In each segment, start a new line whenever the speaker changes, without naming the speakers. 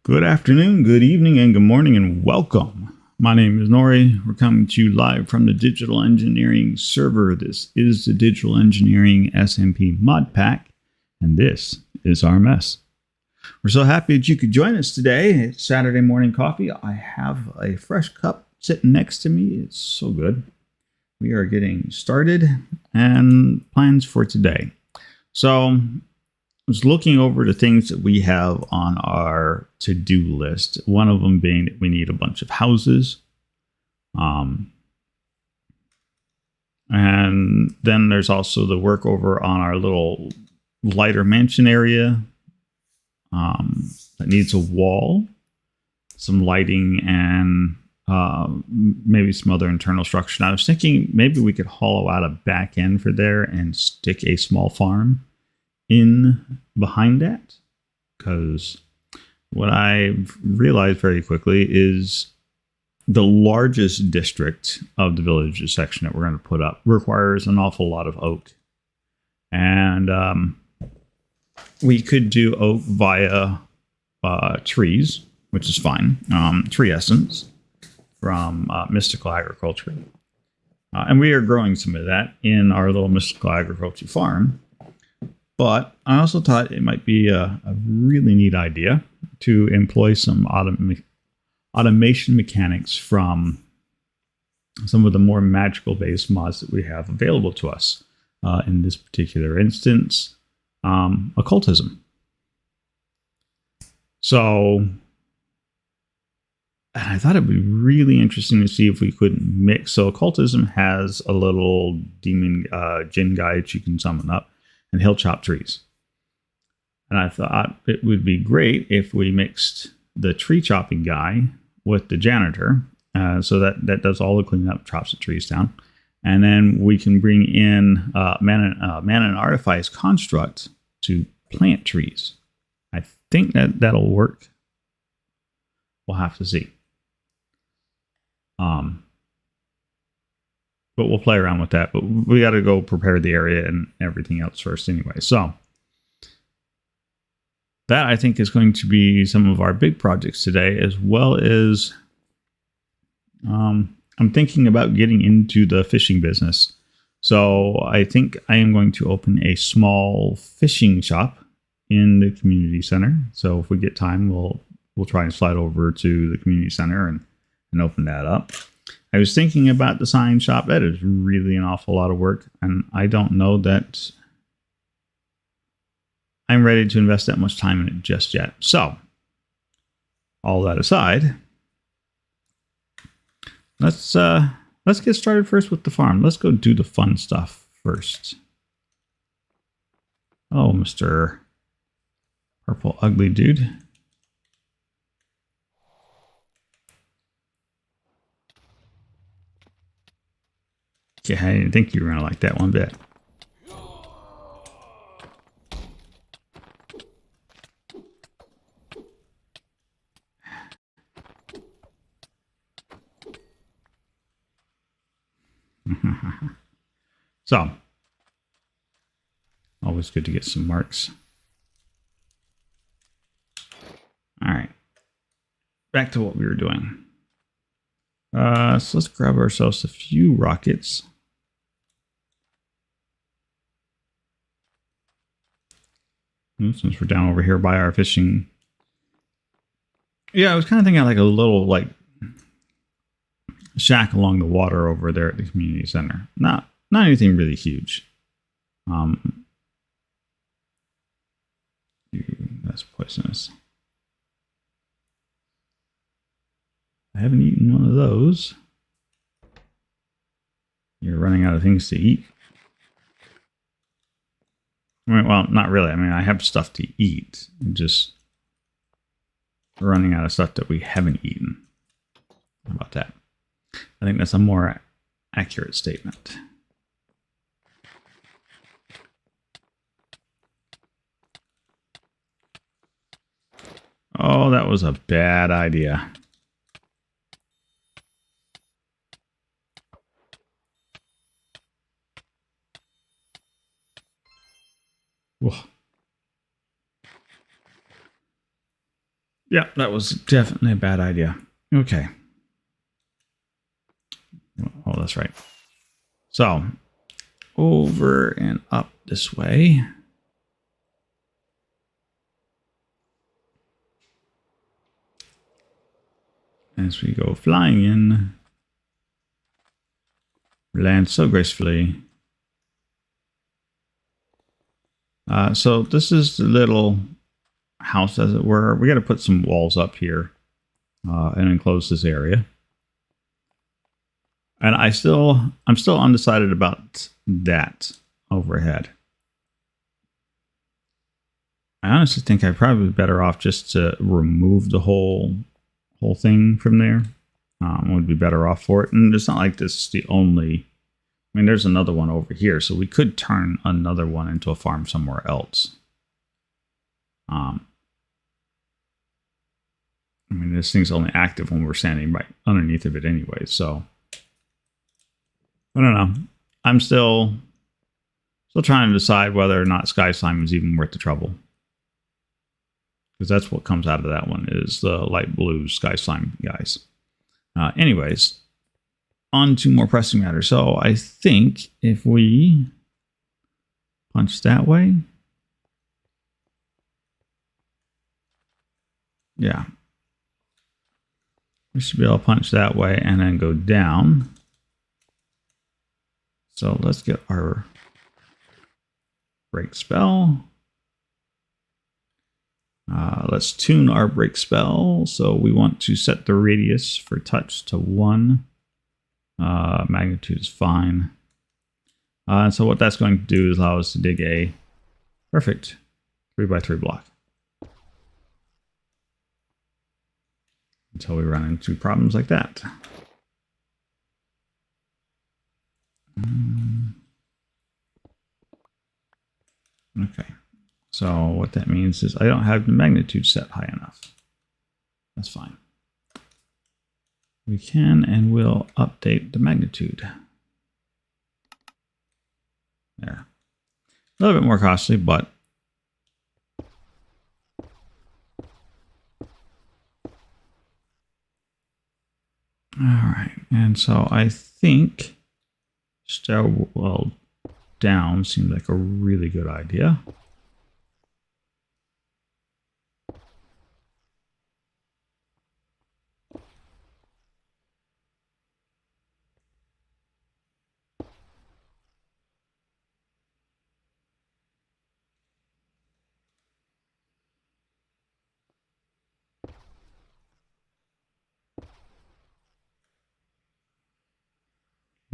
Good afternoon, good evening, and good morning, and welcome. My name is Nori. We're coming to you live from the Digital Engineering server. This is the Digital Engineering SMP Mod Pack, and this is our mess. We're so happy that you could join us today. It's Saturday morning coffee. I have a fresh cup sitting next to me. It's so good. We are getting started and plans for today. So I was looking over the things that we have on our to-do list. One of them being that we need a bunch of houses. And then there's also the work over on our little lighter mansion area that needs a wall, some lighting, and maybe some other internal structure. And I was thinking maybe we could hollow out a back end for there and stick a small farm in behind that, because what I realized very quickly is the largest district of the villages section that we're going to put up requires an awful lot of oak, and we could do oak via trees, which is fine. Tree essence from Mystical Agriculture, and we are growing some of that in our little Mystical Agriculture farm. But I also thought it might be a really neat idea to employ some automation mechanics from some of the more magical based mods that we have available to us. In this particular instance, occultism. So I thought it would be really interesting to see if we could mix. So occultism has a little demon djinn guy that you can summon up, and he'll chop trees. And I thought it would be great if we mixed the tree chopping guy with the janitor, so that does all the cleanup, chops the trees down. And then we can bring in man and artifice construct to plant trees. I think that'll work. We'll have to see. But we'll play around with that. But we got to go prepare the area and everything else first anyway. So that, I think, is going to be some of our big projects today, as well as I'm thinking about getting into the fishing business. So I think I am going to open a small fishing shop in the community center. So if we get time, we'll try and slide over to the community center and open that up. I was thinking about the sign shop. That is really an awful lot of work, and I don't know that I'm ready to invest that much time in it just yet. So, all that aside, let's get started first with the farm. Let's go do the fun stuff first. Oh, Mr. Purple Ugly Dude. Yeah, I didn't think you were going to like that one bit. So, always good to get some marks. All right, back to what we were doing. So let's grab ourselves a few rockets. Since we're down over here by our fishing. Yeah, I was kind of thinking like a little shack along the water over there at the community center. Not anything really huge. That's poisonous. I haven't eaten one of those. You're running out of things to eat. Well, not really. I mean, I have stuff to eat. I'm just running out of stuff that we haven't eaten. How about that? I think that's a more accurate statement. Oh, that was a bad idea. Whoa. Yeah, that was definitely a bad idea. Okay. Oh, that's right. So, over and up this way. As we go flying in. Land so gracefully. So this is the little house, as it were. We got to put some walls up here and enclose this area. And I'm still undecided about that overhead. I honestly think I'd probably be better off just to remove the whole thing from there. Would be better off for it. And it's not like this is the only. I mean, there's another one over here, so we could turn another one into a farm somewhere else. I mean, this thing's only active when we're standing right underneath of it anyway, so I don't know. I'm still trying to decide whether or not Sky Slime is even worth the trouble. Because that's what comes out of that one, is the light blue Sky Slime guys. Anyways, on to more pressing matters. So I think if we punch that way. Yeah. We should be able to punch that way and then go down. So let's get our break spell. Let's tune our break spell. So we want to set the radius for touch to 1. Magnitude is fine. And so what that's going to do is allow us to dig a perfect 3x3 block. Until we run into problems like that. Okay. So what that means is I don't have the magnitude set high enough. That's fine. We can and will update the magnitude. There. A little bit more costly, but all right. And so I think stairwell down seems like a really good idea.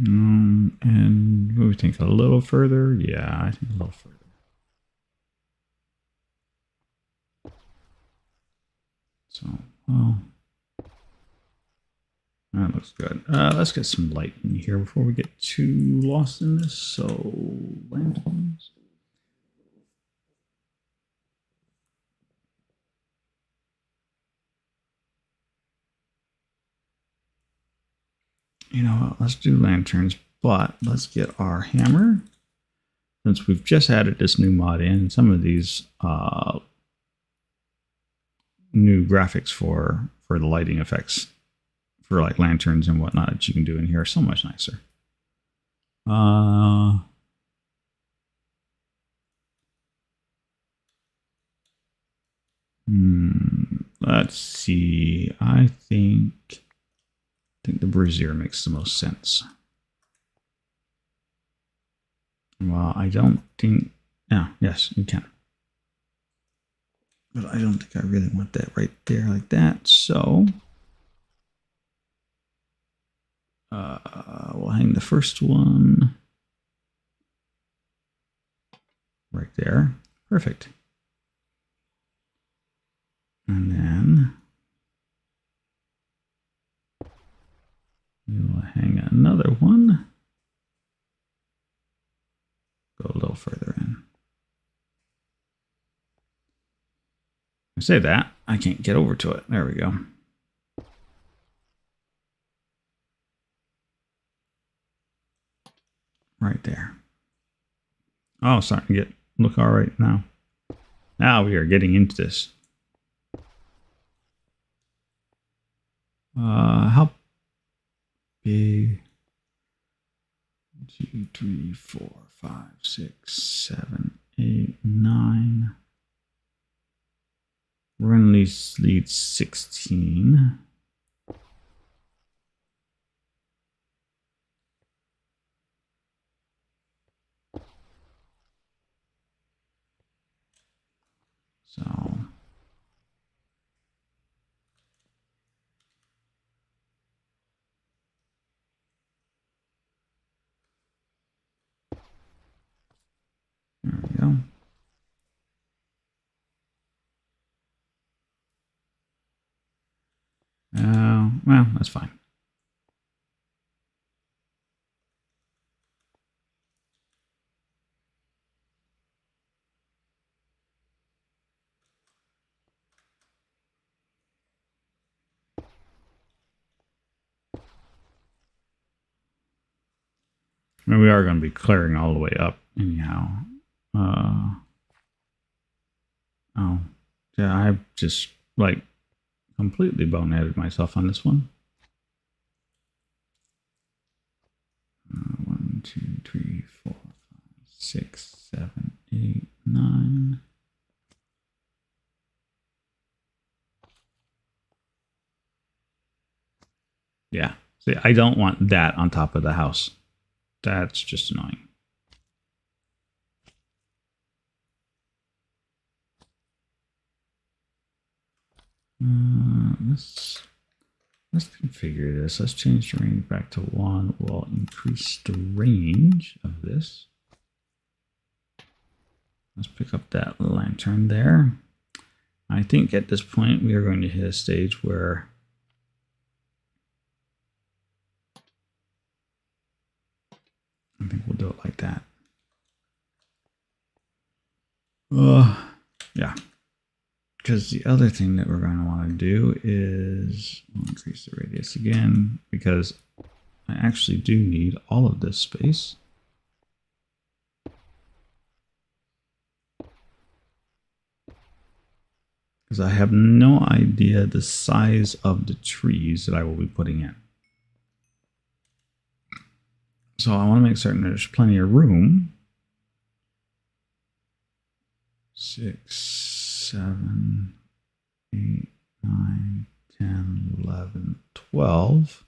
And we think a little further. Yeah, I think a little further. So, well, that looks good. Let's get some light in here before we get too lost in this. So, lanterns. You know what? Let's do lanterns, but let's get our hammer. Since we've just added this new mod in, some of these new graphics for the lighting effects for like lanterns and whatnot that you can do in here are so much nicer. Let's see. I think the brazier makes the most sense. Well, I don't think. Yeah, yes, you can. But I don't think I really want that right there like that. So we'll hang the first one right there. Perfect. And then we will hang another one. Go a little further in. I say that, I can't get over to it. There we go. Right there. Oh, starting to look all right now. Now we are getting into this. How big? 2, 3, 4, 5, 6, 7, 8, 9. We're going to need 16. So there we go. Well, that's fine. I mean, we are going to be clearing all the way up anyhow. Oh, yeah, I just like completely boneheaded myself on this one. 1, 2, 3, 4, 5, 6, 7, 8, 9. Yeah, see, I don't want that on top of the house. That's just annoying. Let's configure this. Let's change the range back to 1. We'll increase the range of this. Let's pick up that lantern there. I think at this point we are going to hit a stage where I think we'll do it like that. Yeah. Because the other thing that we're going to want to do is we'll increase the radius again, because I actually do need all of this space. Because I have no idea the size of the trees that I will be putting in. So I want to make certain there's plenty of room. 6, 7, 8, 9, 10, 11, 12.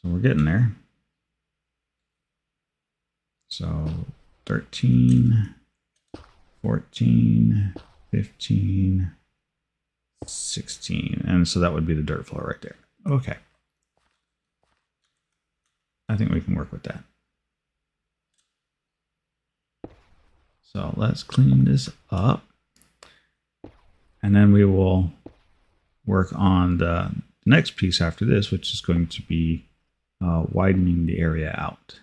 So we're getting there. So 13, 14, 15, 16. And so that would be the dirt floor right there. Okay. I think we can work with that. So let's clean this up. And then we will work on the next piece after this, which is going to be widening the area out.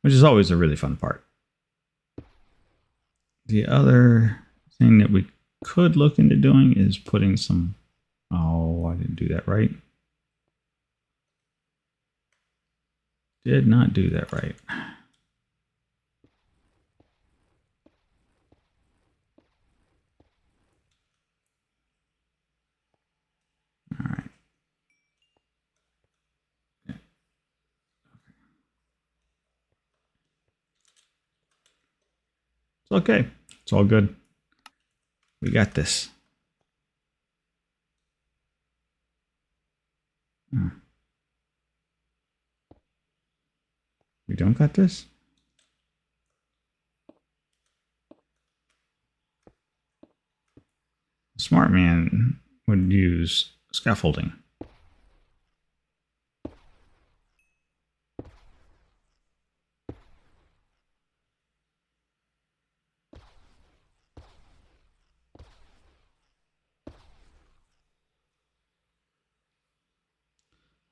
Which is always a really fun part. The other thing that we could look into doing is putting some... Oh, I didn't do that right. Did not do that right. All right. Yeah. Okay. It's okay. It's all good. We got this. We don't got this? A smart man would use scaffolding.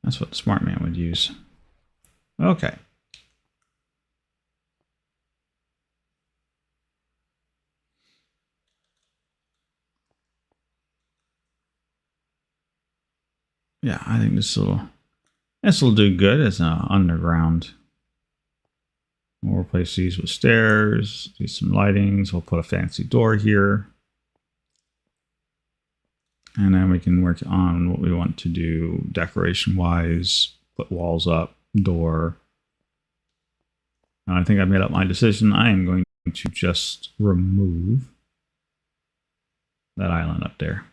That's what the smart man would use. Okay. Yeah, I think this will do good as an underground We'll replace these with stairs, do some lightings. We'll put a fancy door here. And then we can work on what we want to do decoration-wise. Put walls up, door. And I think I made up my decision. I am going to just remove that island up there.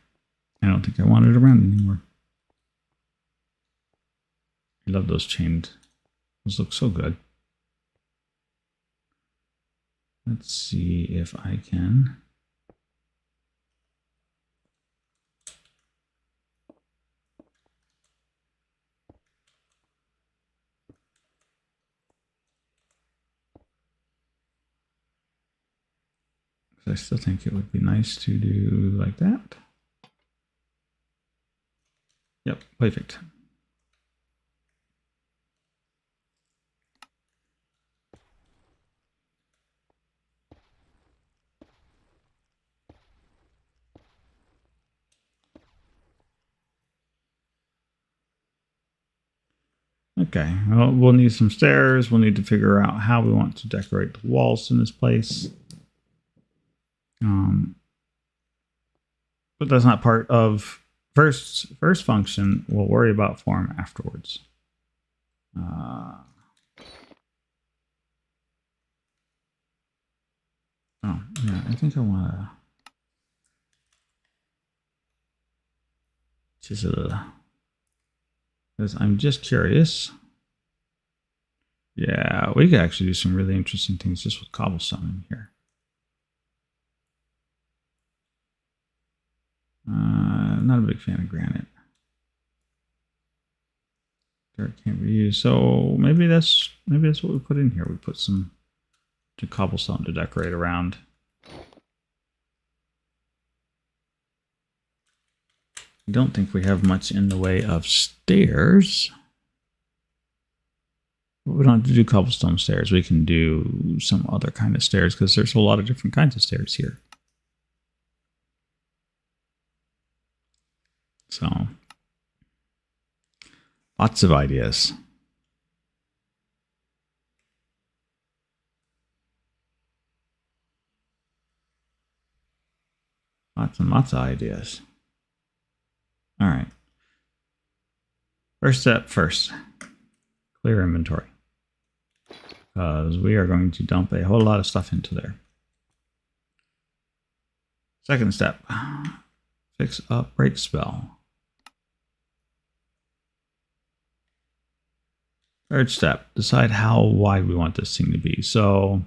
I don't think I want it around anymore. I love those chained. Those look so good. Let's see if I can. I still think it would be nice to do like that. Yep, perfect. Okay, well, we'll need some stairs. We'll need to figure out how we want to decorate the walls in this place. But that's not part of first function. We'll worry about form afterwards. Oh, yeah, I think I want to chisel. Because I'm just curious. Yeah, we could actually do some really interesting things just with cobblestone in here. I'm not a big fan of granite. Dirt can't be used, so maybe that's what we put in here. We put some cobblestone to decorate around. I don't think we have much in the way of stairs. But we don't have to do cobblestone stairs. We can do some other kind of stairs because there's a lot of different kinds of stairs here. So, lots of ideas. Lots and lots of ideas. All right. First step first. Clear inventory. Because we are going to dump a whole lot of stuff into there. Second step. Fix up break spell. Third step. Decide how wide we want this thing to be. So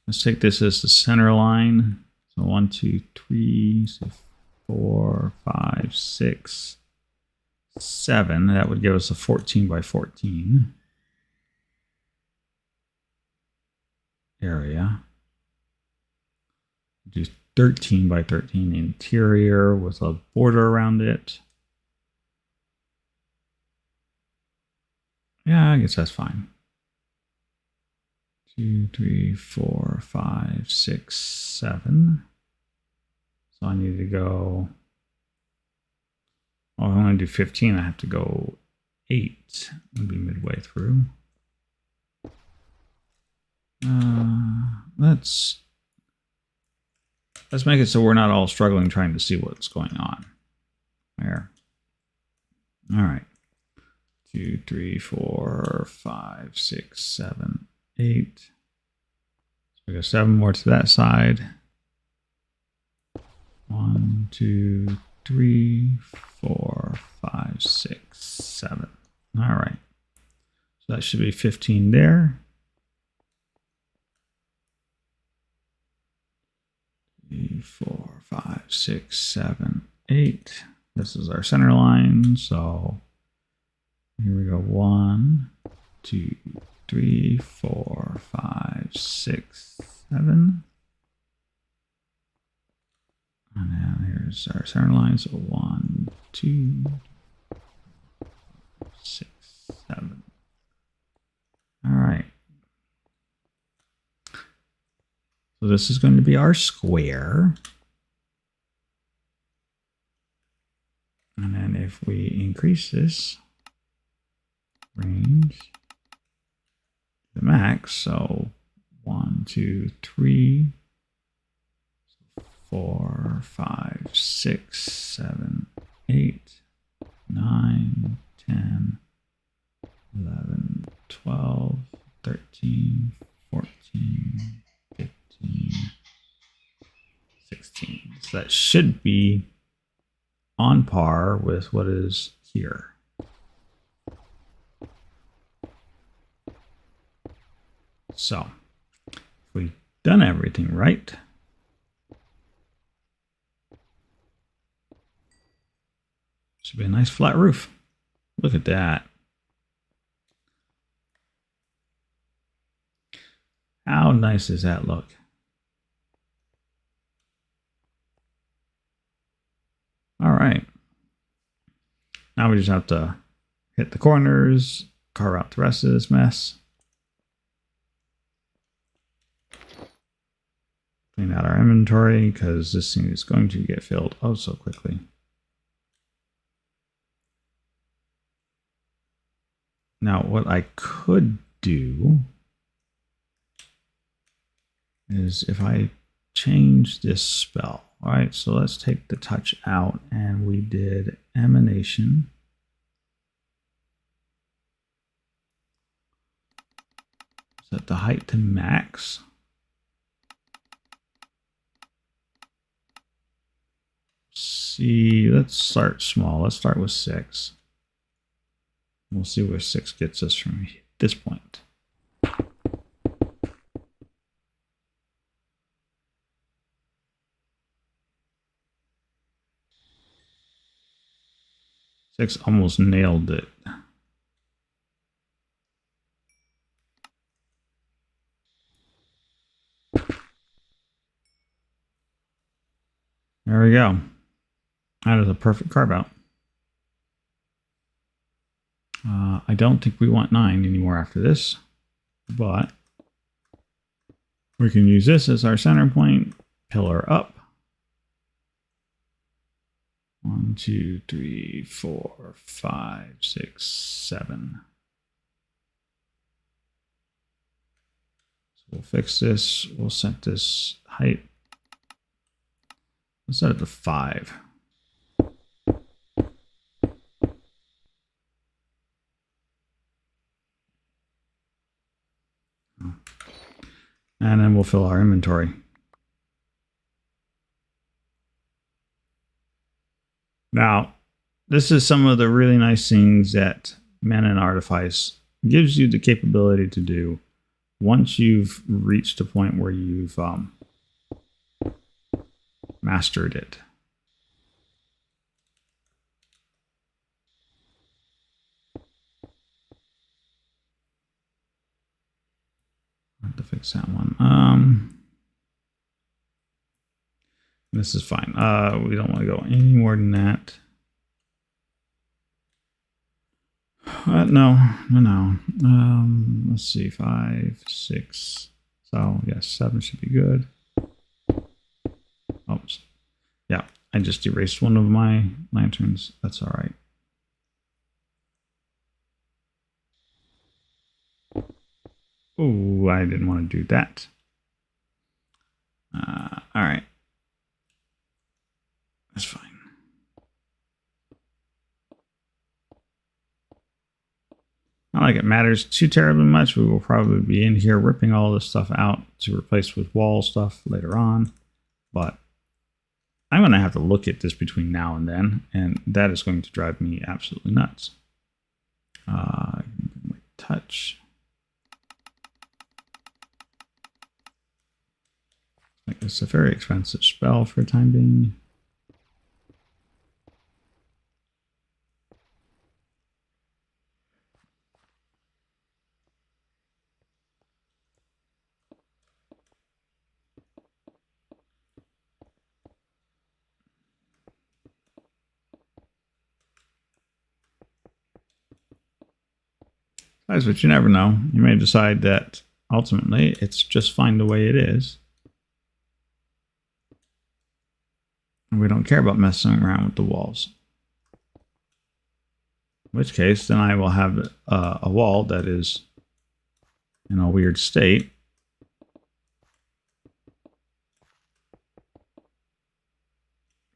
let's take this as the center line. So 1, 2, 3, 4, 5, 6, 7. That would give us a 14 by 14 area. Do 13 by 13 interior with a border around it. Yeah, I guess that's fine. 2, 3, 4, 5, 6, 7. So I need to go. Oh, I want to do 15. I have to go 8. It'll be midway through. Let's make it so we're not all struggling trying to see what's going on. There. All right. 2, 3, 4, 5, 6, 7, 8. So we got 7 more to that side. 1, 2, 3, 4, 5, 6, 7. All right. So that should be 15 there. 3, 4, 5, 6, 7, 8. This is our center line. So here we go. 1, 2, 3, 4, 5, 6, 7. And now here's our center line. So 1, 2, 6, 7. All right. So this is going to be our square. And then if we increase this range, the max. So 1, 2, 3, 4, 5, 6, 7, 8, 9, 10, 11, 12, 13, 14, 15, 16. So that should be on par with what is here. So if we've done everything right, should be a nice flat roof. Look at that. How nice does that look? All right. Now we just have to hit the corners, carve out the rest of this mess. Clean out our inventory because this thing is going to get filled oh so quickly. Now what I could do is if I change this spell. All right, so let's take the touch out and we did emanation. Set the height to max. See, let's start small. Let's start with 6. We'll see where 6 gets us from this point. Six almost nailed it. There we go. That is a perfect carve out. I don't think we want 9 anymore after this, but we can use this as our center point, pillar up. 1, 2, 3, 4, 5, 6, 7. So we'll fix this. We'll set this height. Let's set it to 5. And then we'll fill our inventory. Now, this is some of the really nice things that Mana and Artifice gives you the capability to do once you've reached a point where you've mastered it. I have to fix that one. This is fine. We don't want to go any more than that. No. Let's see, 5, 6. So yes, 7 should be good. Oops. Yeah, I just erased one of my lanterns. That's all right. Oh, I didn't want to do that. All right. That's fine. Not like it matters too terribly much. We will probably be in here ripping all this stuff out to replace with wall stuff later on. But I'm going to have to look at this between now and then, and that is going to drive me absolutely nuts. Touch. Like it's a very expensive spell for the time being. But you never know. You may decide that ultimately it's just fine the way it is. And we don't care about messing around with the walls. In which case, then I will have a wall that is in a weird state.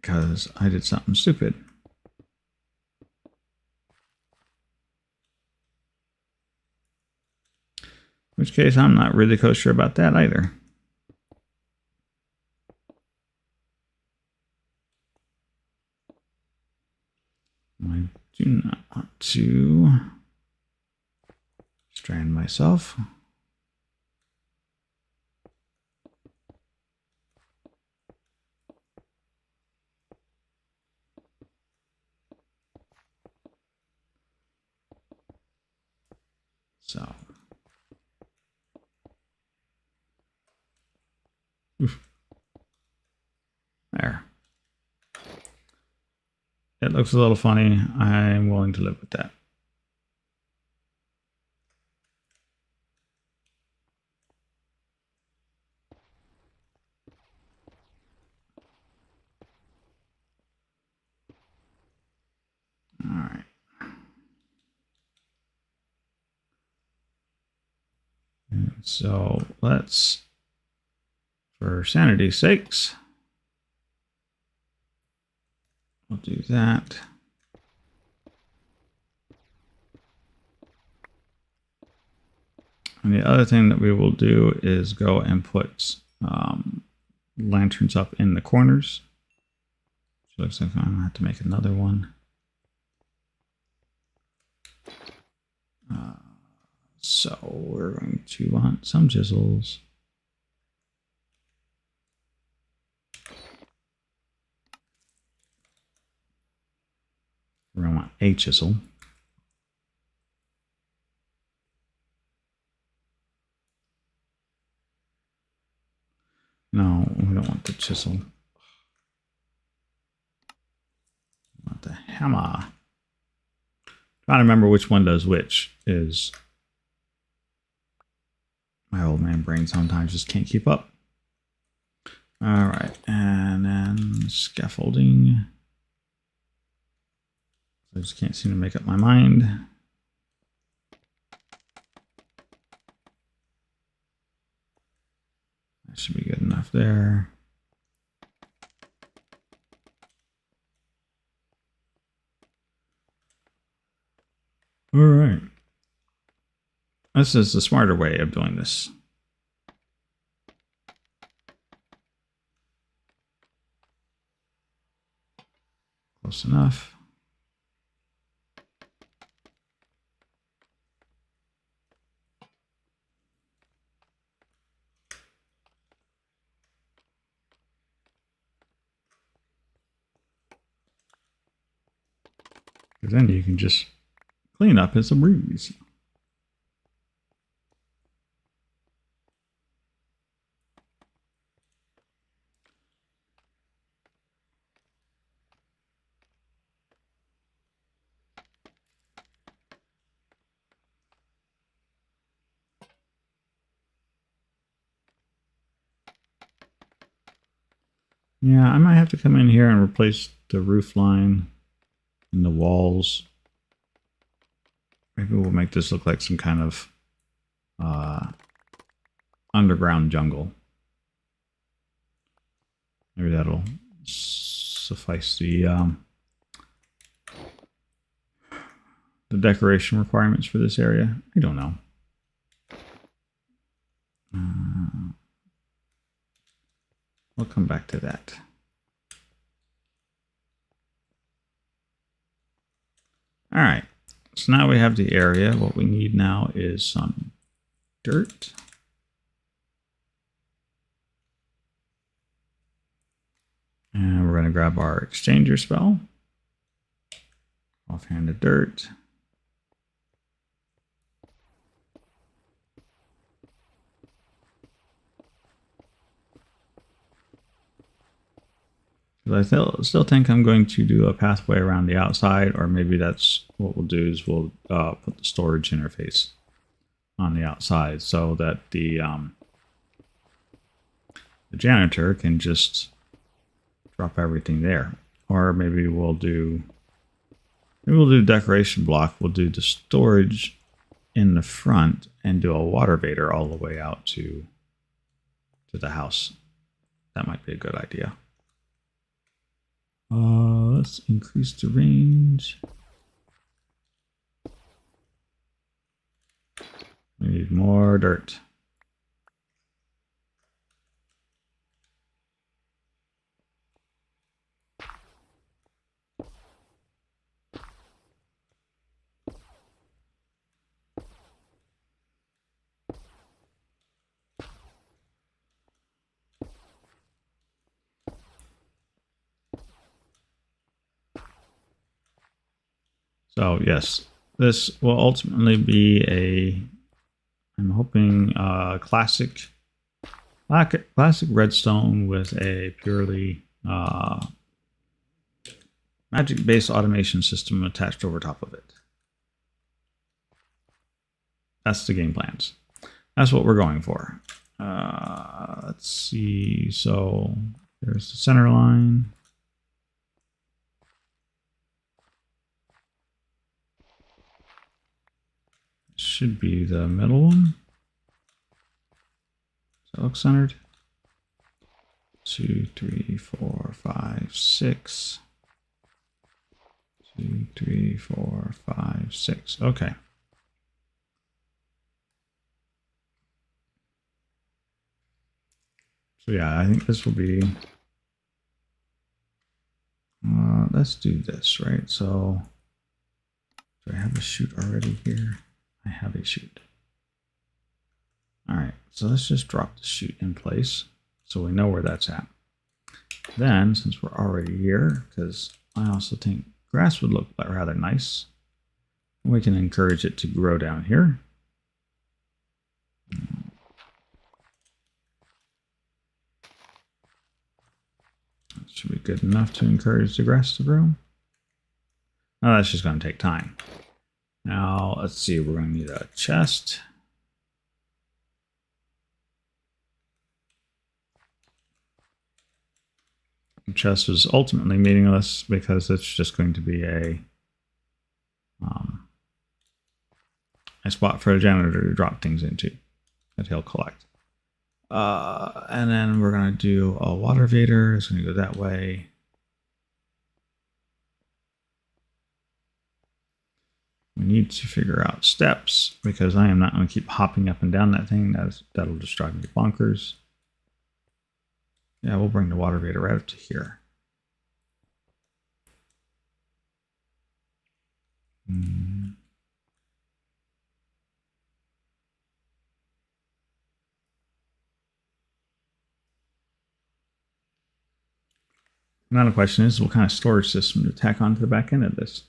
Because I did something stupid. In which case, I'm not really kosher about that either. I do not want to strand myself. So, there. It looks a little funny. I'm willing to live with that. All right. And so let's, for sanity's sakes, we'll do that. And the other thing that we will do is go and put lanterns up in the corners. So it looks like I'm going to have to make another one. So we're going to want some chisels. We're going to want a chisel. No, we don't want the chisel. We want the hammer. Trying to remember which one does which is my old man brain sometimes just can't keep up. All right, and then scaffolding. I just can't seem to make up my mind. That should be good enough there. All right. This is the smarter way of doing this. Close enough. Because then you can just clean up as a breeze. Yeah, I might have to come in here and replace the roof line and the walls. Maybe we'll make this look like some kind of underground jungle. Maybe that'll suffice the decoration requirements for this area. I don't know. We'll come back to that. All right, so now we have the area. What we need now is some dirt. And we're going to grab our exchanger spell. Offhanded dirt. I still think I'm going to do a pathway around the outside, or maybe that's what we'll do is we'll put the storage interface on the outside so that the janitor can just drop everything there. Or maybe we'll do decoration block. We'll do the storage in the front and do a water vader all the way out to the house. That might be a good idea. Let's increase the range. We need more dirt. So yes, this will ultimately be a, I'm hoping, classic redstone with a purely magic-based automation system attached over top of it. That's the game plans. That's what we're going for. Let's see. So there's the center line. Should be the middle one. Does that look centered? 2, 3, 4, 5, 6. 2, 3, 4, 5, 6. Okay. So yeah, I think this will be. Let's do this, right? So do I have a chute already here? I have a chute. All right, so let's just drop the chute in place so we know where that's at. Then, since we're already here, because I also think grass would look rather nice, we can encourage it to grow down here. That should be good enough to encourage the grass to grow. Now that's just going to take time. Now, let's see, we're going to need a chest. The chest is ultimately meaningless because it's just going to be a spot for a janitor to drop things into that he'll collect. And then we're going to do a water vader. It's going to go that way. We need to figure out steps because I am not going to keep hopping up and down that thing. That'll just drive me bonkers. Yeah, we'll bring the water vader right up to here. Now the question is, what kind of storage system to tack onto the back end of this?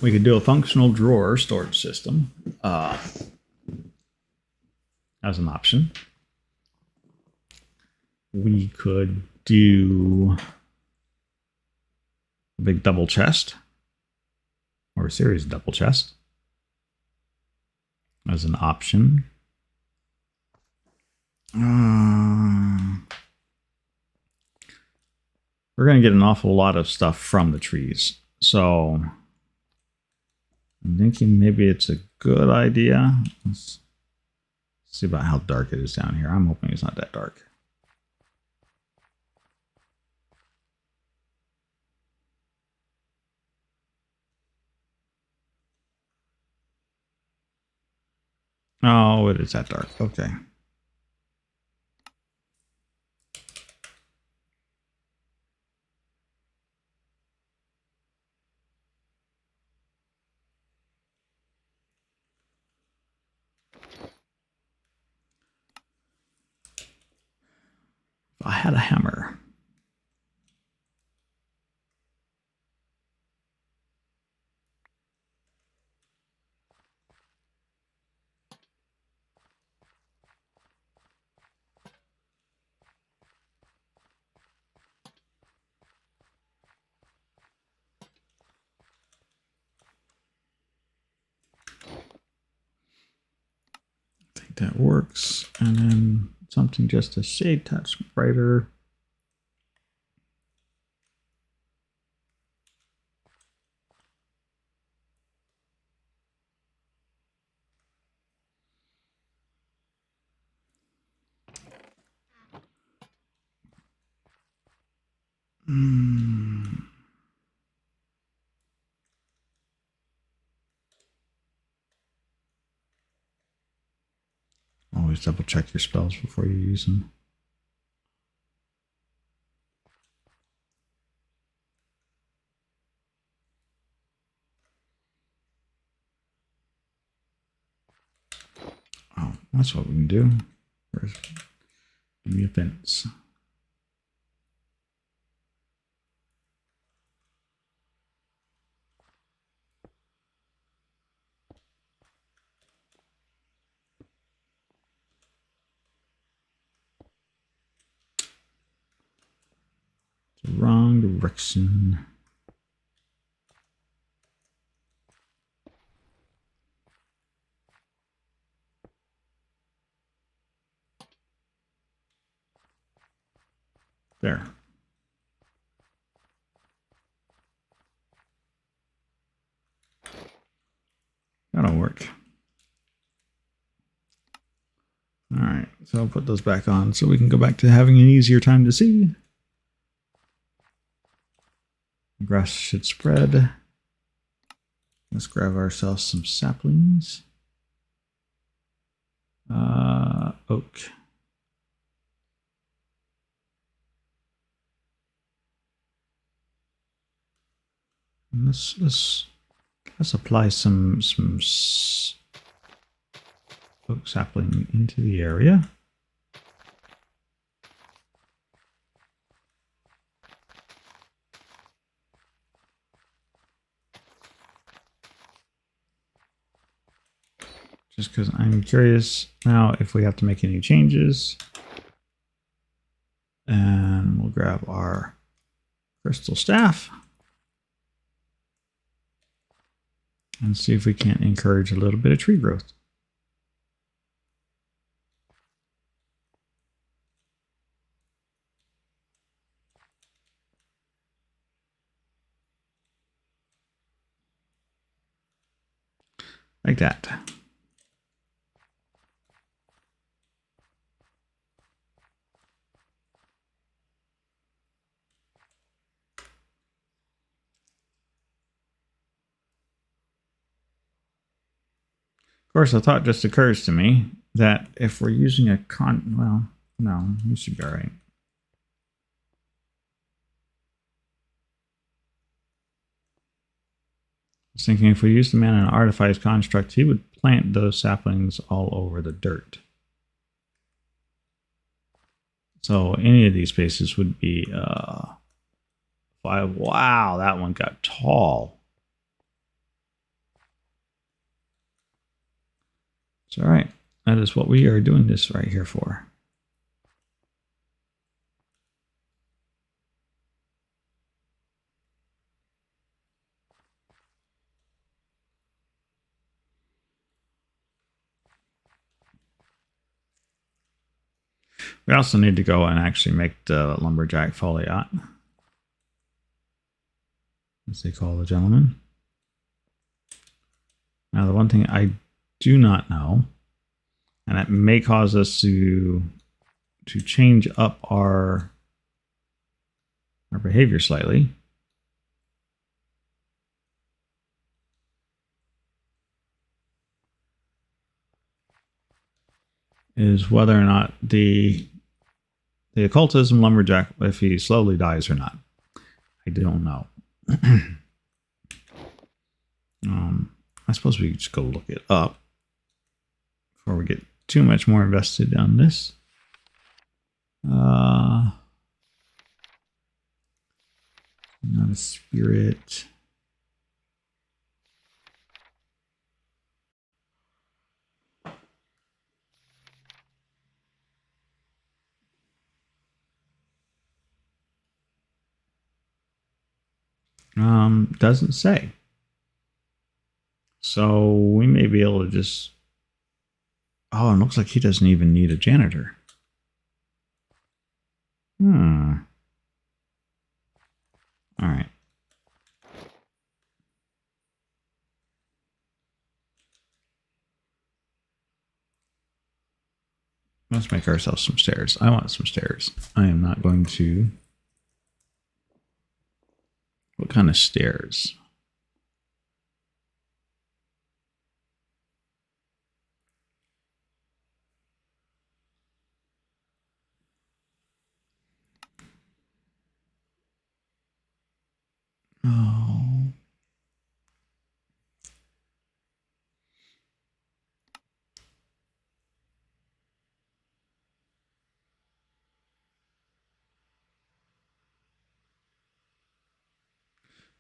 We could do a functional drawer storage system as an option. We could do a big double chest or a series of double chests as an option. We're going to get an awful lot of stuff from the trees. So I'm thinking maybe it's a good idea. Let's see about how dark it is down here. I'm hoping it's not that dark. Oh, it is that dark. Okay. If I had a hammer. I think that works. And then something just a shade touch brighter. Always double check your spells before you use them. Oh, that's what we can do. Where's the events? The wrong direction. There. That'll work. All right, so I'll put those back on so we can go back to having an easier time to see. The grass should spread. Let's grab ourselves some saplings. Oak. And let's apply some oak sapling into the area. Just because I'm curious now if we have to make any changes. And we'll grab our crystal staff and see if we can't encourage a little bit of tree growth. Like that. Of course, a thought just occurs to me that if we're using a well, no, we should be all right. I was thinking if we use the man in an artifice construct, he would plant those saplings all over the dirt. So any of these spaces would be 5. Wow, that one got tall. It's all right. That is what we are doing this right here for. We also need to go and actually make the lumberjack foliot, as they call the gentleman. Now, the one thing I do not know, and it may cause us to change up our behavior slightly, is whether or not the occultism lumberjack, if he slowly dies or not. I don't know. I suppose we could just go look it up before we get too much more invested on this. Not a spirit. Doesn't say. So we may be able to just... Oh, it looks like he doesn't even need a janitor. All right. Let's make ourselves some stairs. I want some stairs. I am not going to what kind of stairs? Oh.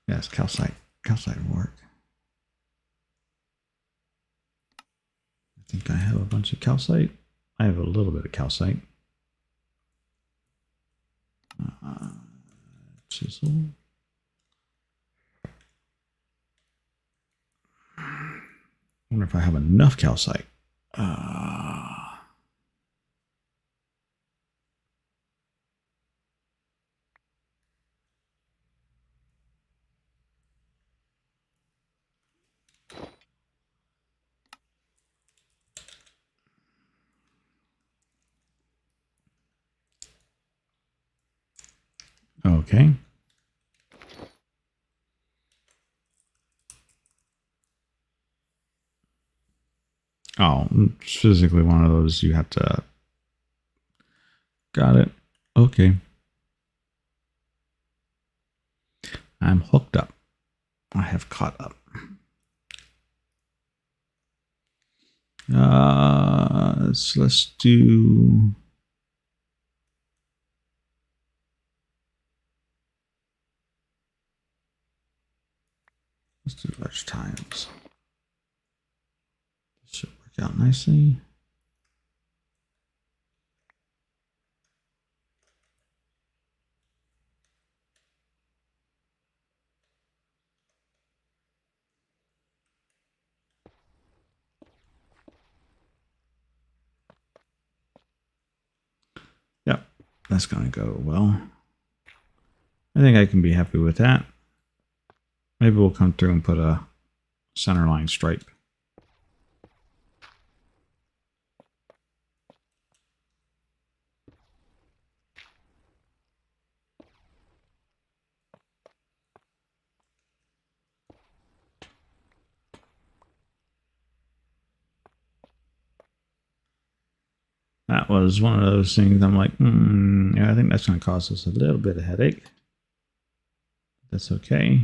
Yes, calcite. Calcite will work. I think I have a bunch of calcite. I have a little bit of calcite. Chisel. I wonder if I have enough calcite. Okay. Oh, it's physically one of those you have to. Got it. Okay. I'm hooked up. I have caught up. So let's do. Let's do large times. This should work out nicely. Yep, that's going to go well. I think I can be happy with that. Maybe we'll come through and put a center line stripe. That was one of those things I'm like, yeah, I think that's going to cause us a little bit of headache. That's okay.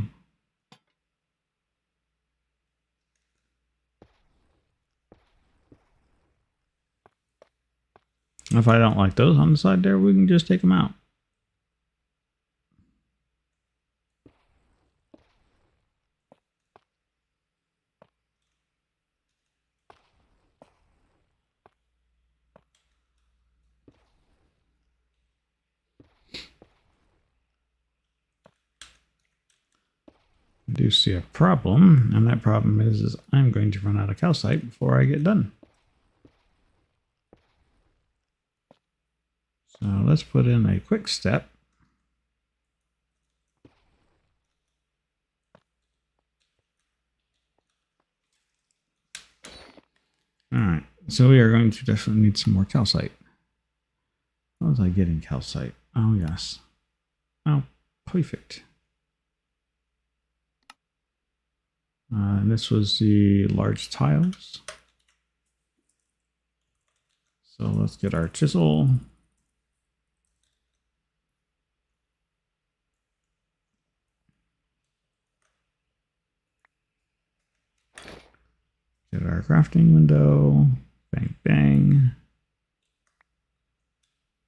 If I don't like those on the side there, we can just take them out. I do see a problem, and that problem is I'm going to run out of calcite before I get done. So let's put in a quick step. All right, so we are going to definitely need some more calcite. How was I getting calcite? Oh, yes. Oh, perfect. And this was the large tiles. So let's get our chisel. Get our crafting window. Bang, bang.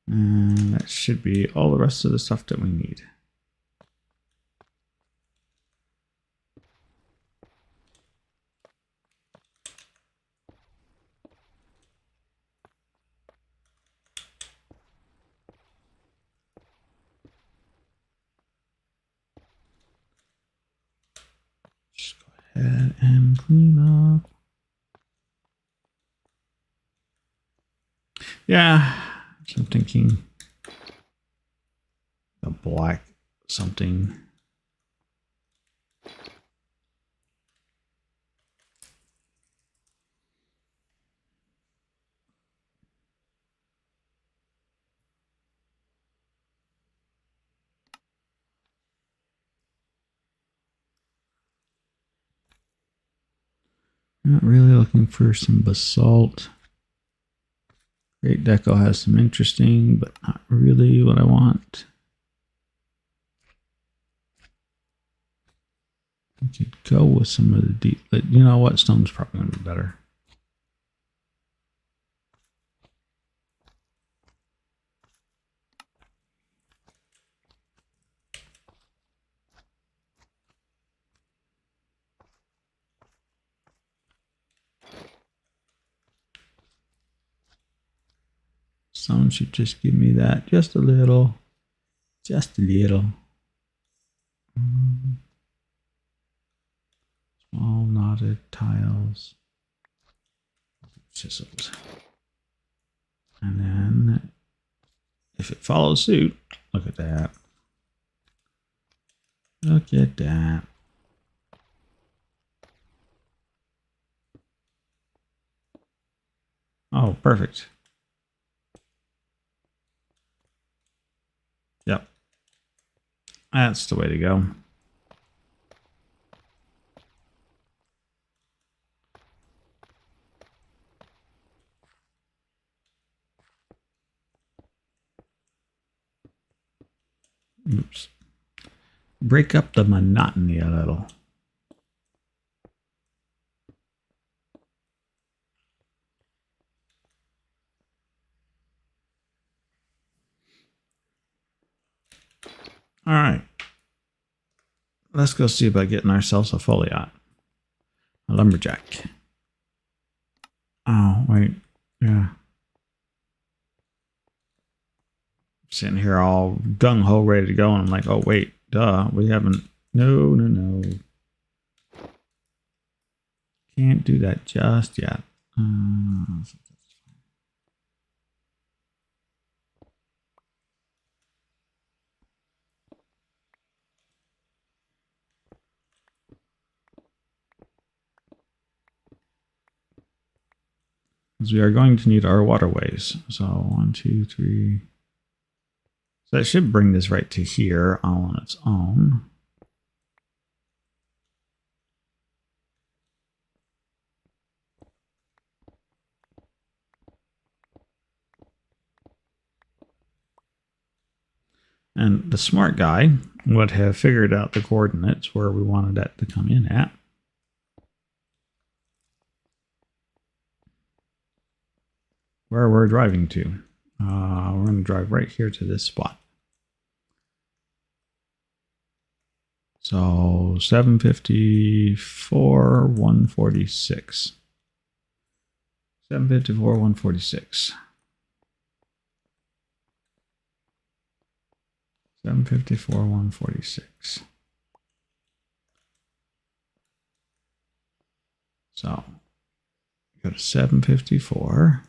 And that should be all the rest of the stuff that we need. Just go ahead and clean up. Yeah, so I'm thinking a black something. Not really looking for some basalt. Great Deco has some interesting, but not really what I want. I could go with some of the deep, but you know what? Stone's probably going to be better. Stone should just give me that. Just a little. Just a little. Small knotted tiles. Chisels. And then if it follows suit, look at that. Look at that. Oh, perfect. Yep. That's the way to go. Oops. Break up the monotony a little. All right. Let's go see about getting ourselves a foliot. A lumberjack. Oh, wait. Yeah. Sitting here all gung-ho ready to go, and I'm like, oh, wait. Duh. We haven't... No, no, no. Can't do that just yet. Because we are going to need our waterways. So 1, 2, 3. So that should bring this right to here all on its own. And the smart guy would have figured out the coordinates where we wanted that to come in at. Where we're driving to. We're going to drive right here to this spot. So 754, 146. 754, 146. 754, 146. So go to 754.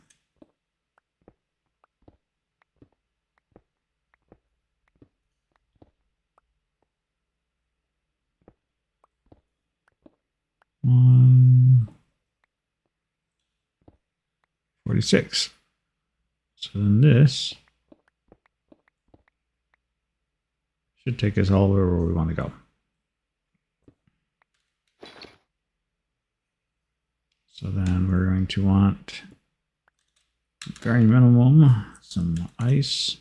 One 46. So then this should take us all over where we want to go. So then we're going to want very minimum some ice.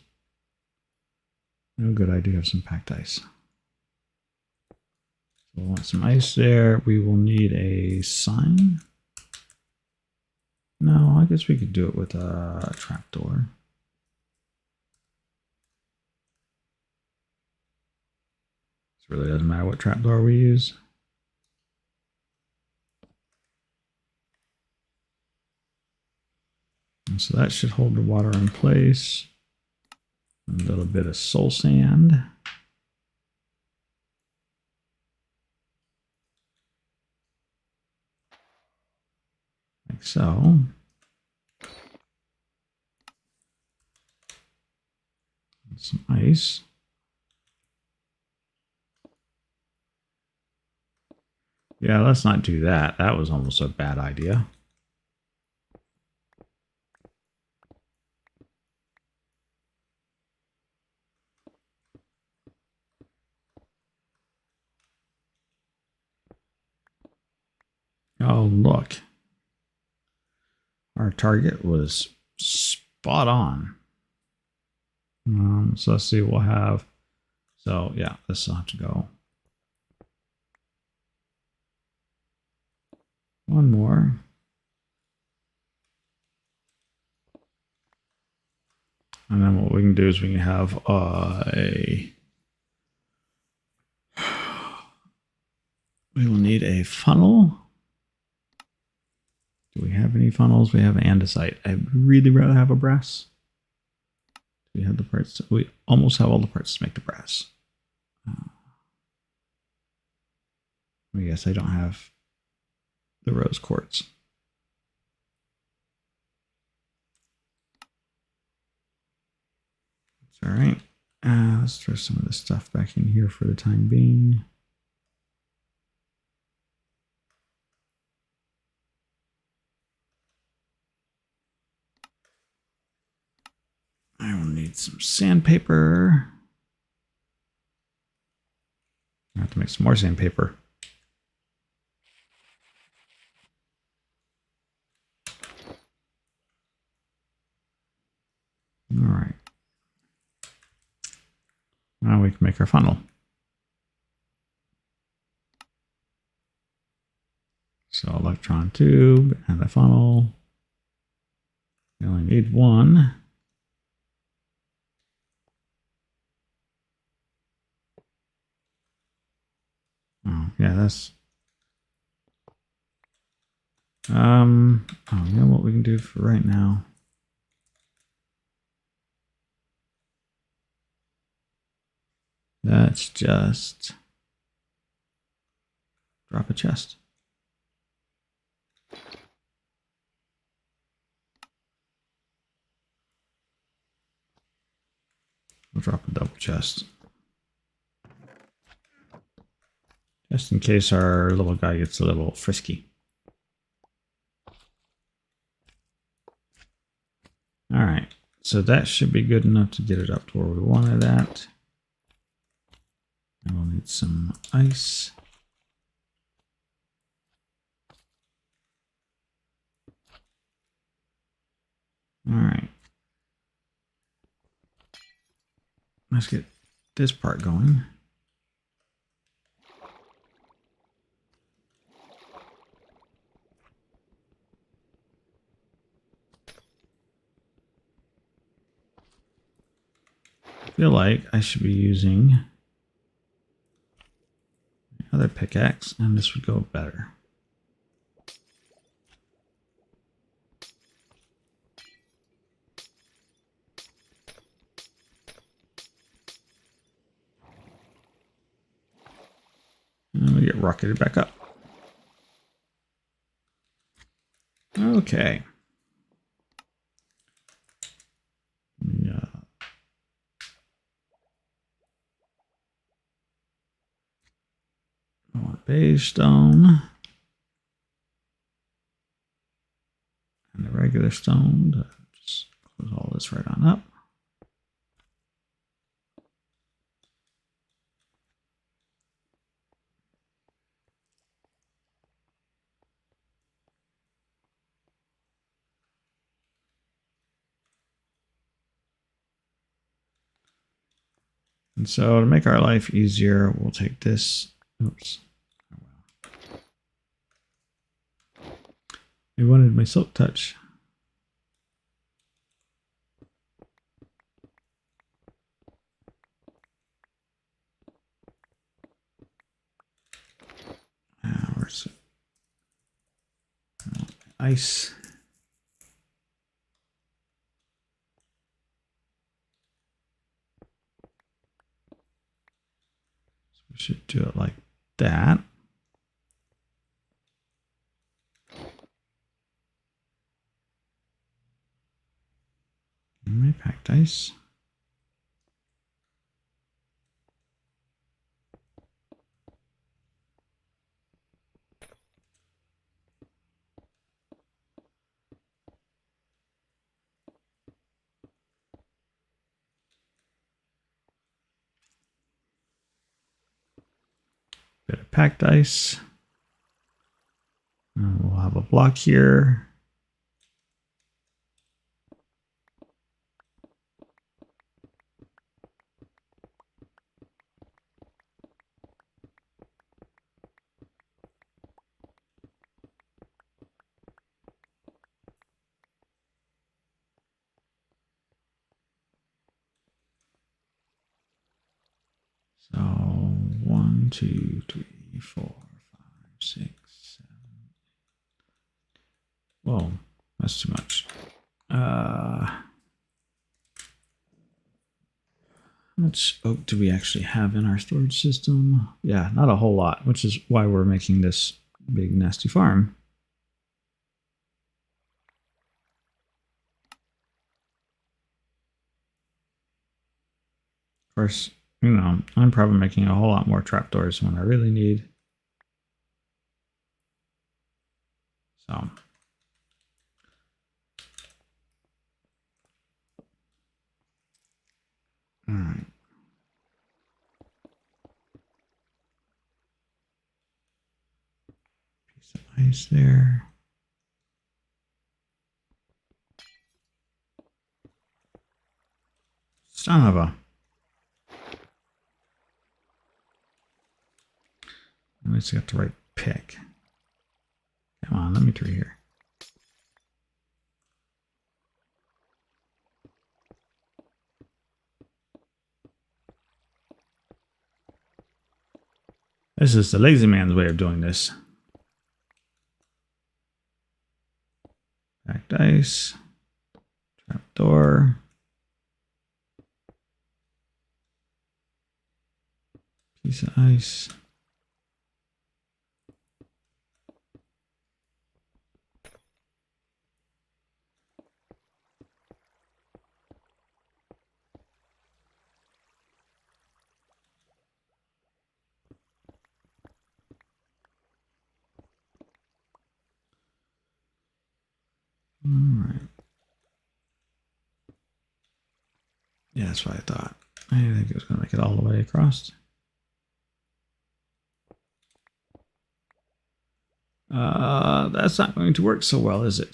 Oh, good, I do have some packed ice. We'll want some ice there. We will need a sign. No, I guess we could do it with a trapdoor. It really doesn't matter what trapdoor we use. And so that should hold the water in place. A little bit of soul sand. Like so. And some ice. Yeah, let's not do that. That was almost a bad idea. Oh, look. Our target was spot on. So let's see, we'll have, so yeah, this will have to go. One more. And then what we can do is we can have we will need a funnel. Do we have any funnels? We have andesite. I'd really rather have a brass. We have the parts. We almost have all the parts to make the brass. I guess I don't have the rose quartz. It's all right. Let's throw some of this stuff back in here for the time being. I will need some sandpaper. I have to make some more sandpaper. All right. Now we can make our funnel. So electron tube and a funnel. We only need one. Oh, yeah, that's oh, you know what we can do for right now? Let's just drop a chest. We'll drop a double chest. Just in case our little guy gets a little frisky. All right, so that should be good enough to get it up to where we wanted it at. And we'll need some ice. All right. Let's get this part going. I feel like I should be using another pickaxe, and this would go better. And we get rocketed back up. Okay. Yeah. I want beige stone. And the regular stone. Just close all this right on up. And so to make our life easier, we'll take this. Oops. I wanted my silk touch. Where's it? Ice. So we should do it like that. And my packed ice. Bit of packed ice. And we'll have a block here. So 1, 2, 3, 4, 5, 6, 7. Whoa, that's too much. How much oak do we actually have in our storage system? Yeah, not a whole lot, which is why we're making this big nasty farm. Of course, you know, I'm probably making a whole lot more trapdoors than I really need. So. All right. Piece of ice there. Son of a. I just got the right pick. Come on, let me through here. This is the lazy man's way of doing this. Packed ice. Trapdoor. Piece of ice. All right. Yeah, that's what I thought. I didn't think it was going to make it all the way across. That's not going to work so well, is it?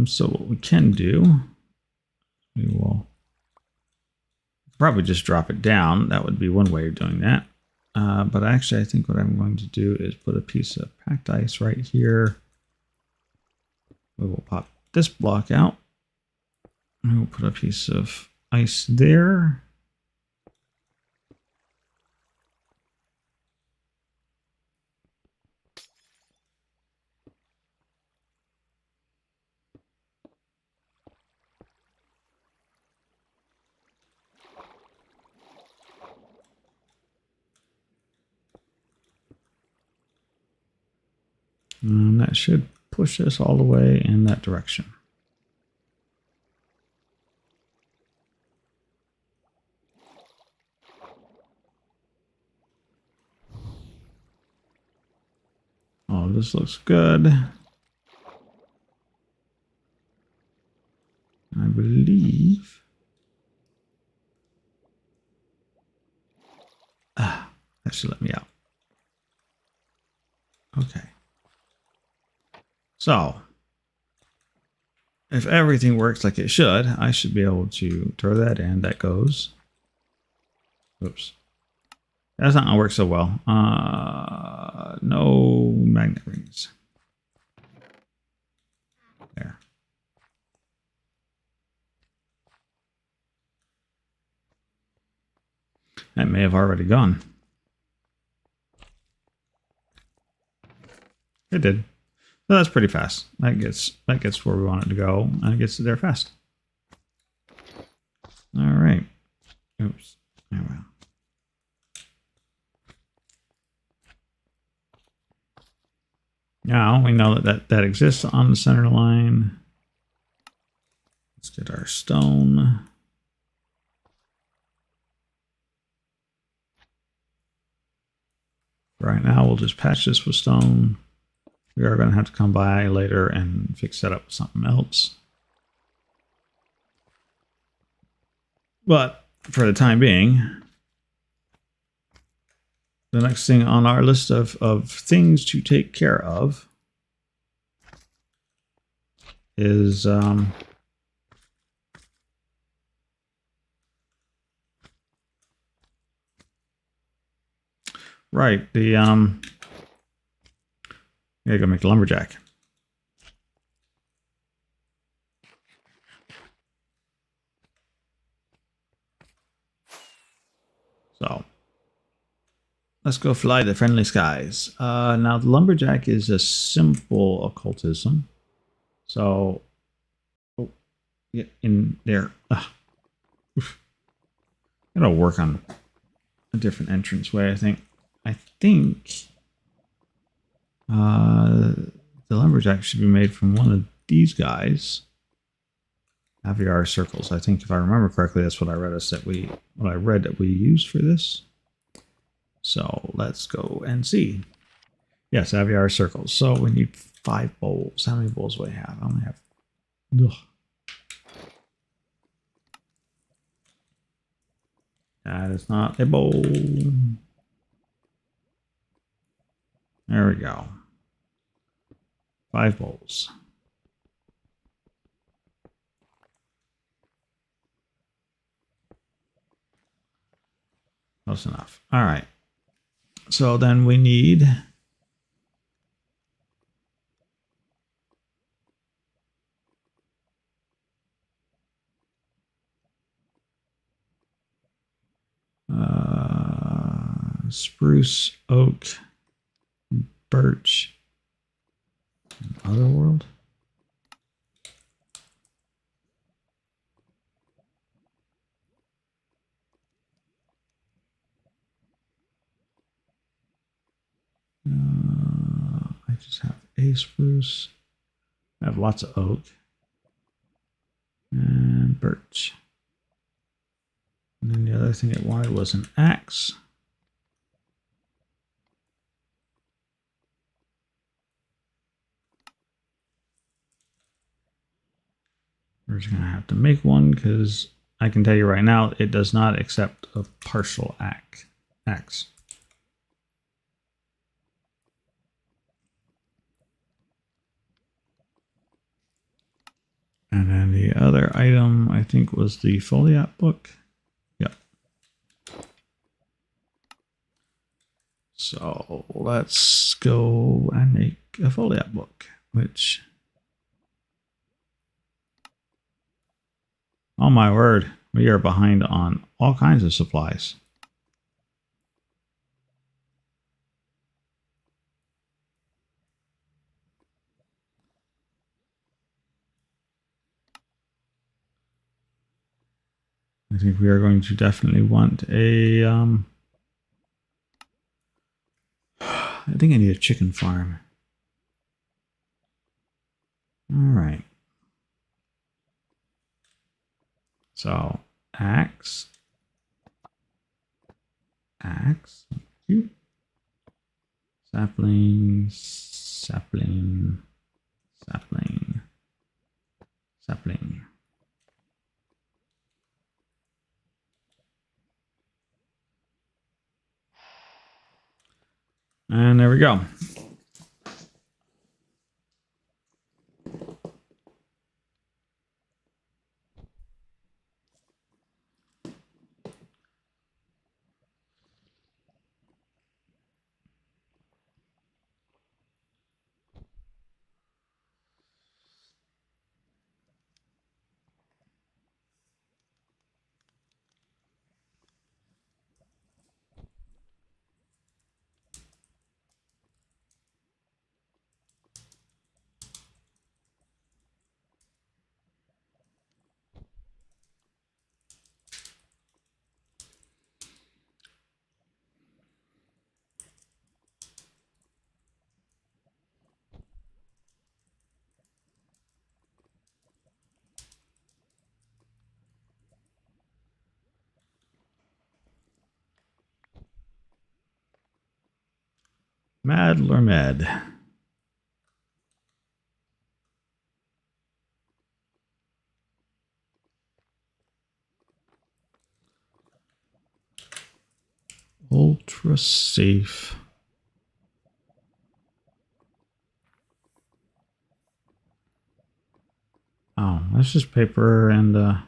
So what we can do, we will probably just drop it down. That would be one way of doing that. But actually, I think what I'm going to do is put a piece of packed ice right here. We will pop this block out. And we'll put a piece of ice there. And that should push us all the way in that direction. Oh, this looks good. I believe. That should let me out. Okay. So, if everything works like it should, I should be able to throw that in. That goes. Oops. That's not going to work so well. No magnet rings. There. That may have already gone. It did. So that's pretty fast. That gets where we want it to go, and it gets there fast. All right. Oops. Oh, well. Now we know that exists on the center line. Let's get our stone. Right now, we'll just patch this with stone. We are going to have to come by later and fix that up with something else. But for the time being, the next thing on our list of things to take care of is right, the gotta go make the lumberjack. So let's go fly the friendly skies. Now the lumberjack is a simple occultism. So get in there. Gotta work on a different entranceway, I think. I think the lumberjack should be made from one of these guys. Aviar circles. I think if I remember correctly, that's what I read that we used for this. So let's go and see. Yes, Aviar circles. So we need 5 bowls. How many bowls do I have? I only have. Ugh. That is not a bowl. There we go. 5 bowls. Close enough. All right. So then we need spruce, oak, birch, and otherworld. I just have a spruce. I have lots of oak and birch. And then the other thing it wanted was an axe. We're just going to have to make one because I can tell you right now it does not accept a partial axe. And then the other item, I think, was the Foliat book. Yep. So let's go and make a Foliat book, which... Oh my word, we are behind on all kinds of supplies. I think we are going to definitely want a... I think I need a chicken farm. All right. So, axe. Axe. Thank you. Sapling. Sapling. Sapling. Sapling. And there we go. Mad Lormed. Ultra safe. Oh, that's just paper and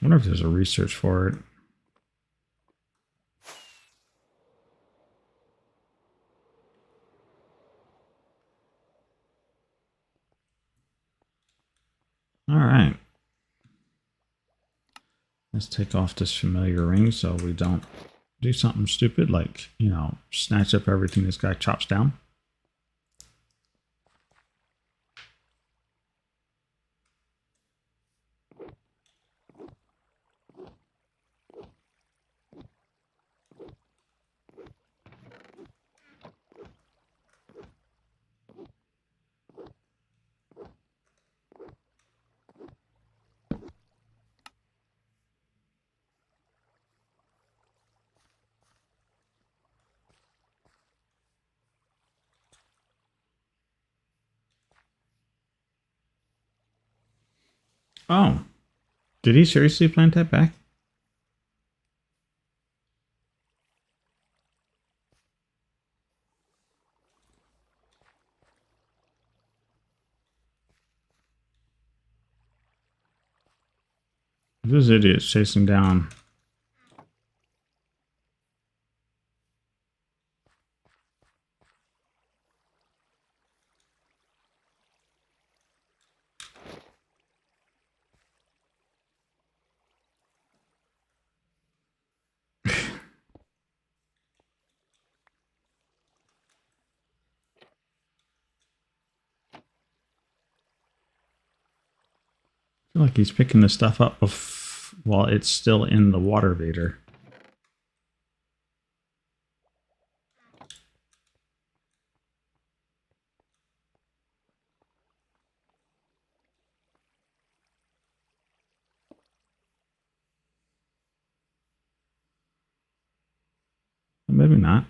I wonder if there's a research for it. All right. Let's take off this familiar ring so we don't do something stupid like, you know, snatch up everything this guy chops down. Oh, did he seriously plant that back? This idiot's chasing down. I feel like he's picking this stuff up while it's still in the water vader. Maybe not.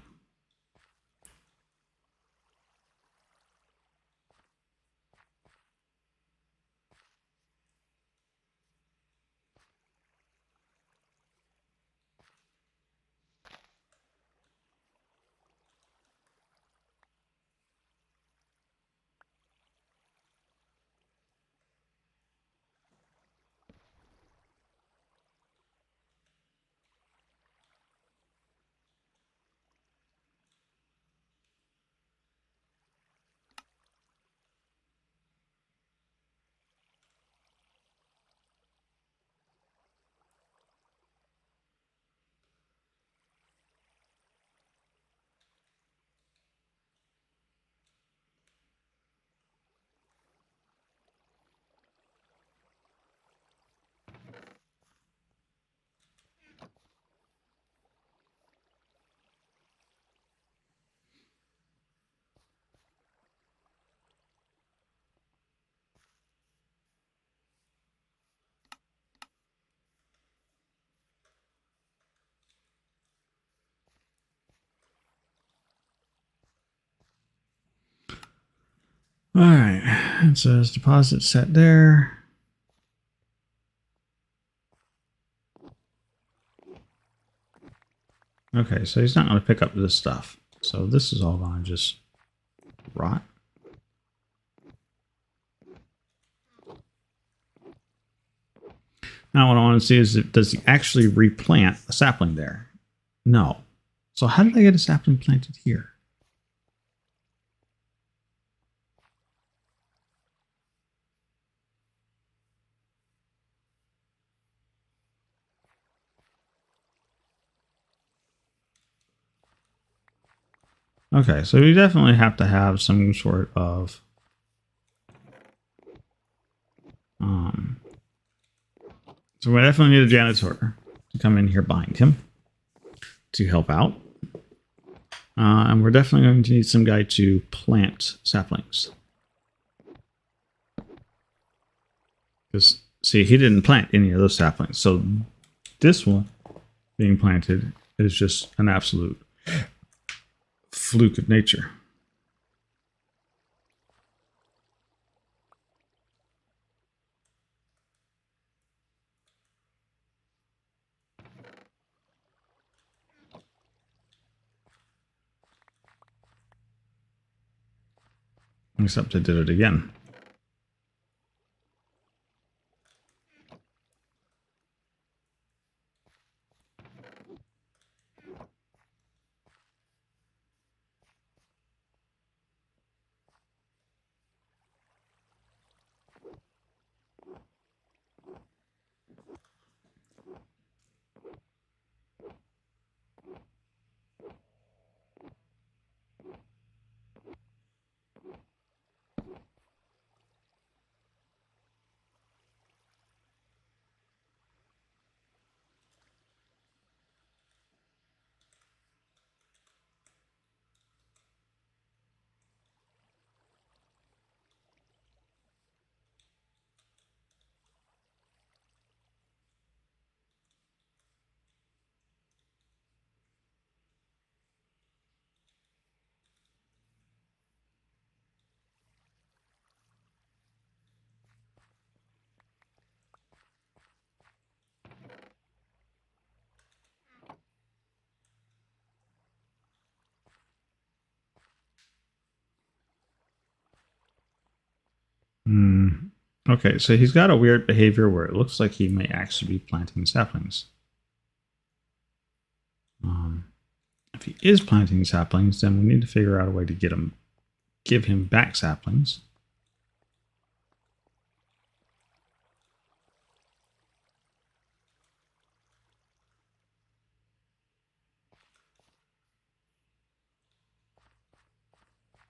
All right, it says deposit set there. Okay, so he's not going to pick up this stuff. So this is all going to just rot. Now what I want to see is, does he actually replant a sapling there? No. So how did I get a sapling planted here? Okay, so you definitely have to have some sort of so we definitely need a janitor to come in here behind him to help out. And we're definitely going to need some guy to plant saplings. Because, see, he didn't plant any of those saplings. So this one being planted is just an absolute fluke of nature. Except I did it again. Okay, so he's got a weird behavior where it looks like he may actually be planting saplings. If he is planting saplings, then we need to figure out a way to give him back saplings.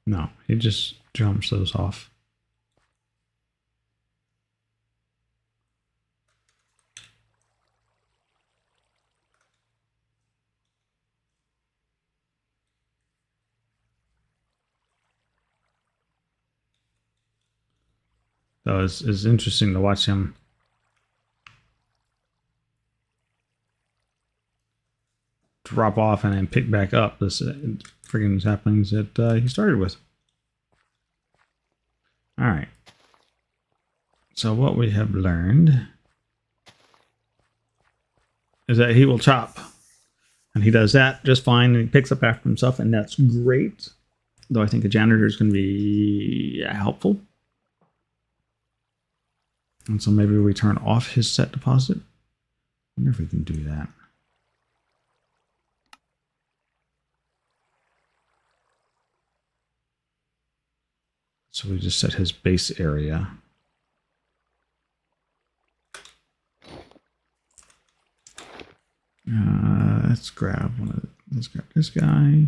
No, he just jumps those off. So it's interesting to watch him drop off and then pick back up this friggin' saplings that he started with. All right. So what we have learned is that he will chop. And he does that just fine, and he picks up after himself, and that's great. Though I think a janitor is going to be helpful. And so maybe we turn off his set deposit. I wonder if we can do that. So we just set his base area. Let's grab let's grab this guy.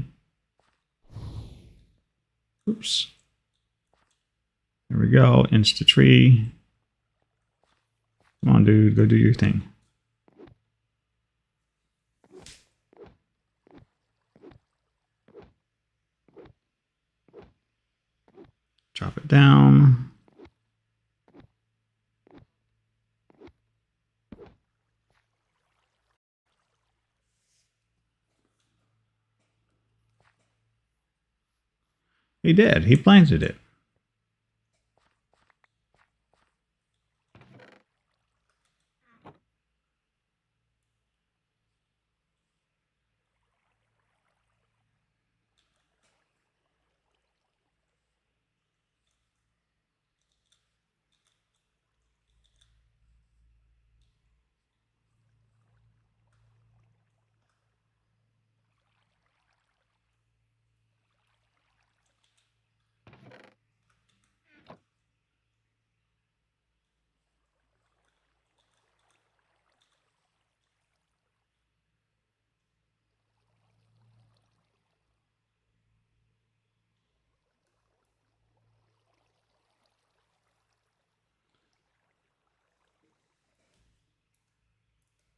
Oops. There we go. Insta tree. Come on, dude. Go do your thing. Chop it down. He did. He planted it.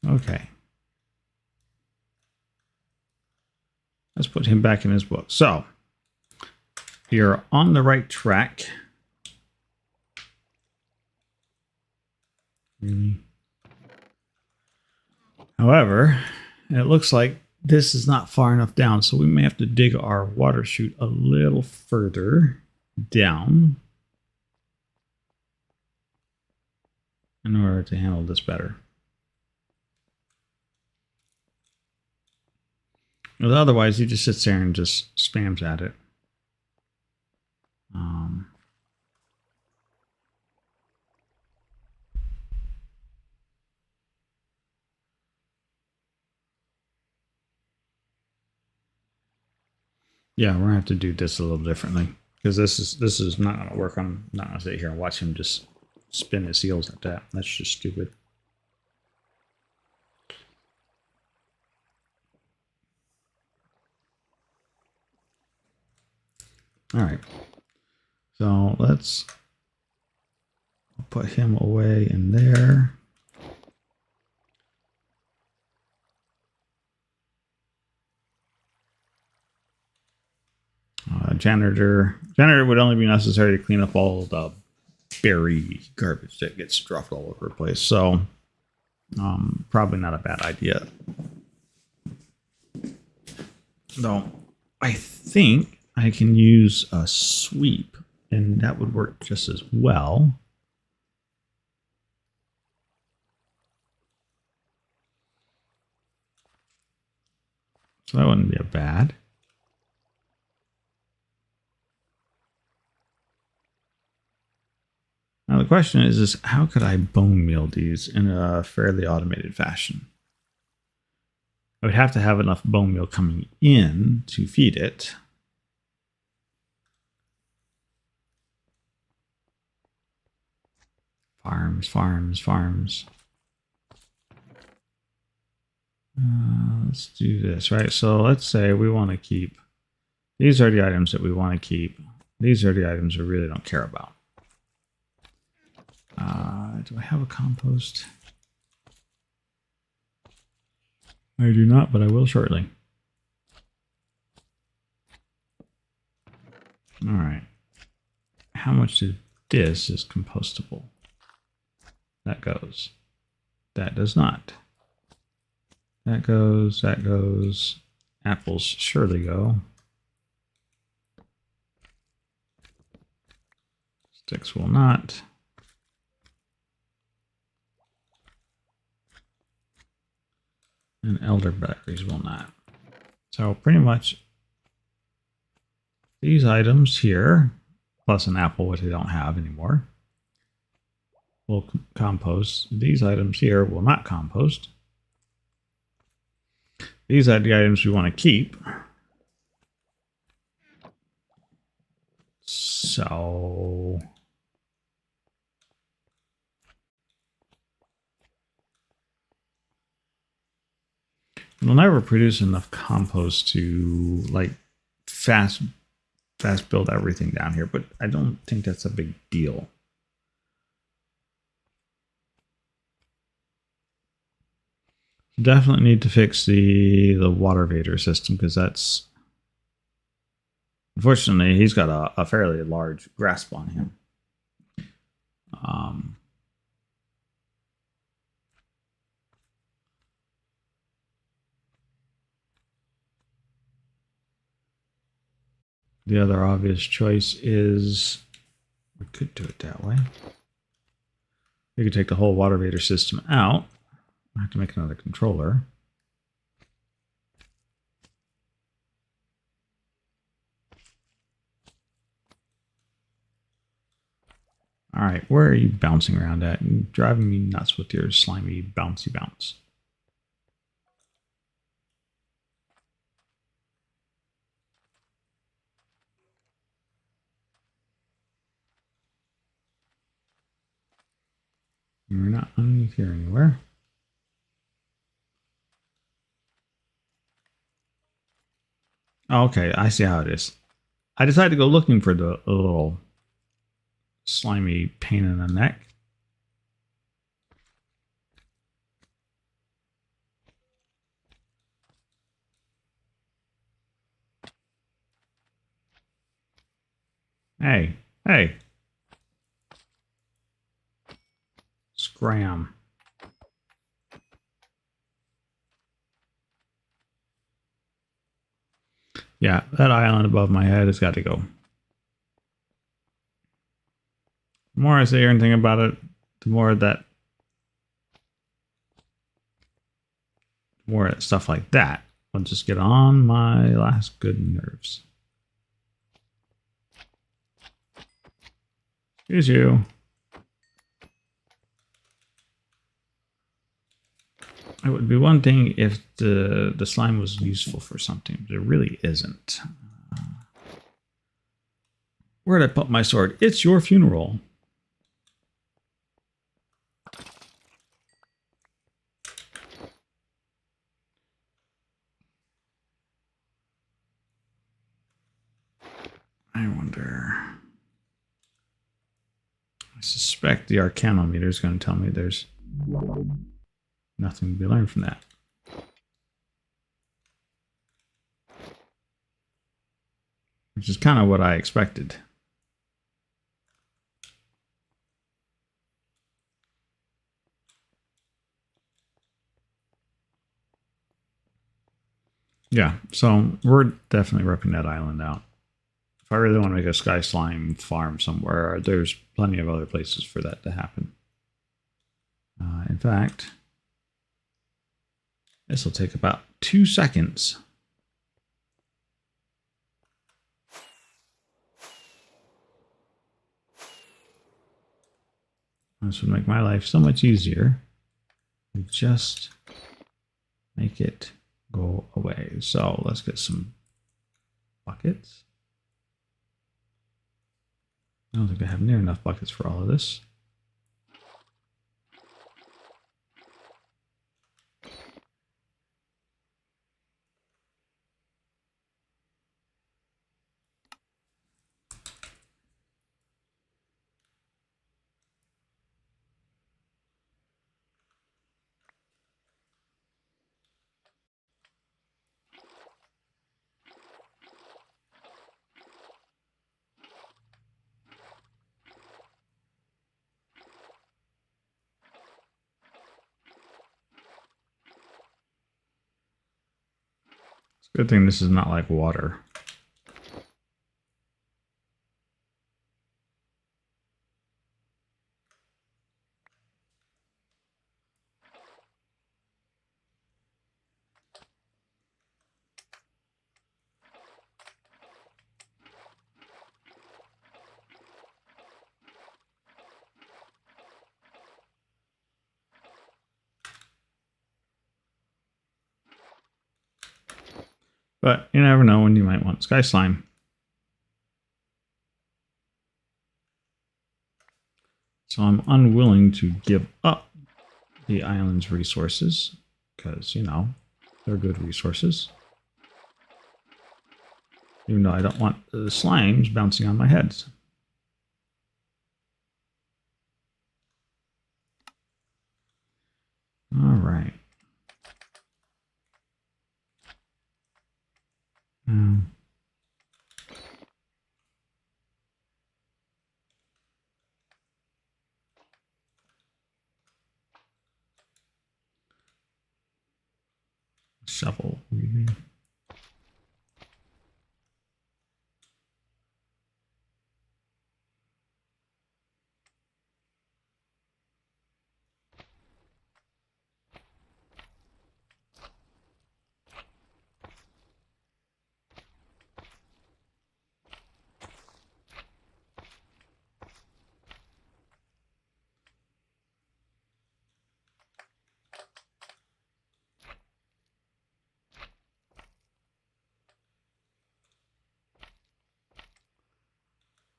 Okay. Let's put him back in his book. So, you're on the right track. Really? However, it looks like this is not far enough down, so we may have to dig our water chute a little further down in order to handle this better. Otherwise, he just sits there and just spams at it. Yeah, we're gonna have to do this a little differently because this is not gonna work. I'm not gonna sit here and watch him just spin his heels at that. That's just stupid. All right, so let's put him away in there. Janitor would only be necessary to clean up all the berry garbage that gets dropped all over the place. So probably not a bad idea. Though I think I can use a sweep and that would work just as well. So that wouldn't be a bad. Now the question is how could I bone meal these in a fairly automated fashion? I would have to have enough bone meal coming in to feed it. Farms, farms, farms. Let's do this, right? So let's say we want to keep, these are the items that we want to keep. These are the items we really don't care about. Do I have a compost? I do not, but I will shortly. All right. How much of this is compostable? That goes. That does not. That goes. That goes. Apples surely go. Sticks will not. And elderberries will not. So pretty much these items here, plus an apple, which I don't have anymore, will compost. These items here will not compost. These are the items we want to keep. So it'll never produce enough compost to like fast build everything down here, but I don't think that's a big deal. Definitely need to fix the water vader system, because that's, unfortunately, he's got a fairly large grasp on him. The other obvious choice is, we could do it that way. We could take the whole water vader system out. I have to make another controller. All right, where are you bouncing around at? You're driving me nuts with your slimy bouncy bounce. You're not underneath here anywhere. Okay, I see how it is. I decided to go looking for the little slimy pain in the neck. Hey, hey. Scram. Yeah, that island above my head has got to go. The more I say anything about it, the more stuff like that will just get on my last good nerves. Excuse you. It would be one thing if the slime was useful for something, but it really isn't. Where did I put my sword? It's your funeral. I wonder. I suspect the arcanometer is going to tell me there's nothing to be learned from that. Which is kind of what I expected. Yeah, so we're definitely ripping that island out. If I really want to make a sky slime farm somewhere, there's plenty of other places for that to happen. In fact, this will take about 2 seconds. This would make my life so much easier. Just make it go away. So let's get some buckets. I don't think I have near enough buckets for all of this. Good thing this is not like water. But you never know when you might want sky slime. So I'm unwilling to give up the island's resources because, you know, they're good resources. Even though I don't want the slimes bouncing on my head. All right. Shovel.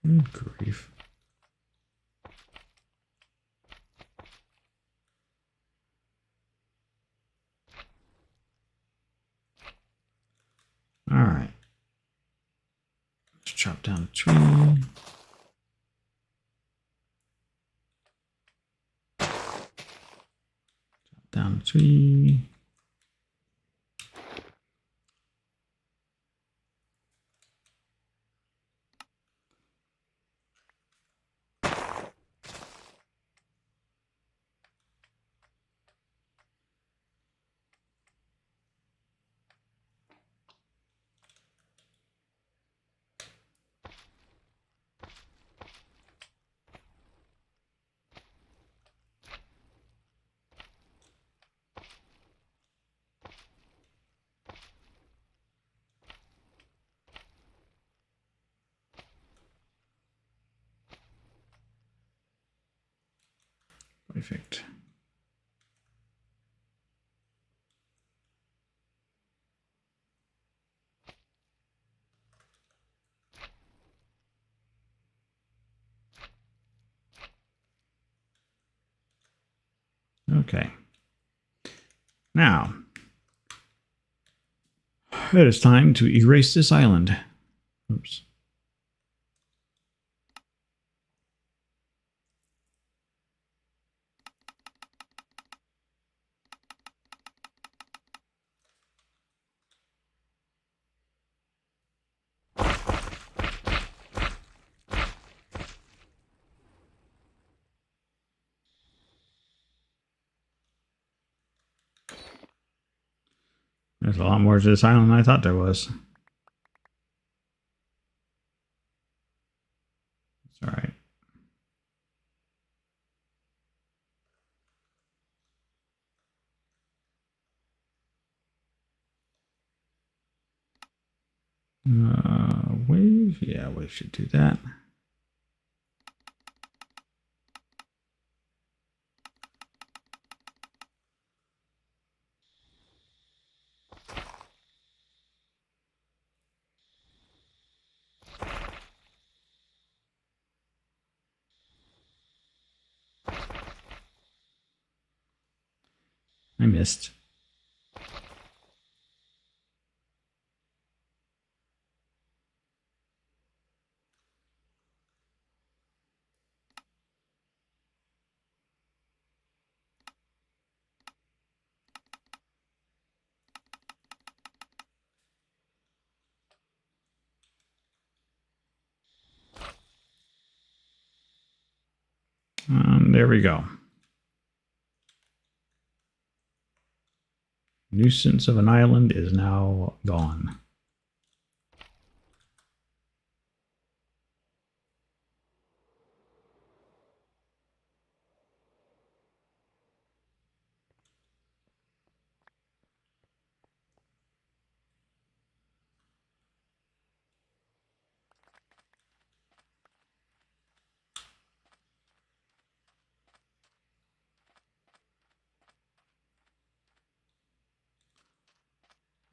Good grief. All right. Let's chop down a tree. Chop down a tree. Perfect. Okay. Now, it is time to erase this island. Oops. There's a lot more to this island than I thought there was. It's all right. Wave? Yeah, wave should do that. I missed. There we go. Nuisance of an island is now gone.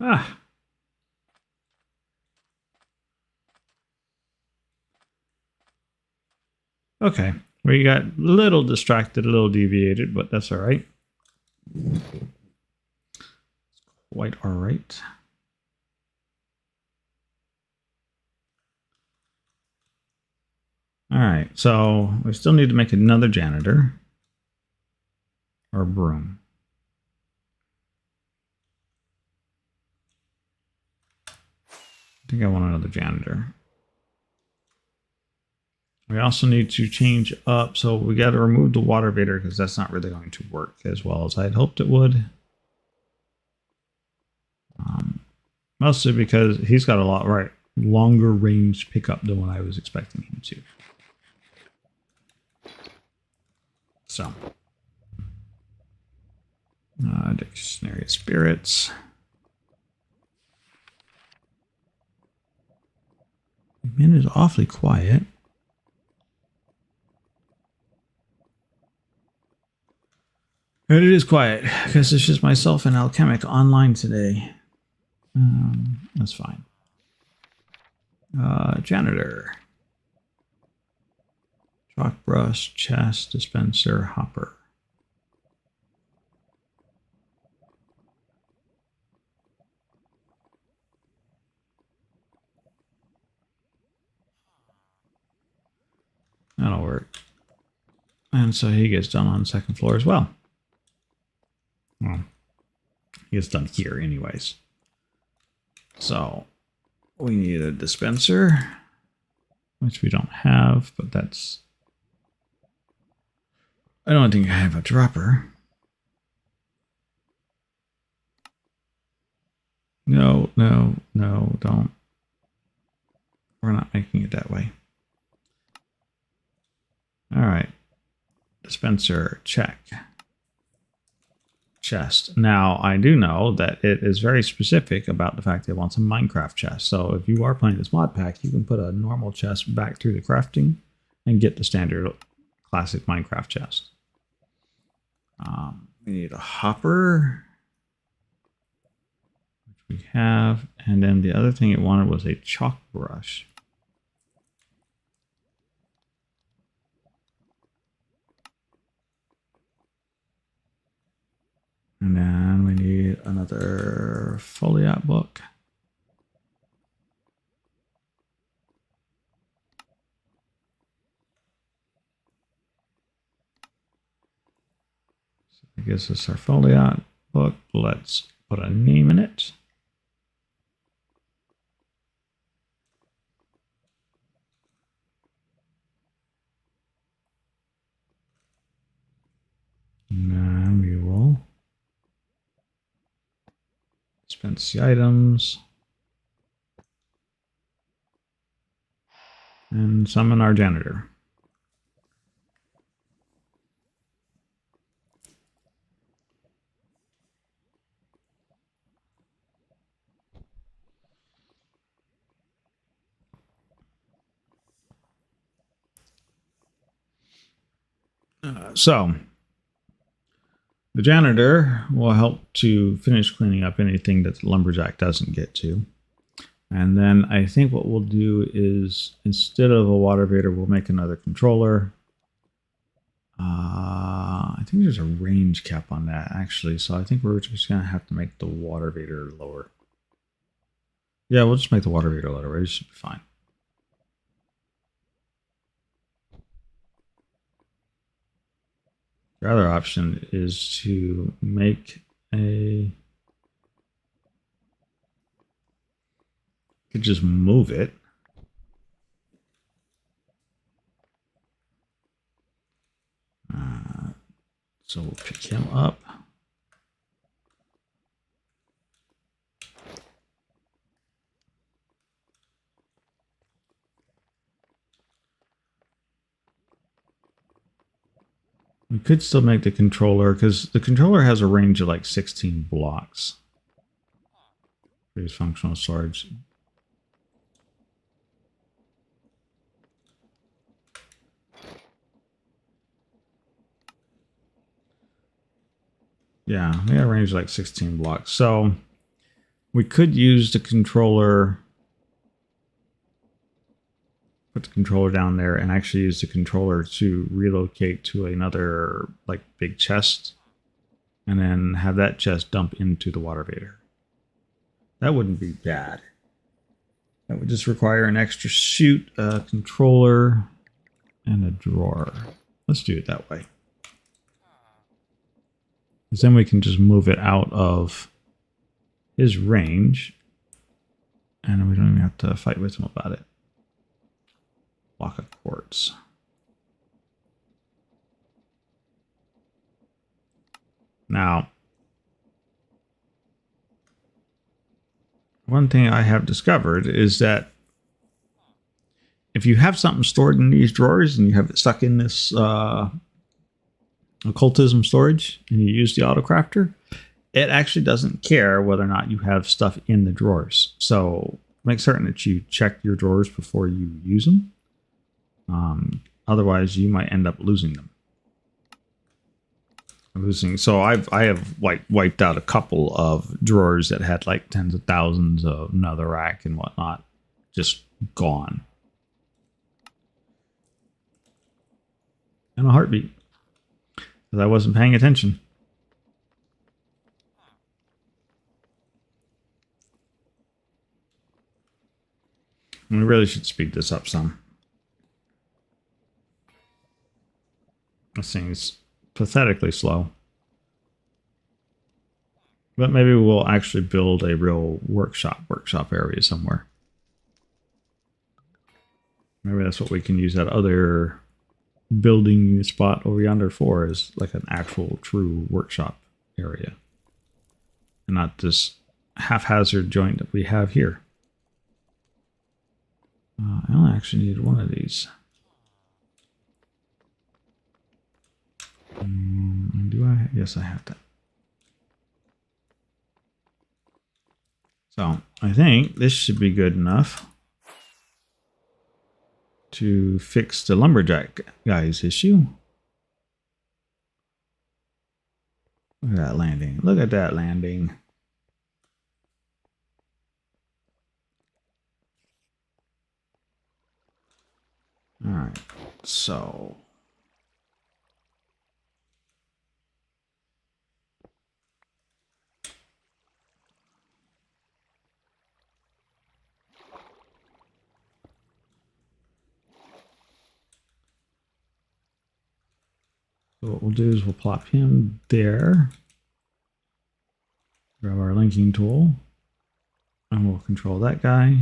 Ah. Okay. We got a little distracted, a little deviated, but that's all right. Quite all right. All right. So we still need to make another janitor or broom. I think I want another janitor. We also need to change up, so we got to remove the water vader because that's not really going to work as well as I'd hoped it would. Mostly because he's got a lot longer range pickup than what I was expecting him to. So, dictionary of spirits. Man is awfully quiet. And it is quiet because it's just myself and Alchemic online today. That's fine. Janitor. Chalk brush, chest, dispenser, hopper. That'll work. And so he gets done on the second floor as well. Well, he gets done here anyways. So we need a dispenser, which we don't have, but that's... I don't think I have a dropper. No, no, no, don't. We're not making it that way. All right. Dispenser, check. Chest. Now, I do know that it is very specific about the fact that it wants a Minecraft chest. So if you are playing this mod pack, you can put a normal chest back through the crafting and get the standard classic Minecraft chest. We need a hopper, which we have. And then the other thing it wanted was a chalk brush. And then we need another foliot book. So I guess it's our foliot book. Let's put a name in it. And then we will dispense the items and summon our janitor. So the janitor will help to finish cleaning up anything that the lumberjack doesn't get to. And then I think what we'll do is, instead of a water vader, we'll make another controller. I I think there's a range cap on that actually, so I think we're just gonna have to make the water meter lower. Yeah, we'll just make the water meter lower. It should be fine. The other option is to make a... could just move it. So we'll pick him up. We could still make the controller, because the controller has a range of like 16 blocks. Here's functional storage. Yeah, we got a range of like 16 blocks. So we could use the controller, put the controller down there and actually use the controller to relocate to another like big chest and then have that chest dump into the water vader. That wouldn't be bad. That would just require an extra chute, a controller, and a drawer. Let's do it that way. Because then we can just move it out of his range and we don't even have to fight with him about it. Block of quartz. Now, one thing I have discovered is that if you have something stored in these drawers and you have it stuck in this occultism storage and you use the autocrafter, it actually doesn't care whether or not you have stuff in the drawers. So make certain that you check your drawers before you use them. Otherwise, you might end up losing them. So I have like wiped out a couple of drawers that had like tens of thousands of netherrack and whatnot, just gone in a heartbeat because I wasn't paying attention. We really should speed this up some. This thing's pathetically slow. But maybe we'll actually build a real workshop area somewhere. Maybe that's what we can use that other building spot over yonder for, is like an actual true workshop area. And not this haphazard joint that we have here. I only actually need one of these. Do I? Yes, I have that. So I think this should be good enough to fix the lumberjack guy's issue. Look at that landing. Look at that landing. All right, so what we'll do is we'll plop him there. Grab our linking tool. And we'll control that guy.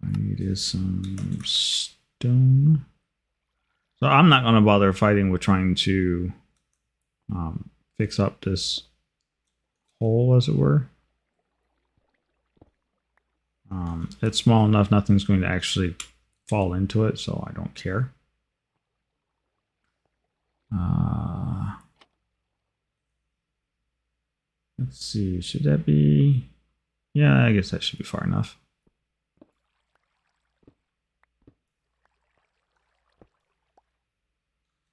I need is some stone. So I'm not going to bother fighting with trying to fix up this hole, as it were. It's small enough, nothing's going to actually fall into it, so I don't care. Let's see, should that be... Yeah, I guess that should be far enough.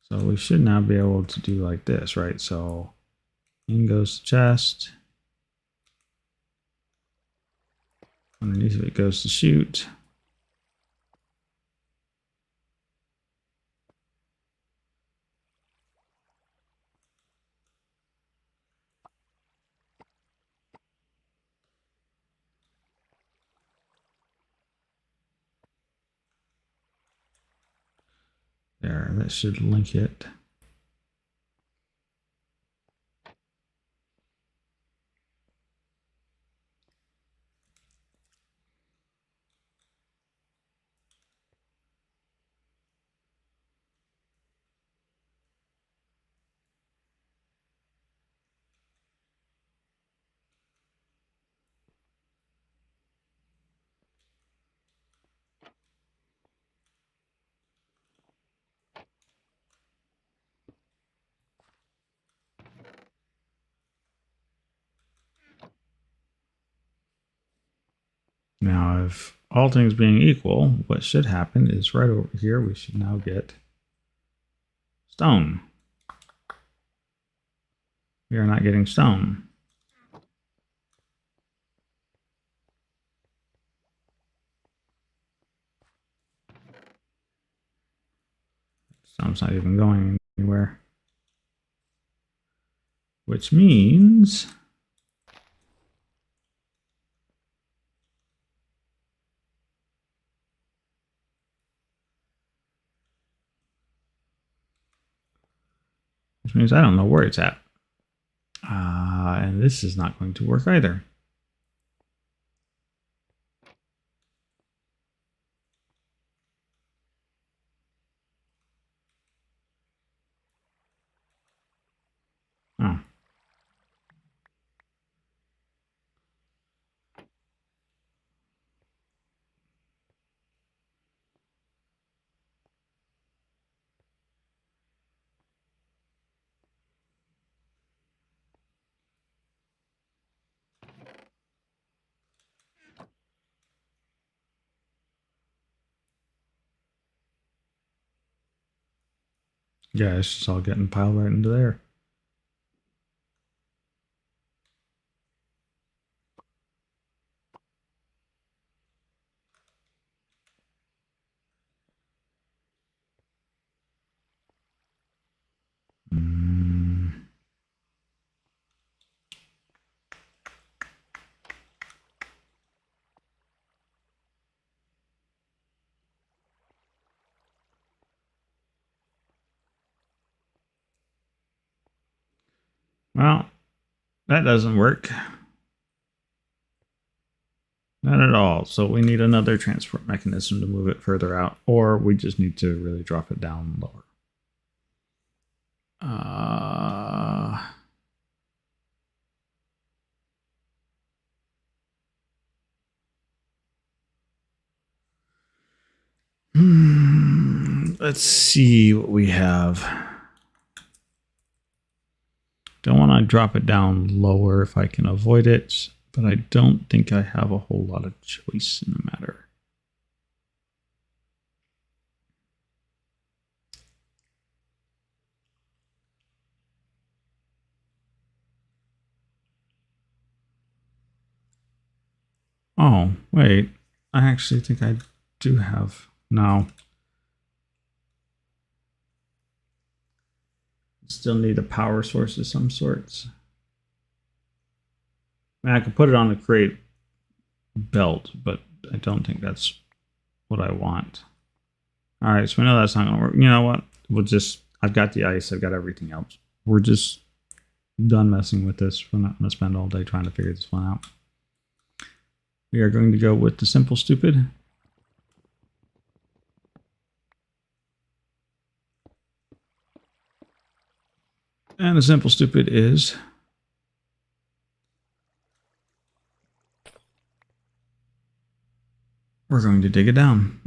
So we should now be able to do like this, right? So in goes the chest. Underneath of it goes the chute. There, that should link it. Now, if all things being equal, what should happen is right over here, we should now get stone. We are not getting stone. Stone's not even going anywhere. Which means I don't know where it's at. And this is not going to work either. Oh. Yeah, it's just all getting piled right into there. Well, that doesn't work. Not at all. So we need another transport mechanism to move it further out, or we just need to really drop it down lower. Let's see what we have. Don't want to drop it down lower if I can avoid it, but I don't think I have a whole lot of choice in the matter. Oh, wait. I actually think I do have... No. Still need a power source of some sorts. I mean, I could put it on the crate belt, but I don't think that's what I want. All right, so we know that's not going to work. You know what? We'll just... I've got the ice. I've got everything else. We're just done messing with this. We're not going to spend all day trying to figure this one out. We are going to go with the simple stupid. And the simple stupid is... we're going to dig it down.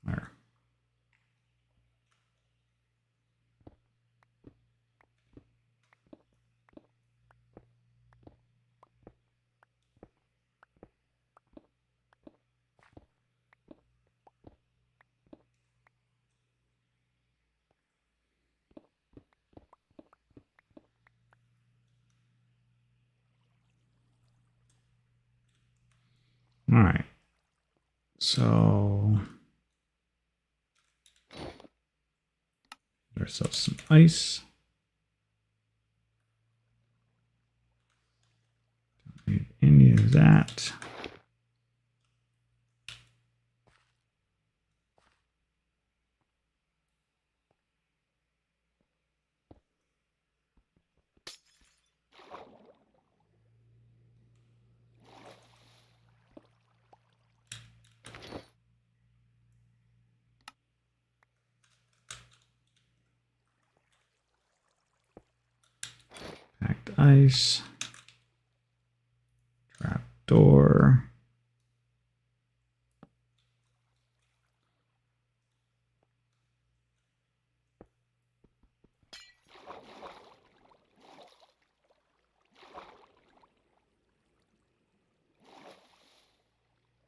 There. So get ourselves some ice. Don't need any of that. Packed ice. Trap door.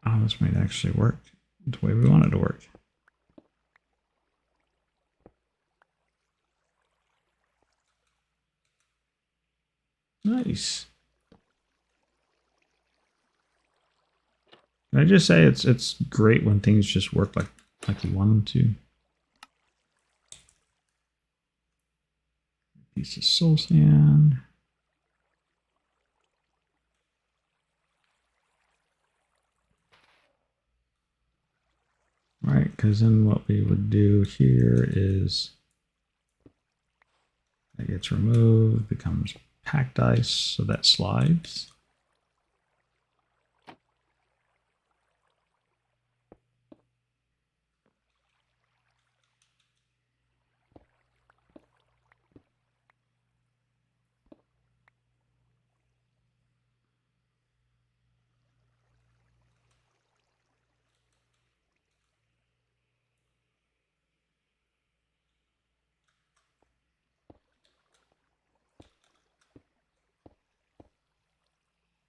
Oh, this might actually work the way we want it to work. Nice. Can I just say it's great when things just work like you want them to. Piece of soul sand. Right, because then what we would do here is that gets removed, becomes packed ice, so that slides.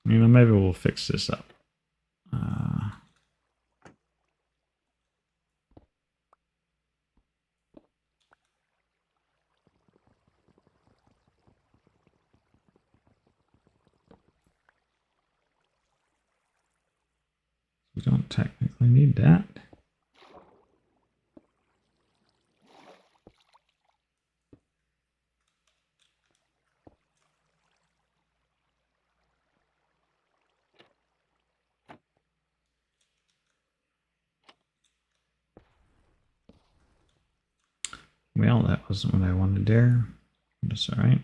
You know, maybe we'll fix this up. We don't technically need that. Well, that wasn't what I wanted there. That's all right.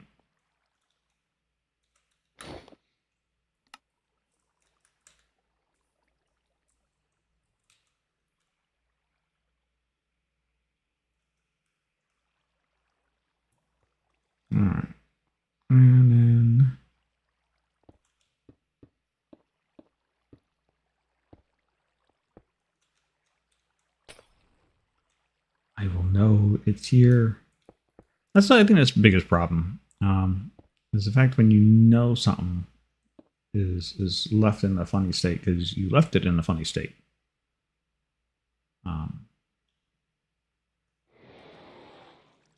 All right. And then I will know it's here. That's I think that's the biggest problem. Is the fact when you know something is left in a funny state because you left it in a funny state. I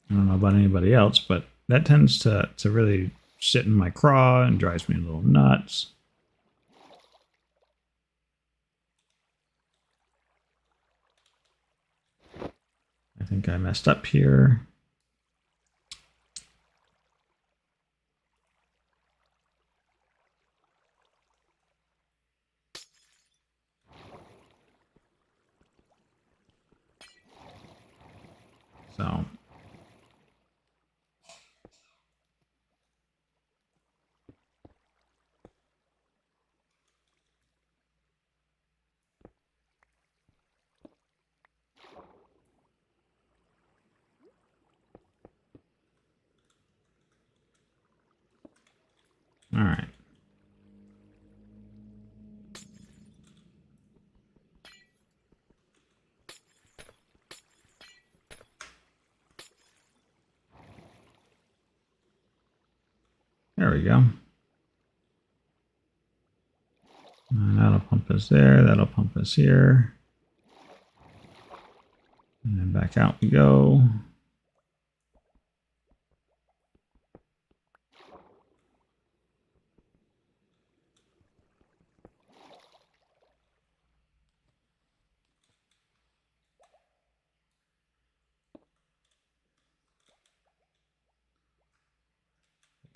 don't know about anybody else, but that tends to really sit in my craw and drives me a little nuts. I think I messed up here. So all right. There we go. And that'll pump us there. That'll pump us here. And then back out we go.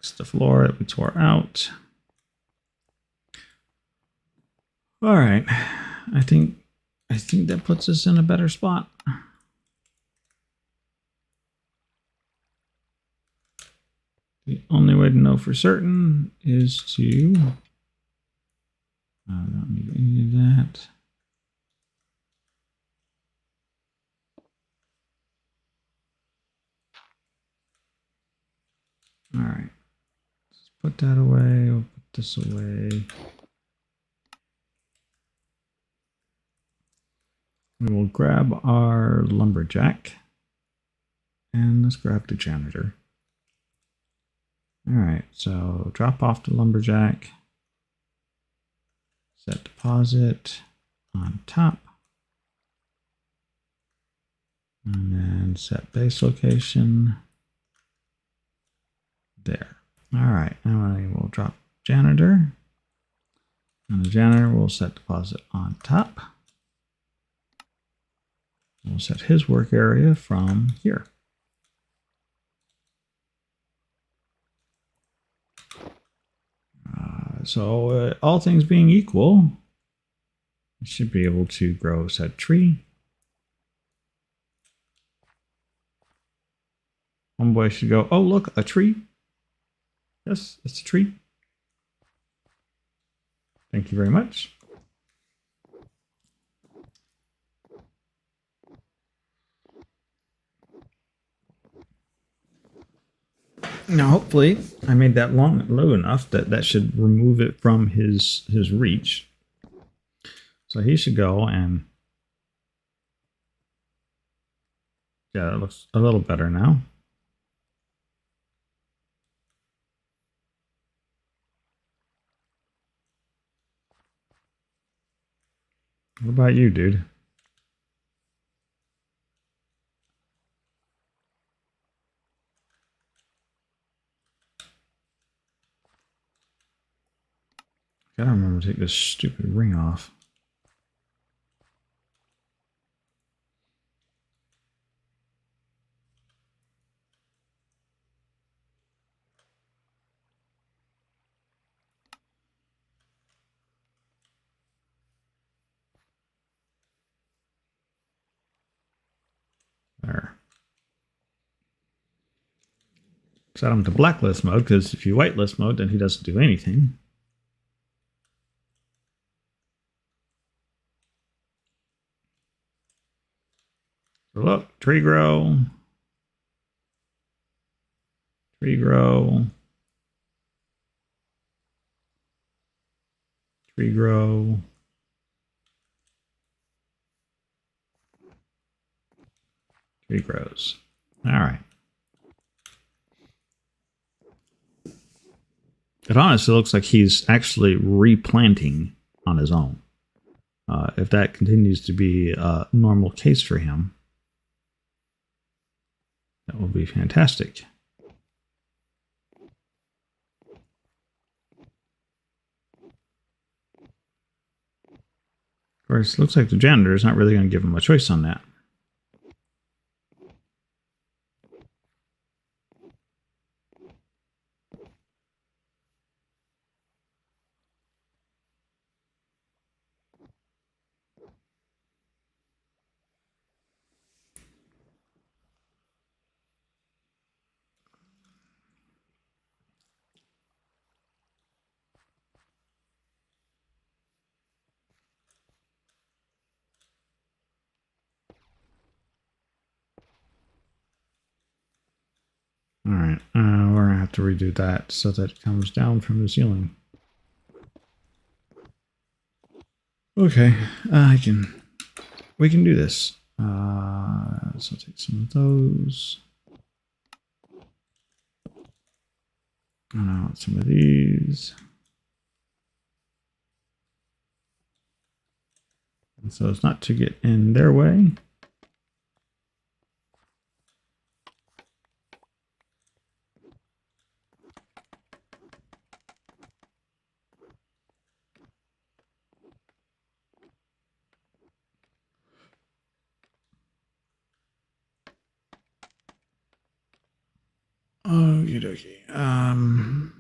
Fix the floor that we tore out. All right, I think that puts us in a better spot. The only way to know for certain is to. I don't need any of that. All right, let's put that away. We'll put this away. We will grab our lumberjack and let's grab the janitor. All right, so drop off the lumberjack, set deposit on top, and then set base location there. All right, now we'll drop janitor, and the janitor will set deposit on top. We'll set his work area from here. So all things being equal, we should be able to grow said tree. Homeboy should go, oh, look, a tree. Yes, it's a tree. Thank you very much. Now, hopefully, I made that low enough that that should remove it from his reach. So he should go and... yeah, it looks a little better now. What about you, dude? Gotta remember to take this stupid ring off. There. Set him to blacklist mode, because if you whitelist mode, then he doesn't do anything. So look, tree grow. Tree grow. Tree grow. Tree grows. All right. It honestly looks like he's actually replanting on his own. If that continues to be a normal case for him, that will be fantastic. Of course, it looks like the janitor is not really going to give him a choice on that. All right, we're gonna have to redo that so that it comes down from the ceiling. Okay, we can do this. So take some of those. And I want some of these. And so it's not to get in their way. Oh, Okie dokie.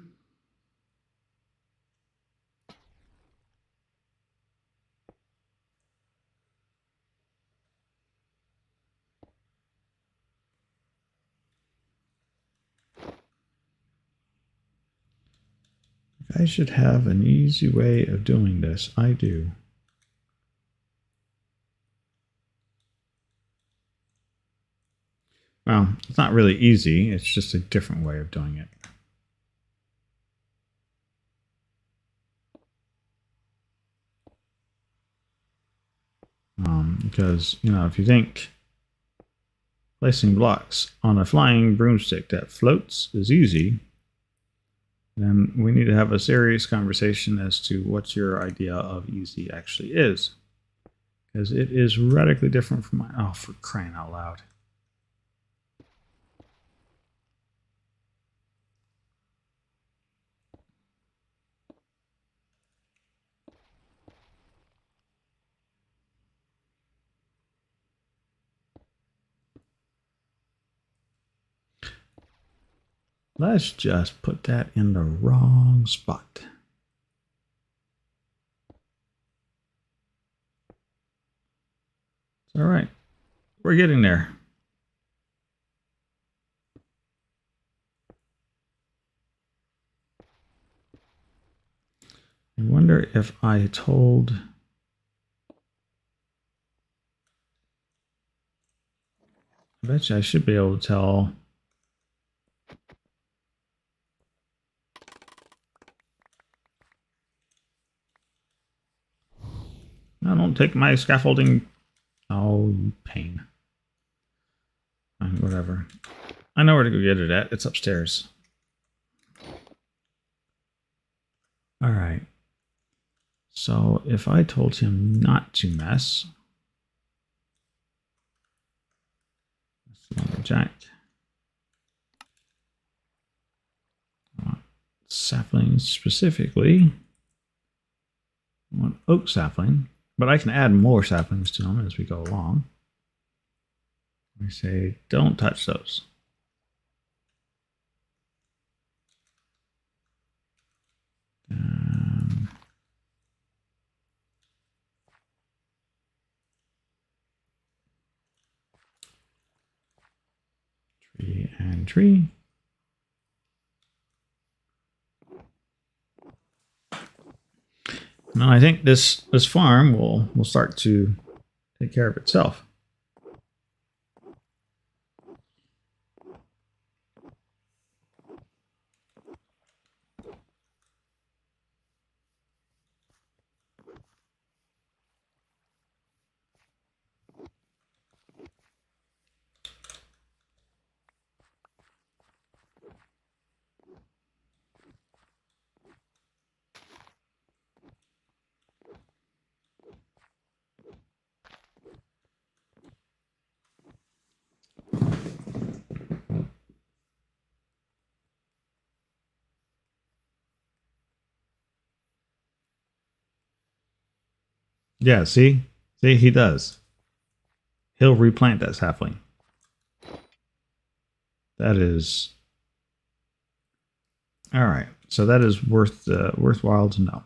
I should have an easy way of doing this. I do. Well, it's not really easy. It's just a different way of doing it. Because, you know, if you think placing blocks on a flying broomstick that floats is easy, then we need to have a serious conversation as to what your idea of easy actually is. Because it is radically different from mine. Oh, for crying out loud. Let's just put that in the wrong spot. All right, we're getting there. I wonder if I told... I bet you I should be able to tell... No, don't take my scaffolding. Oh, you pain. Fine, whatever. I know where to go get it at. It's upstairs. All right. So if I told him not to mess, jack, saplings specifically. I want oak sapling, but I can add more saplings to them as we go along. We say, don't touch those. Tree and tree. Now I think this farm will start to take care of itself. Yeah, see, he does. He'll replant that sapling. That is all right. So that is worthwhile to know.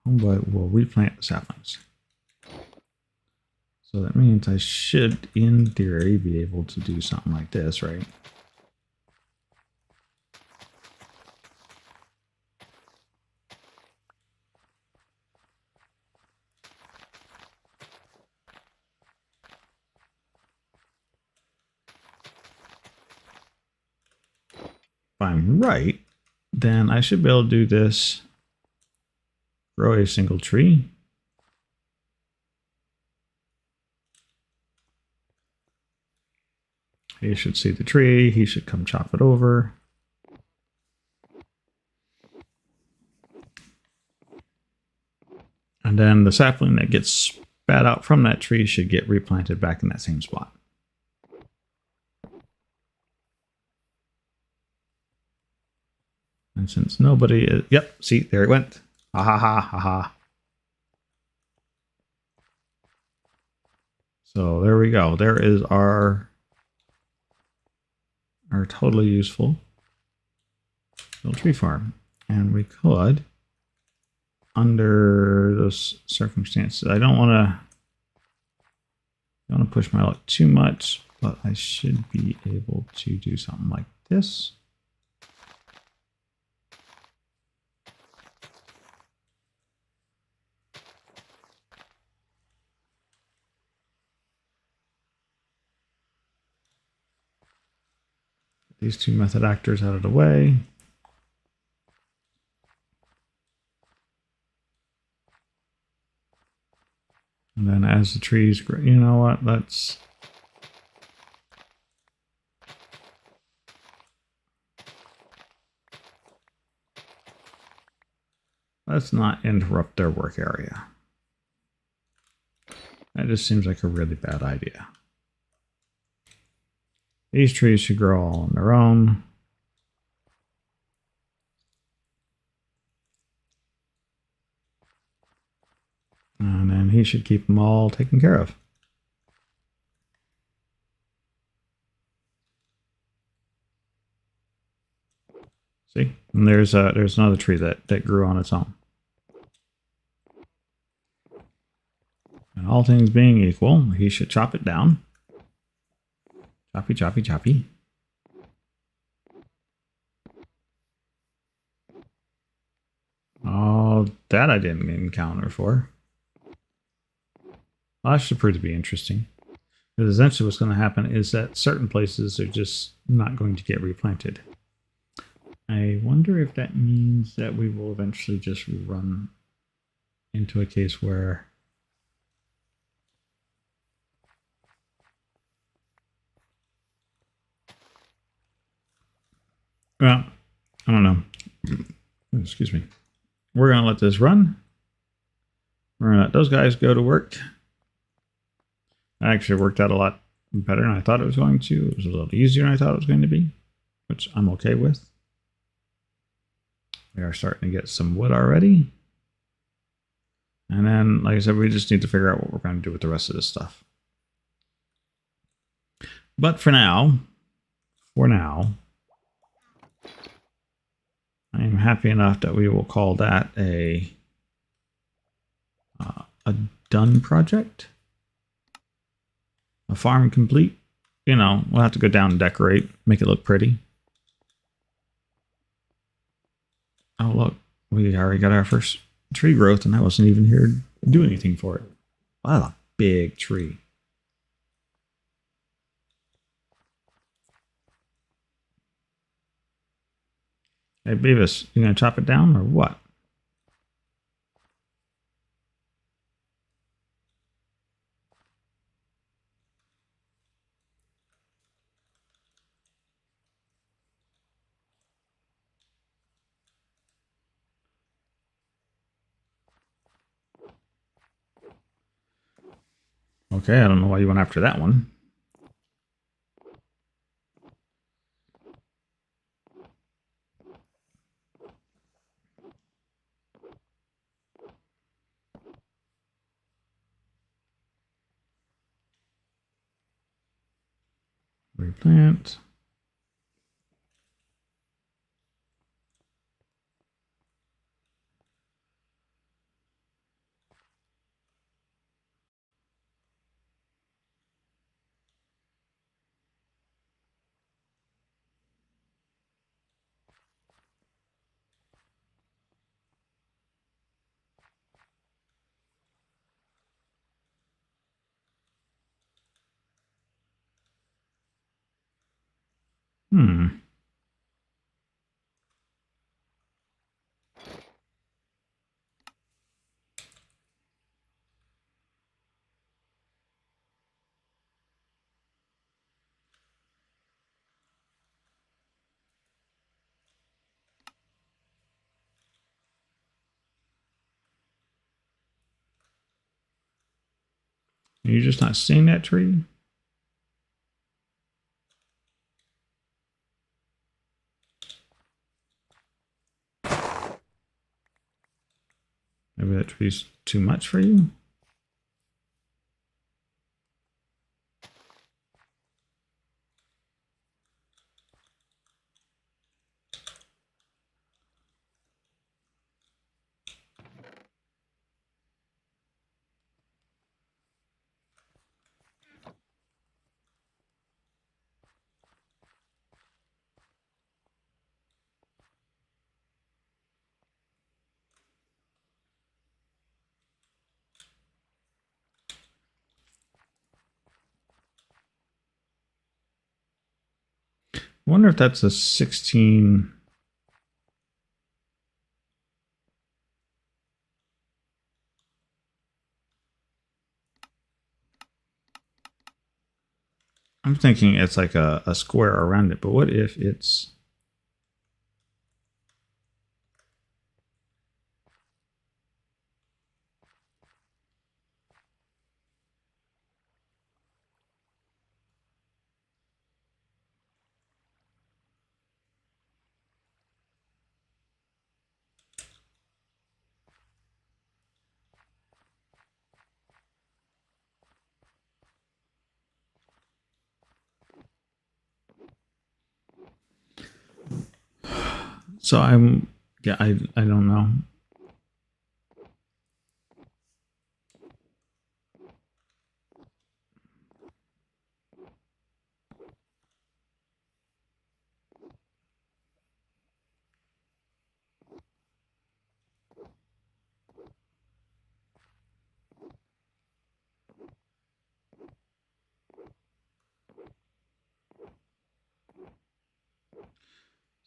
Homeboy will replant the saplings. So that means I should, in theory, be able to do something like this, right? If I'm right, then I should be able to do this. Grow a single tree. He should see the tree. He should come chop it over. And then the sapling that gets spat out from that tree should get replanted back in that same spot. And since nobody is... Yep, see, there it went. Ha ha ha ha ha. So there we go. There is our are totally useful. Little tree farm. And we could, under those circumstances, I don't want to push my luck too much, but I should be able to do something like this. These two method actors out of the way. And then as the trees grow, you know what, let's not interrupt their work area. That just seems like a really bad idea. These trees should grow all on their own. And then he should keep them all taken care of. See? And there's another tree that grew on its own. And all things being equal, he should chop it down. Choppy, choppy, choppy. Oh, that I didn't encounter for. Well, that should prove to be interesting. Because essentially what's going to happen is that certain places are just not going to get replanted. I wonder if that means that we will eventually just run into a case where well, I don't know. Excuse me. We're going to let this run. We're going to let those guys go to work. It actually worked out a lot better than I thought it was going to. It was a little easier than I thought it was going to be, which I'm okay with. We are starting to get some wood already. And then, like I said, we just need to figure out what we're going to do with the rest of this stuff. But for now, I am happy enough that we will call that a done project. A farm complete. You know, we'll have to go down and decorate, make it look pretty. Oh, look, we already got our first tree growth, and I wasn't even here to do anything for it. Wow, a big tree. Hey, Beavis, you gonna chop it down or what? Okay, I don't know why you went after that one. Replant. Are you just not seeing that tree? Maybe that tree's too much for you? I wonder if that's a 16. I'm thinking it's like a square around it, but what if it's... So yeah, I don't know.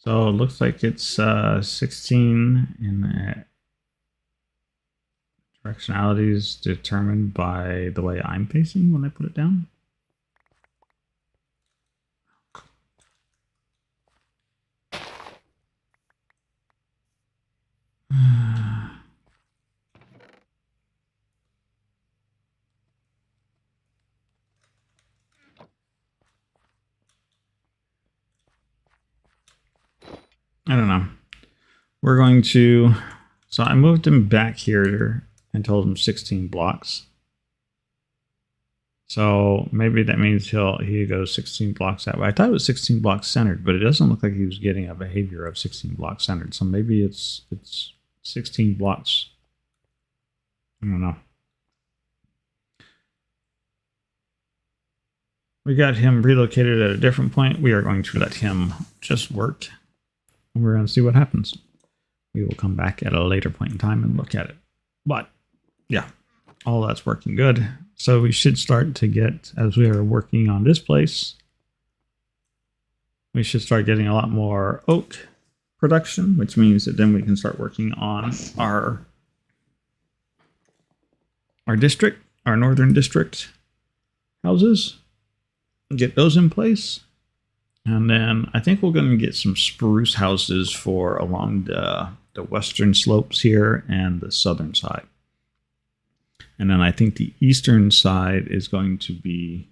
So it looks like it's 16 in directionality is determined by the way I'm facing when I put it down. I don't know. We're going to... So I moved him back here and told him 16 blocks. So maybe that means he goes 16 blocks that way. I thought it was 16 blocks centered, but it doesn't look like he was getting a behavior of 16 blocks centered. So maybe it's 16 blocks. I don't know. We got him relocated at a different point. We are going to let him just work. We're going to see what happens. We will come back at a later point in time and look at it. But yeah, all that's working good. So we should start to get, as we are working on this place, we should start getting a lot more oak production, which means that then we can start working on our district, our northern district houses, get those in place. And then I think we're going to get some spruce houses for along the western slopes here and the southern side. And then I think the eastern side is going to be,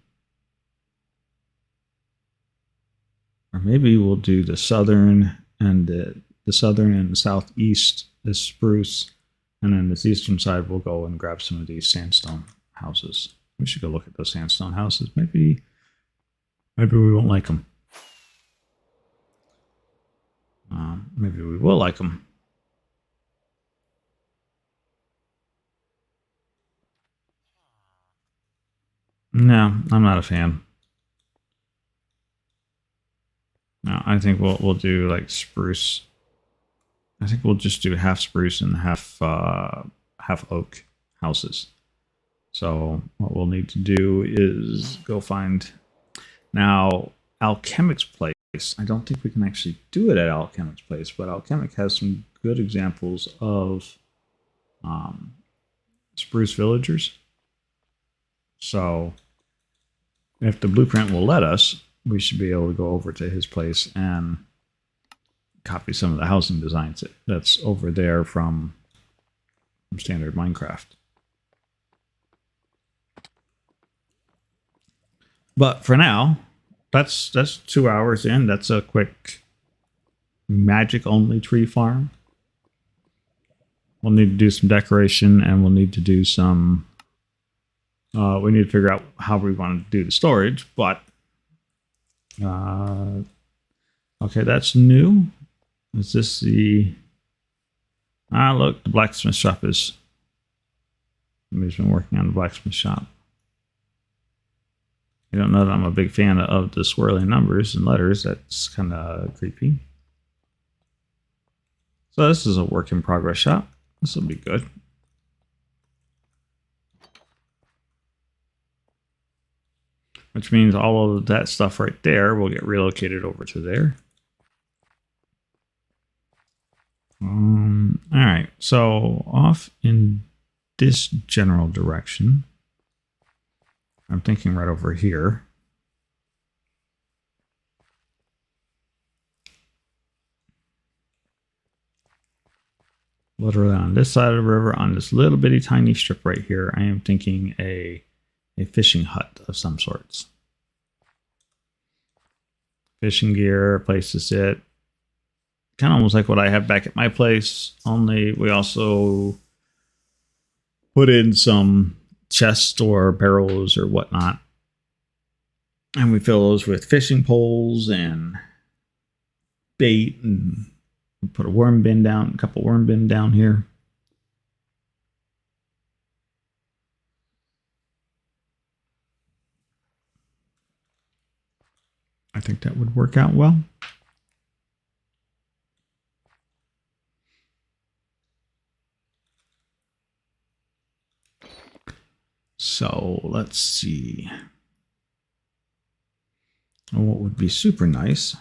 or maybe we'll do the southern and the southern and the southeast is spruce. And then this eastern side, we'll go and grab some of these sandstone houses. We should go look at those sandstone houses. Maybe we won't like them. Maybe we will like them. No, I'm not a fan. No, I think we'll do like spruce. I think we'll just do half spruce and half oak houses. So what we'll need to do is go find now Alchemic's place. I don't think we can actually do it at Alchemic's place, but Alchemic has some good examples of spruce villagers. So if the blueprint will let us, we should be able to go over to his place and copy some of the housing designs that's over there from standard Minecraft. But for now, that's 2 hours in. That's a quick magic only tree farm. We'll need to do some decoration and we'll need to do some we need to figure out how we want to do the storage, but okay, that's new. Is this the look, the blacksmith shop is, somebody's been working on the blacksmith shop. You don't know that I'm a big fan of the swirling numbers and letters. That's kind of creepy. So this is a work in progress shop. This will be good. which means all of that stuff right there will get relocated over to there. All right, so off in this general direction, I'm thinking right over here. Literally on this side of the river, on this little bitty tiny strip right here, I am thinking a fishing hut of some sorts. Fishing gear, place to sit. Kind of almost like what I have back at my place, only we also put in some chests or barrels or whatnot. And we fill those with fishing poles and bait, and we put a worm bin down, a couple worm bin down here. I think that would work out well. So let's see. And what would be super nice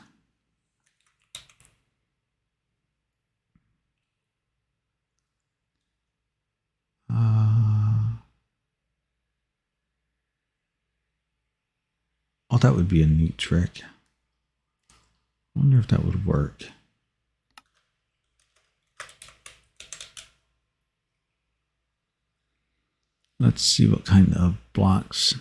oh, that would be a neat trick. I wonder if that would work. Let's see what kind of blocks.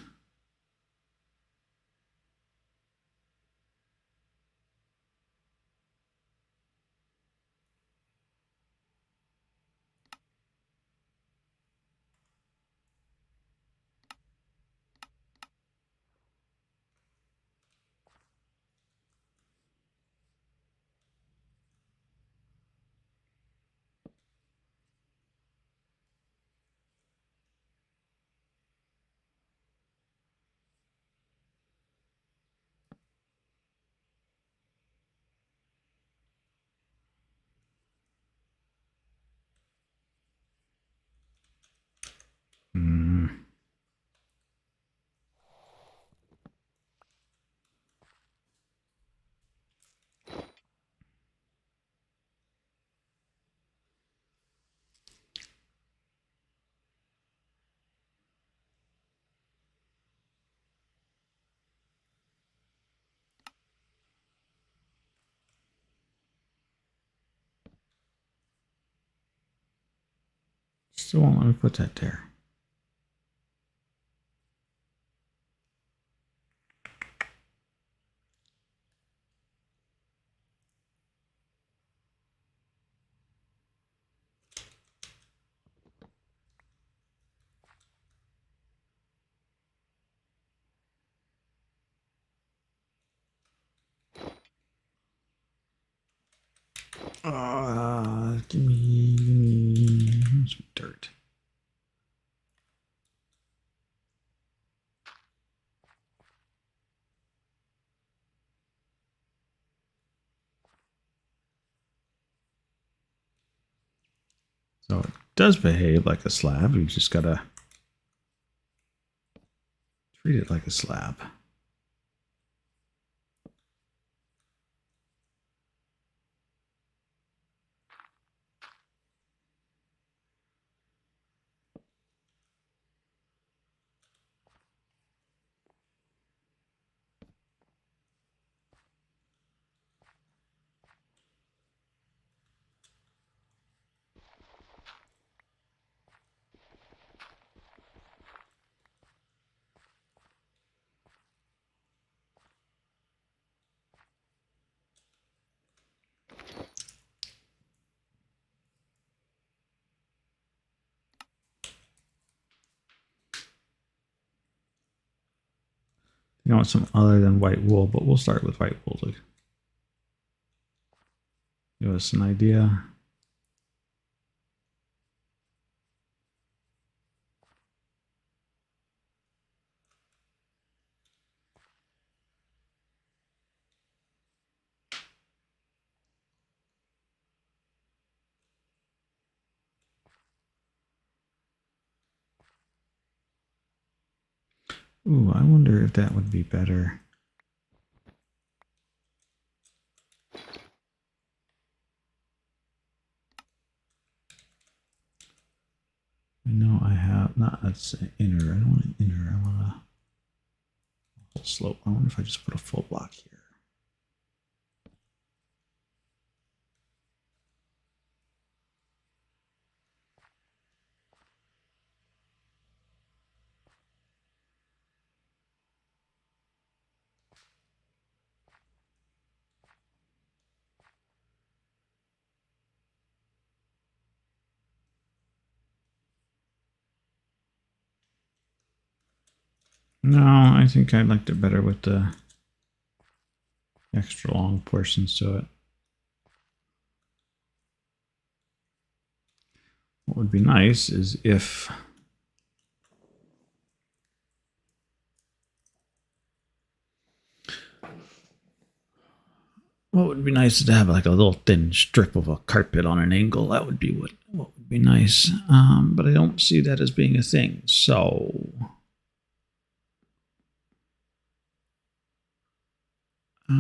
Still won't let me put that there. Give me some dirt. So it does behave like a slab. You just gotta treat it like a slab. You want some other than white wool, but we'll start with white wool to give us an idea. Ooh, I wonder if that would be better. No, I have not. That's inner. I don't want an inner. I want a full slope. I wonder if I just put a full block here. No, I think I liked it better with the extra long portions to it. What would be nice is if what would be nice is to have like a little thin strip of a carpet on an angle. That would be what would be nice. But I don't see that as being a thing. So all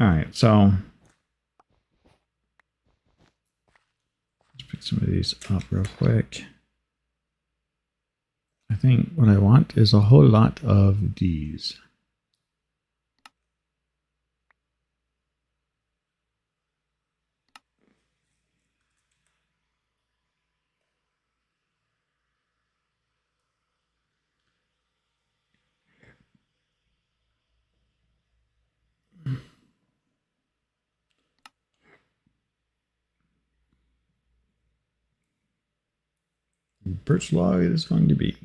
right, so let's pick some of these up real quick. I think what I want is a whole lot of these. Birch log it is going to be.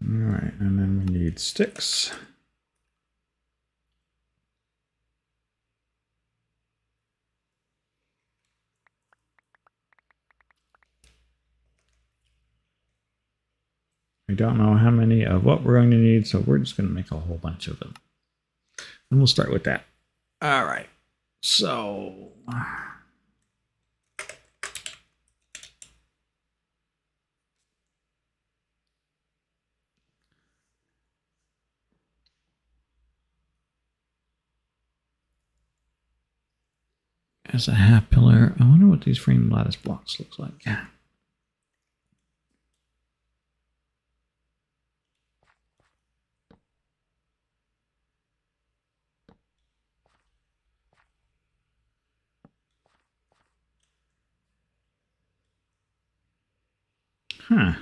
All right, and then we need sticks. I don't know how many of what we're going to need, so we're just going to make a whole bunch of them. And we'll start with that. All right, so as a half pillar, I wonder what these frame lattice blocks looks like. Huh.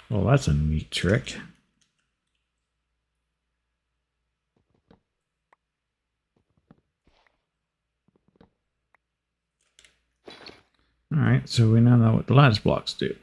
Well, that's a neat trick. All right, so we now know what the lattice blocks do.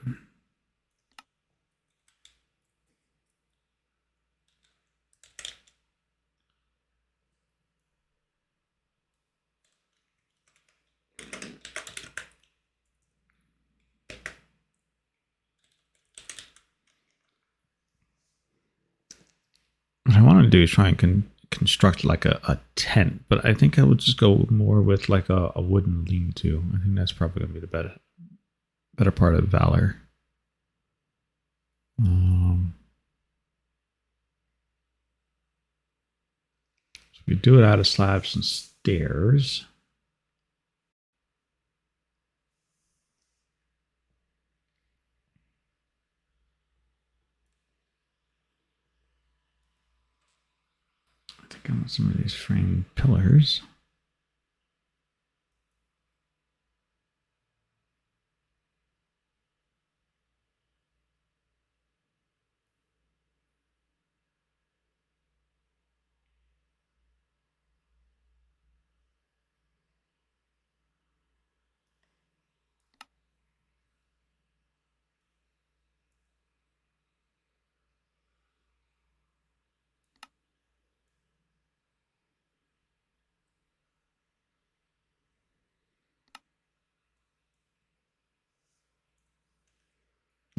What I want to do is try and construct like a tent, but I think I would just go more with like a wooden lean-to. I think that's probably going to be the better part of Valor. So we do it out of slabs and stairs. I think I want some of these framed pillars.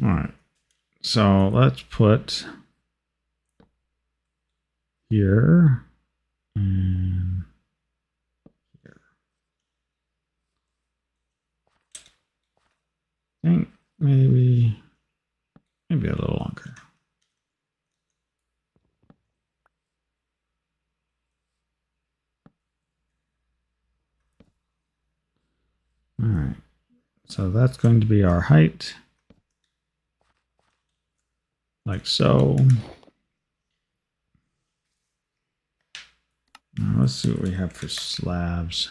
All right, so let's put here and here. I think maybe a little longer. All right, so that's going to be our height, like so. Now let's see what we have for slabs.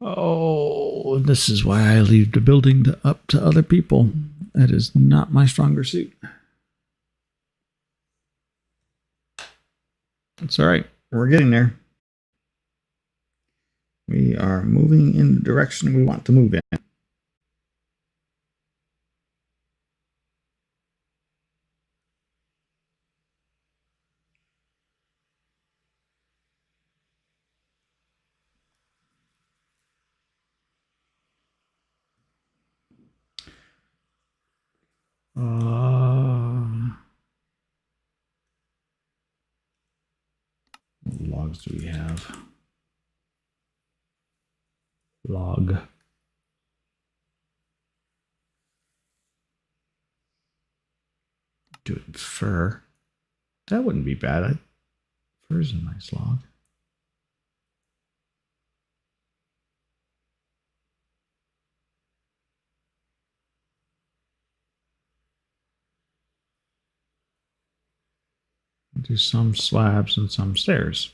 Oh, this is why I leave the building up to other people. That is not my stronger suit. It's all right. We're getting there. We are moving in the direction we want to move in. What logs do we have? Log. Do it in fur. That wouldn't be bad. Fur's a nice log. Do some slabs and some stairs.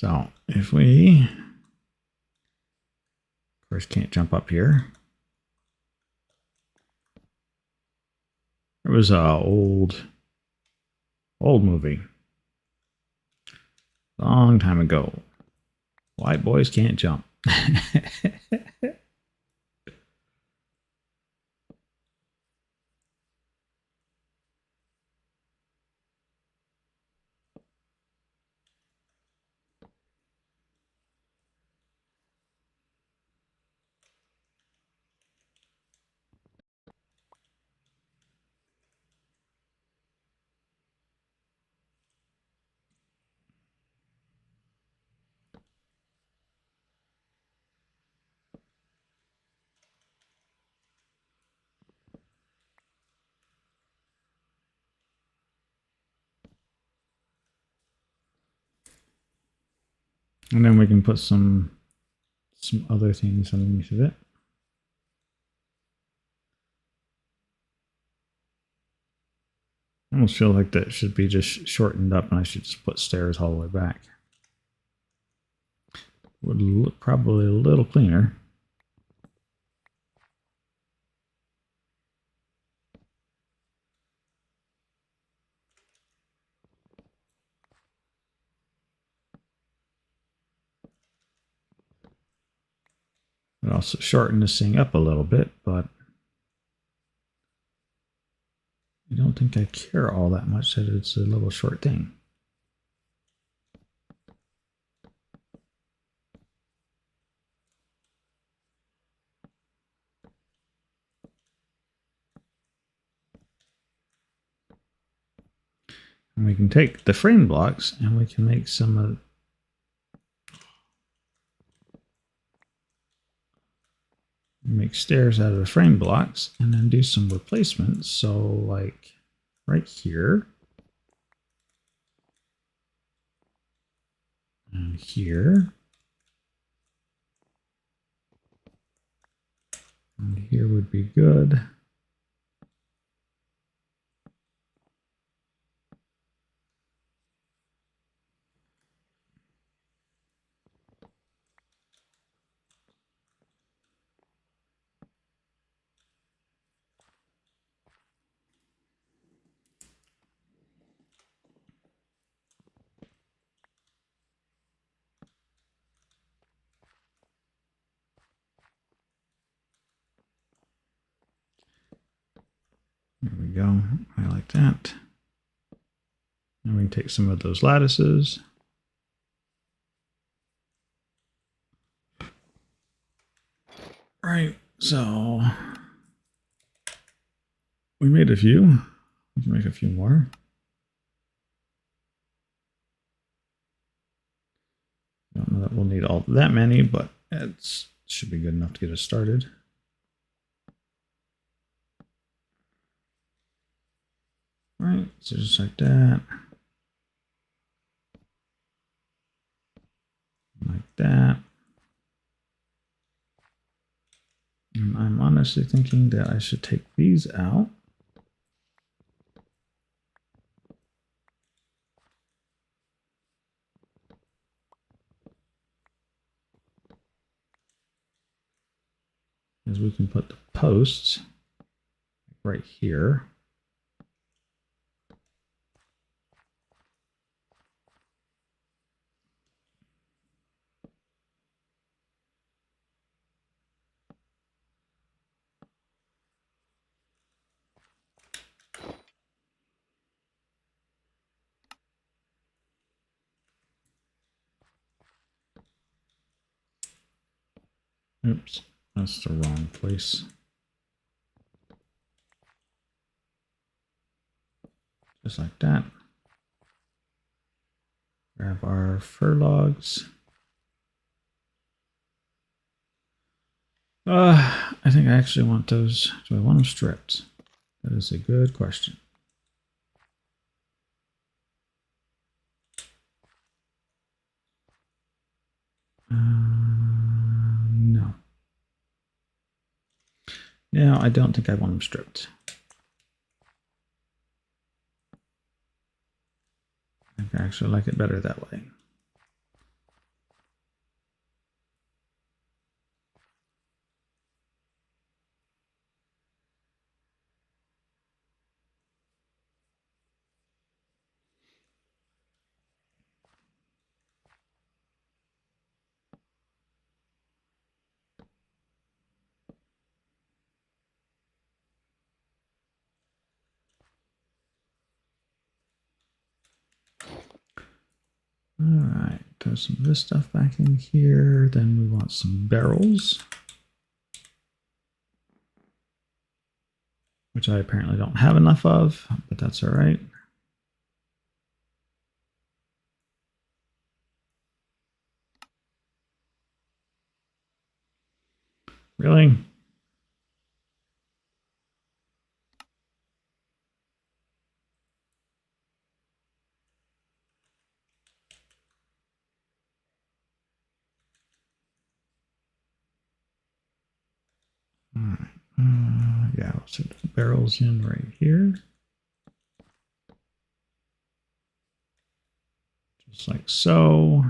So if we, of course, can't jump up here. It was a old movie. Long time ago. White boys can't jump. And then we can put some other things underneath of it. I almost feel like that should be just shortened up and I should just put stairs all the way back. Would look probably a little cleaner. It also shorten this thing up a little bit, but I don't think I care all that much that it's a little short thing. And we can take the frame blocks and we can make some make stairs out of the frame blocks and then do some replacements. So like right here and here and here would be good. There we go. I like that. And we can take some of those lattices. Right, so we made a few. We can make a few more. I don't know that we'll need all that many, but it should be good enough to get us started. Right, so just like that. Like that. And I'm honestly thinking that I should take these out. Because we can put the posts right here. Oops, that's the wrong place. Just like that. Grab our fir logs. I think I actually want those. Do I want them stripped? That is a good question. No. No, I don't think I want them stripped. I think I actually like it better that way. All right, throw some of this stuff back in here. Then we want some barrels, which I apparently don't have enough of, but that's all right. Really? All right. Yeah, let's put the barrels in right here. Just like so.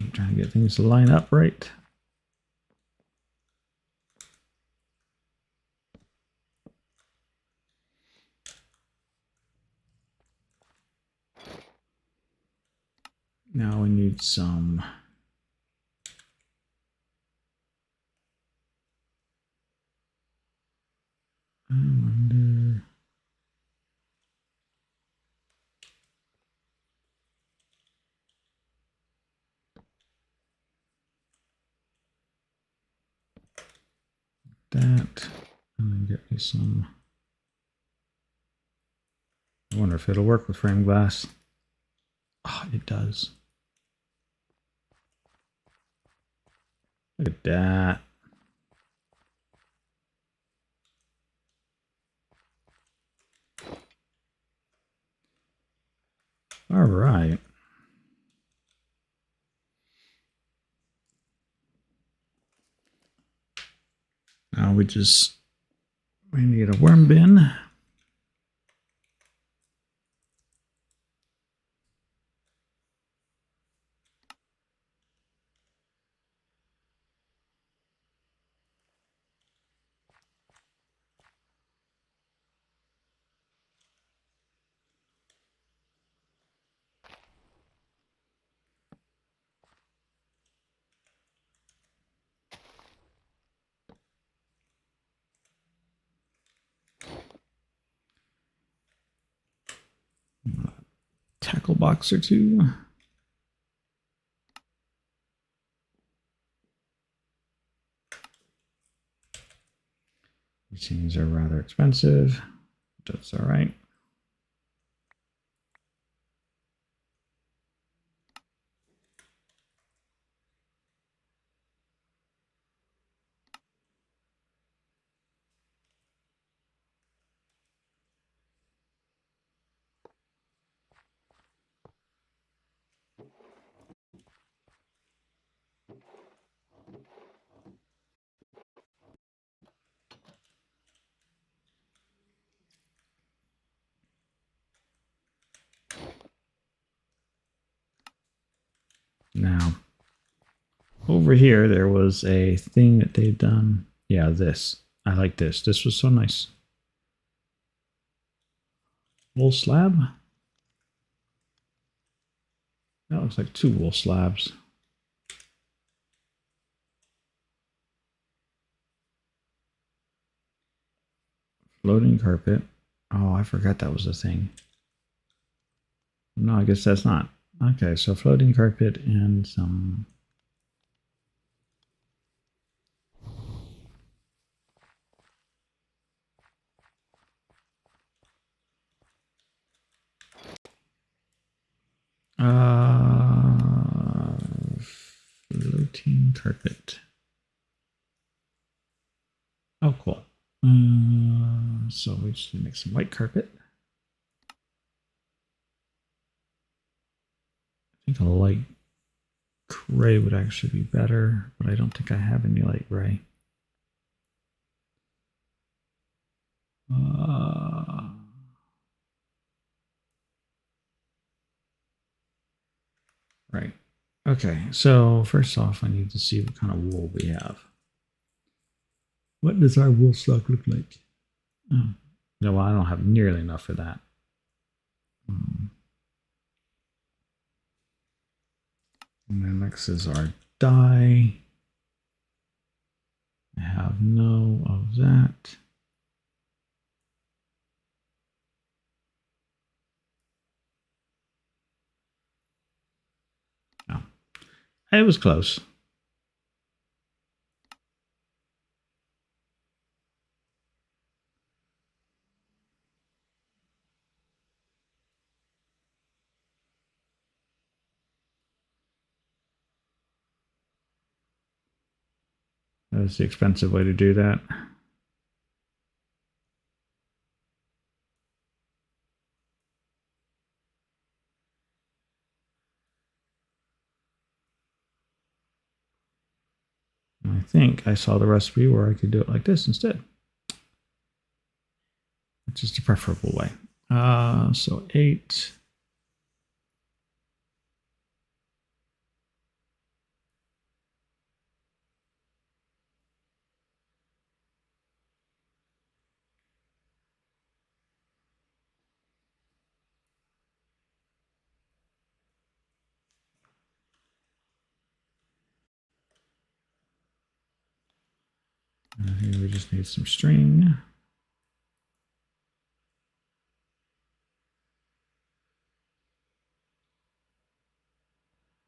I'm trying to get things to line up right. Now we need some I wonder. that. And then get me some. I wonder if it'll work with frame glass. Oh, it does. Look at that. All right. Now we need a worm bin. Tackle box or two. These things are rather expensive. That's all right. Now, over here, there was a thing that they'd done. Yeah, this. I like this. This was so nice. Wool slab. That looks like 2 wool slabs. Floating carpet. Oh, I forgot that was a thing. No, I guess that's not. Okay, so floating carpet and some... floating carpet. Oh, cool. So we just need to make some white carpet. I think a light gray would actually be better, but I don't think I have any light gray. Right. Okay, so first off, I need to see what kind of wool we have. What does our wool stock look like? Oh, no, well, I don't have nearly enough for that. And then next is our dye. I have no of that. Oh, it was close. That was the expensive way to do that. I think I saw the recipe where I could do it like this instead, which is the preferable way. So 8. And here we just need some string.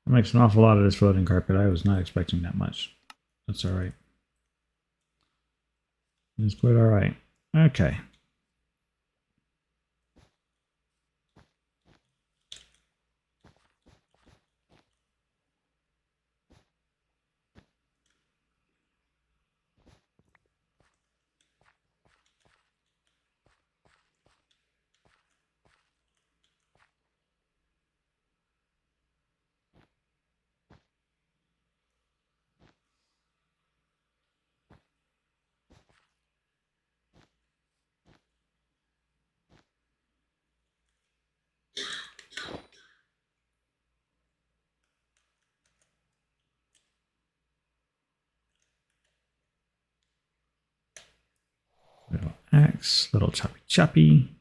That makes an awful lot of this floating carpet. I was not expecting that much. That's all right. It's quite all right. Okay. Little axe, little choppy choppy.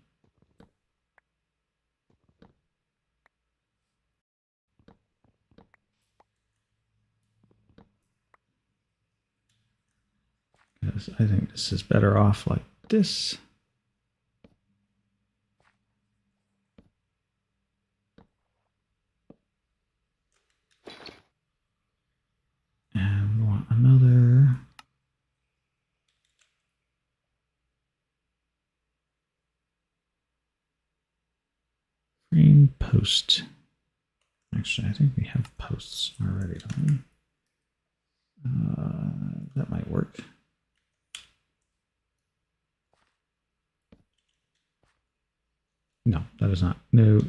Because I think this is better off like this. And we want another. Frame post. Actually, I think we have posts already, don't we? That might work. No, that is not. No.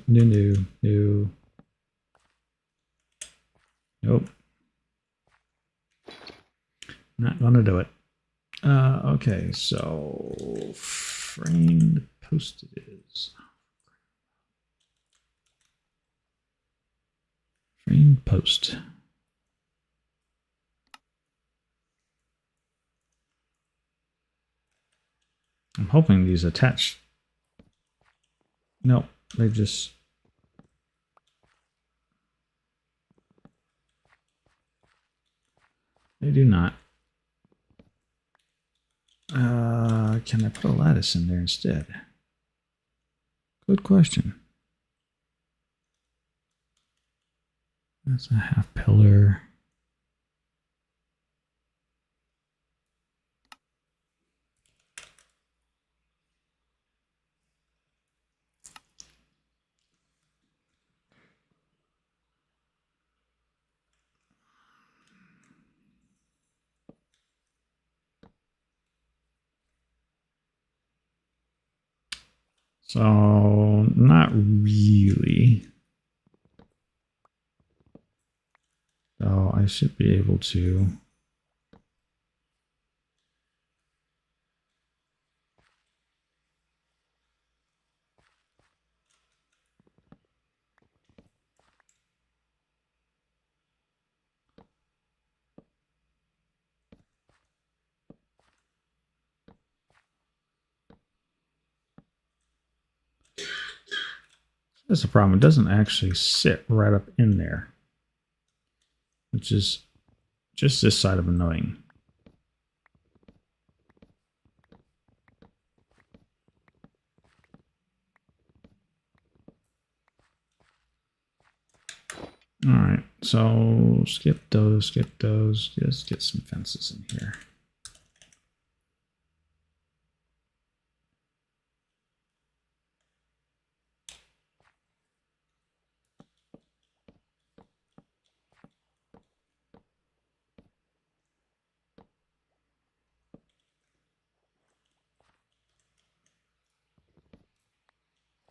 Nope. Not gonna do it. Okay, so framed post it is. Framed post. I'm hoping these attach. No, they just. They do not. Can I put a lattice in there instead? Good question. That's a half pillar. So, not really. So I should be able to. That's the problem. It doesn't actually sit right up in there, which is just this side of annoying. All right, so skip those. Just get some fences in here.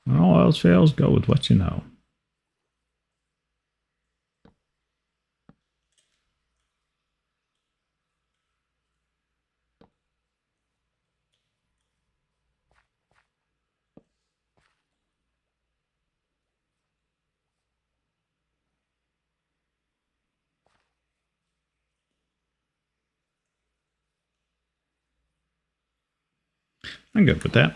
When all else fails, go with what you know. I'm good with that.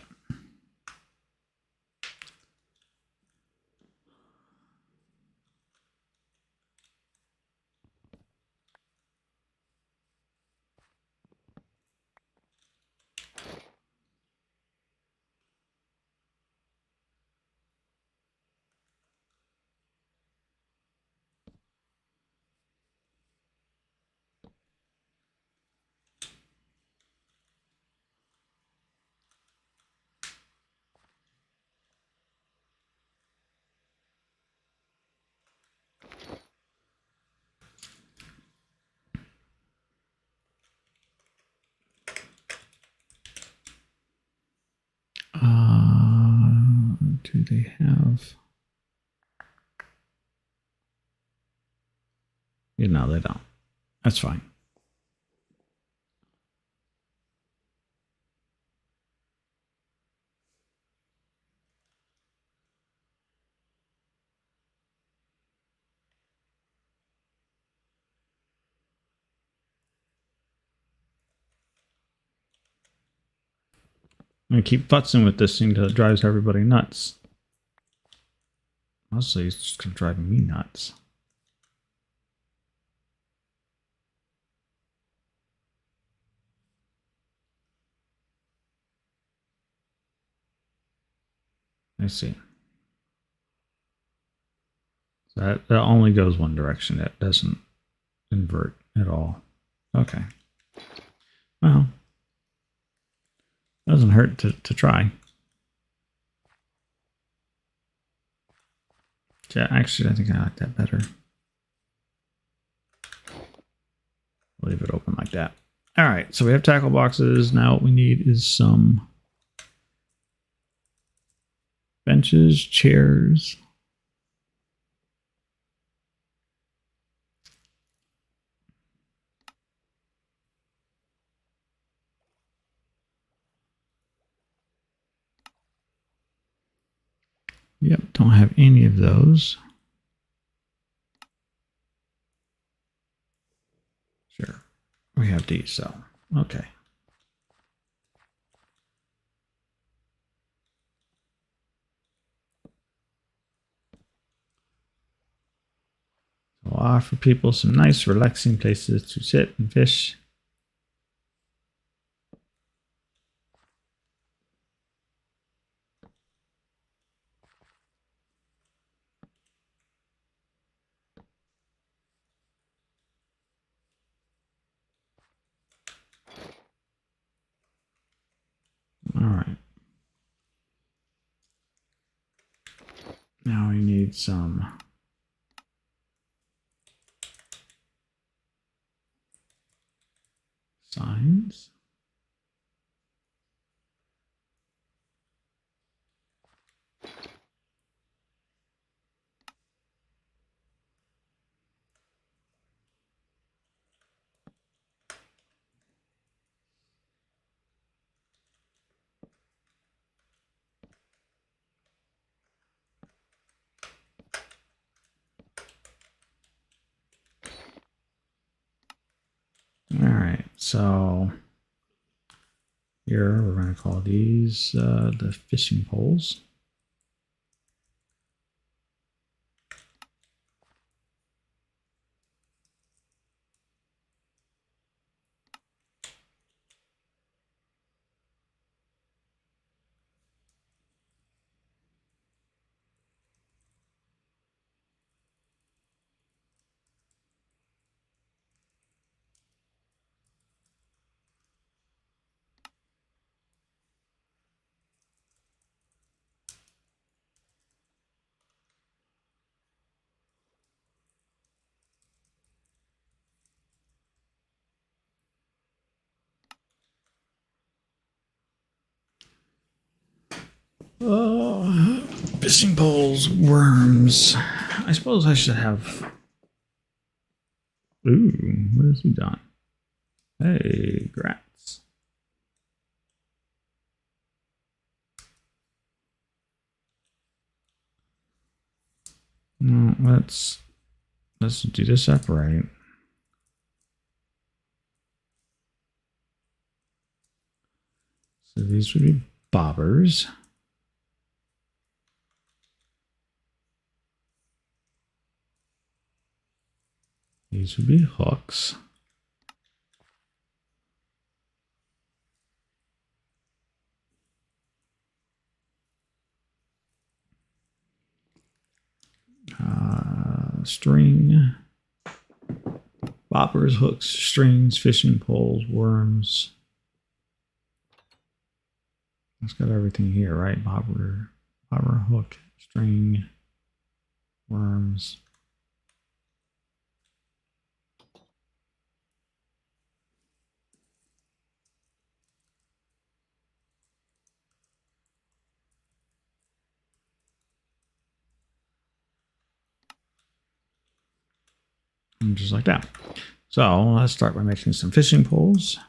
do they have? You know, they don't. That's fine. I keep futzing with this thing until it drives everybody nuts. Honestly, it's just gonna drive me nuts. I see. So that only goes one direction. It doesn't invert at all. Okay. Well, doesn't hurt to try. Yeah, actually, I think I like that better. Leave it open like that. All right, so we have tackle boxes. Now what we need is some benches, chairs. Yep, don't have any of those. Sure. We have these, so okay. So we'll offer people some nice, relaxing places to sit and fish. All right. Now we need some signs. All right, so here we're going to call these the fishing poles. Fishing poles, worms. I suppose I should have. Ooh, what has he done? Hey, grats. No, let's do this upright. So these would be bobbers. These would be hooks. String. Bobbers, hooks, strings, fishing poles, worms. It's got everything here, right? Bobber, hook, string, worms. just like that. So let's start by making some fishing poles.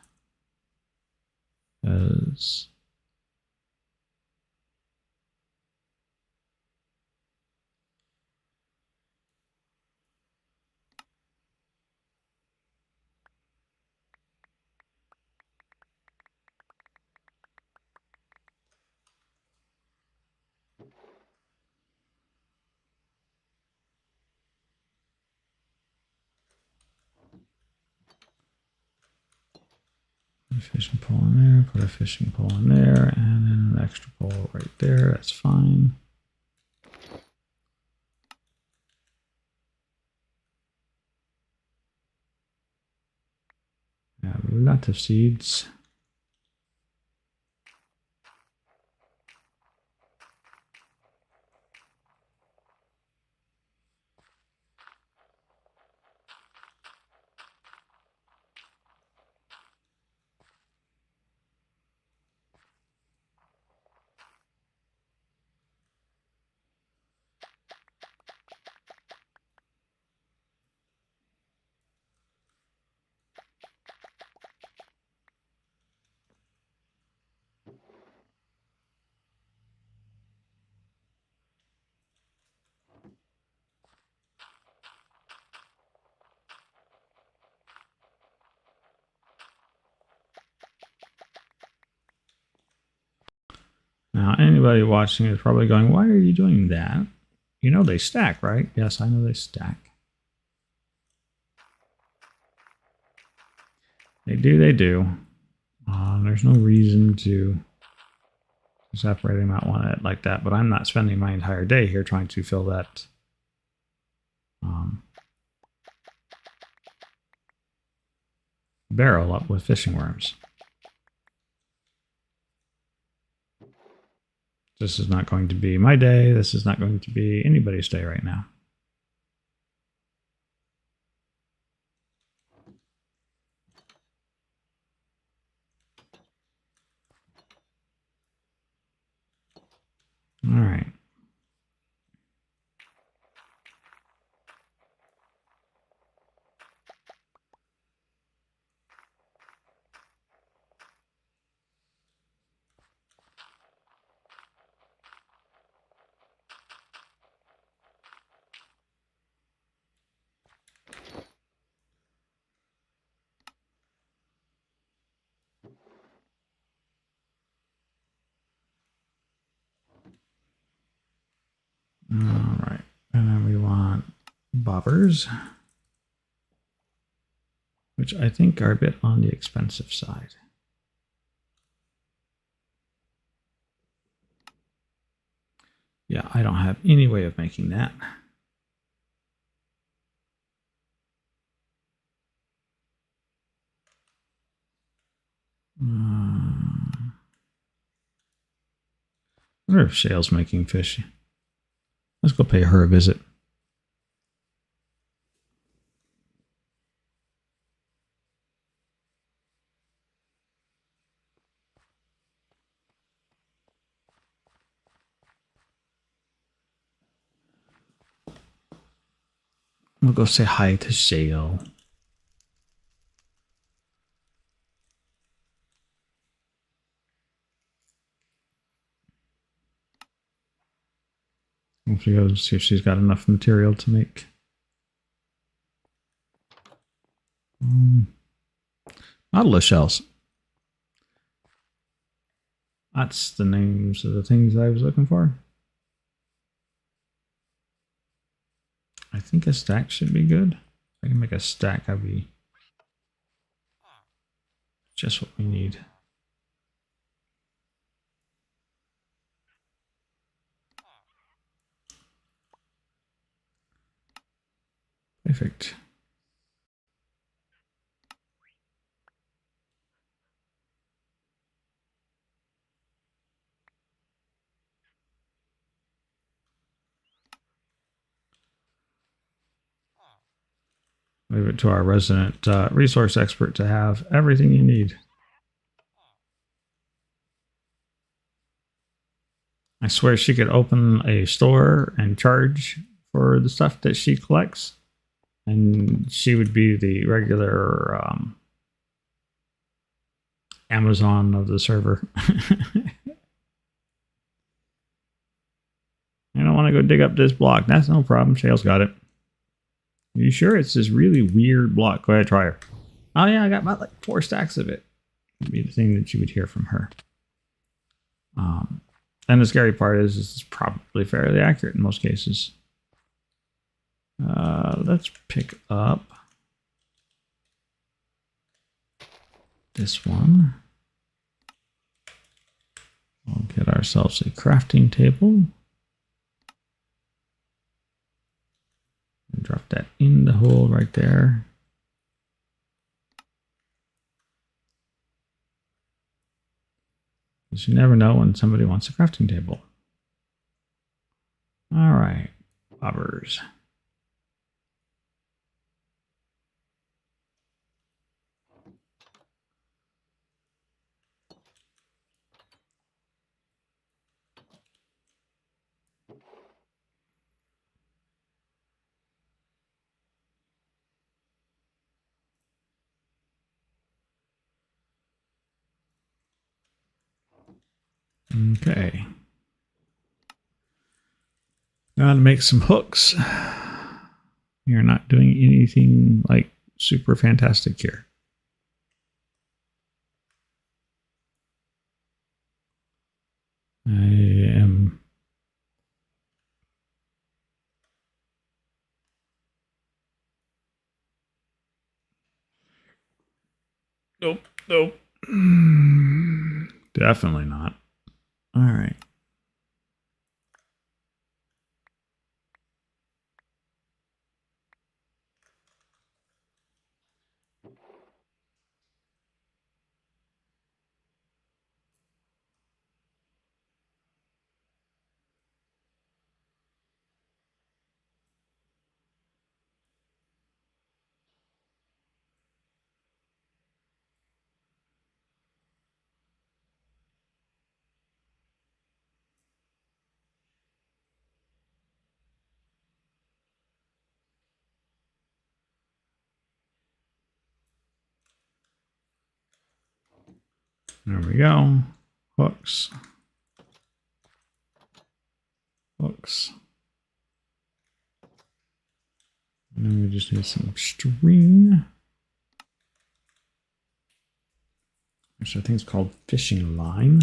A fishing pole in there, put a fishing pole in there, and then an extra pole right there. That's fine. Have lots of seeds. Now, anybody watching is probably going, why are you doing that? You know they stack, right? Yes, I know they stack. They do, they do. There's no reason to separate them out one like that, but I'm not spending my entire day here trying to fill that barrel up with fishing worms. This is not going to be my day. This is not going to be anybody's day right now. All right. All right, and then we want bobbers, which I think are a bit on the expensive side. Yeah, I don't have any way of making that. I wonder if Shale's making fish. Let's go pay her a visit. We'll go say hi to Shale. Hopefully go see if she's got enough material to make. Nautilus shells. That's the names of the things I was looking for. I think a stack should be good. If I can make a stack, that'd be just what we need. Perfect. Leave it to our resident resource expert to have everything you need. I swear she could open a store and charge for the stuff that she collects. And she would be the regular Amazon of the server. I don't want to go dig up this block. That's no problem. Shale's got it. Are you sure it's this really weird block? Go ahead, try her. Oh yeah, I got about like 4 stacks of it. Would be the thing that you would hear from her. And the scary part is it's probably fairly accurate in most cases. Let's pick up this one. We'll get ourselves a crafting table. And drop that in the hole right there. Because you never know when somebody wants a crafting table. All right, bobbers. Okay. Now to make some hooks. You're not doing anything like super fantastic here. I am nope. Definitely not. All right. There we go. Hooks. Hooks. And then we just need some string. Which I think is called fishing line.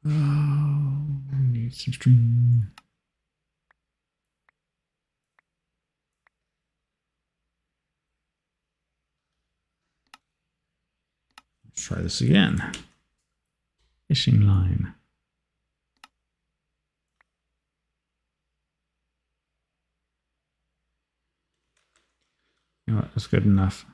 Oh, we need some string. Let's try this again. Fishing line. You know what? That's good enough.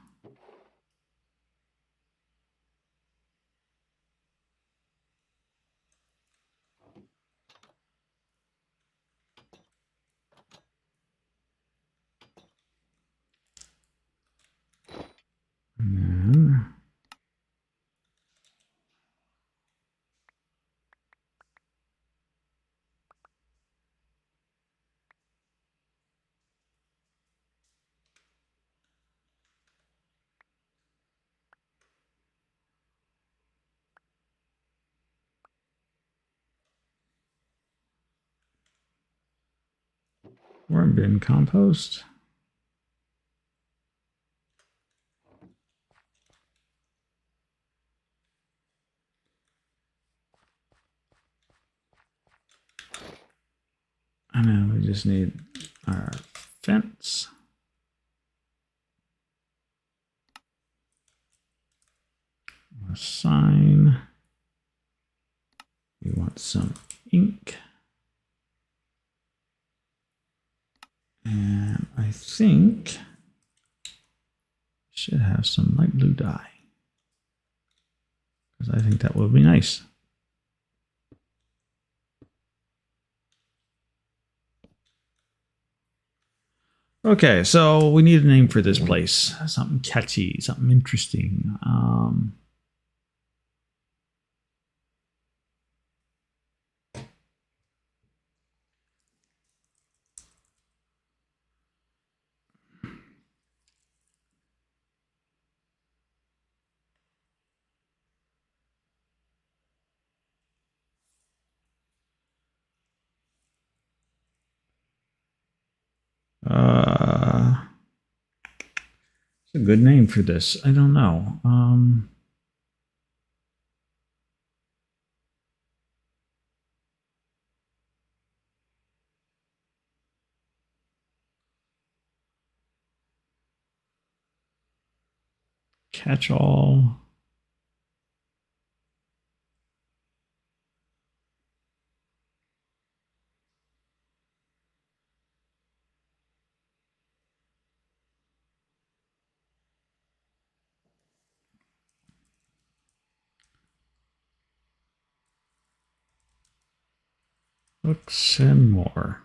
And then worm bin compost. And then we just need our fence. A sign. We want some ink. And I think should have some light blue dye. Because I think that will be nice. Okay, so we need a name for this place. Something catchy, something interesting. It's a good name for this. I don't know. Catch all. Books and more.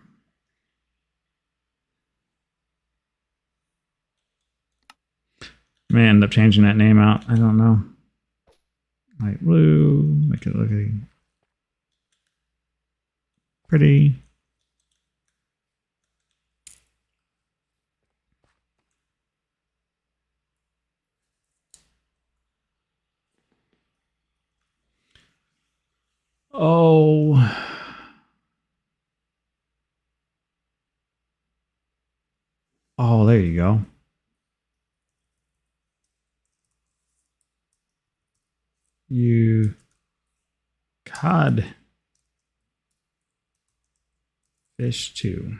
May end up changing that name out. I don't know. Light blue. Make it look pretty. Oh. Oh, there you go. You cod fish too.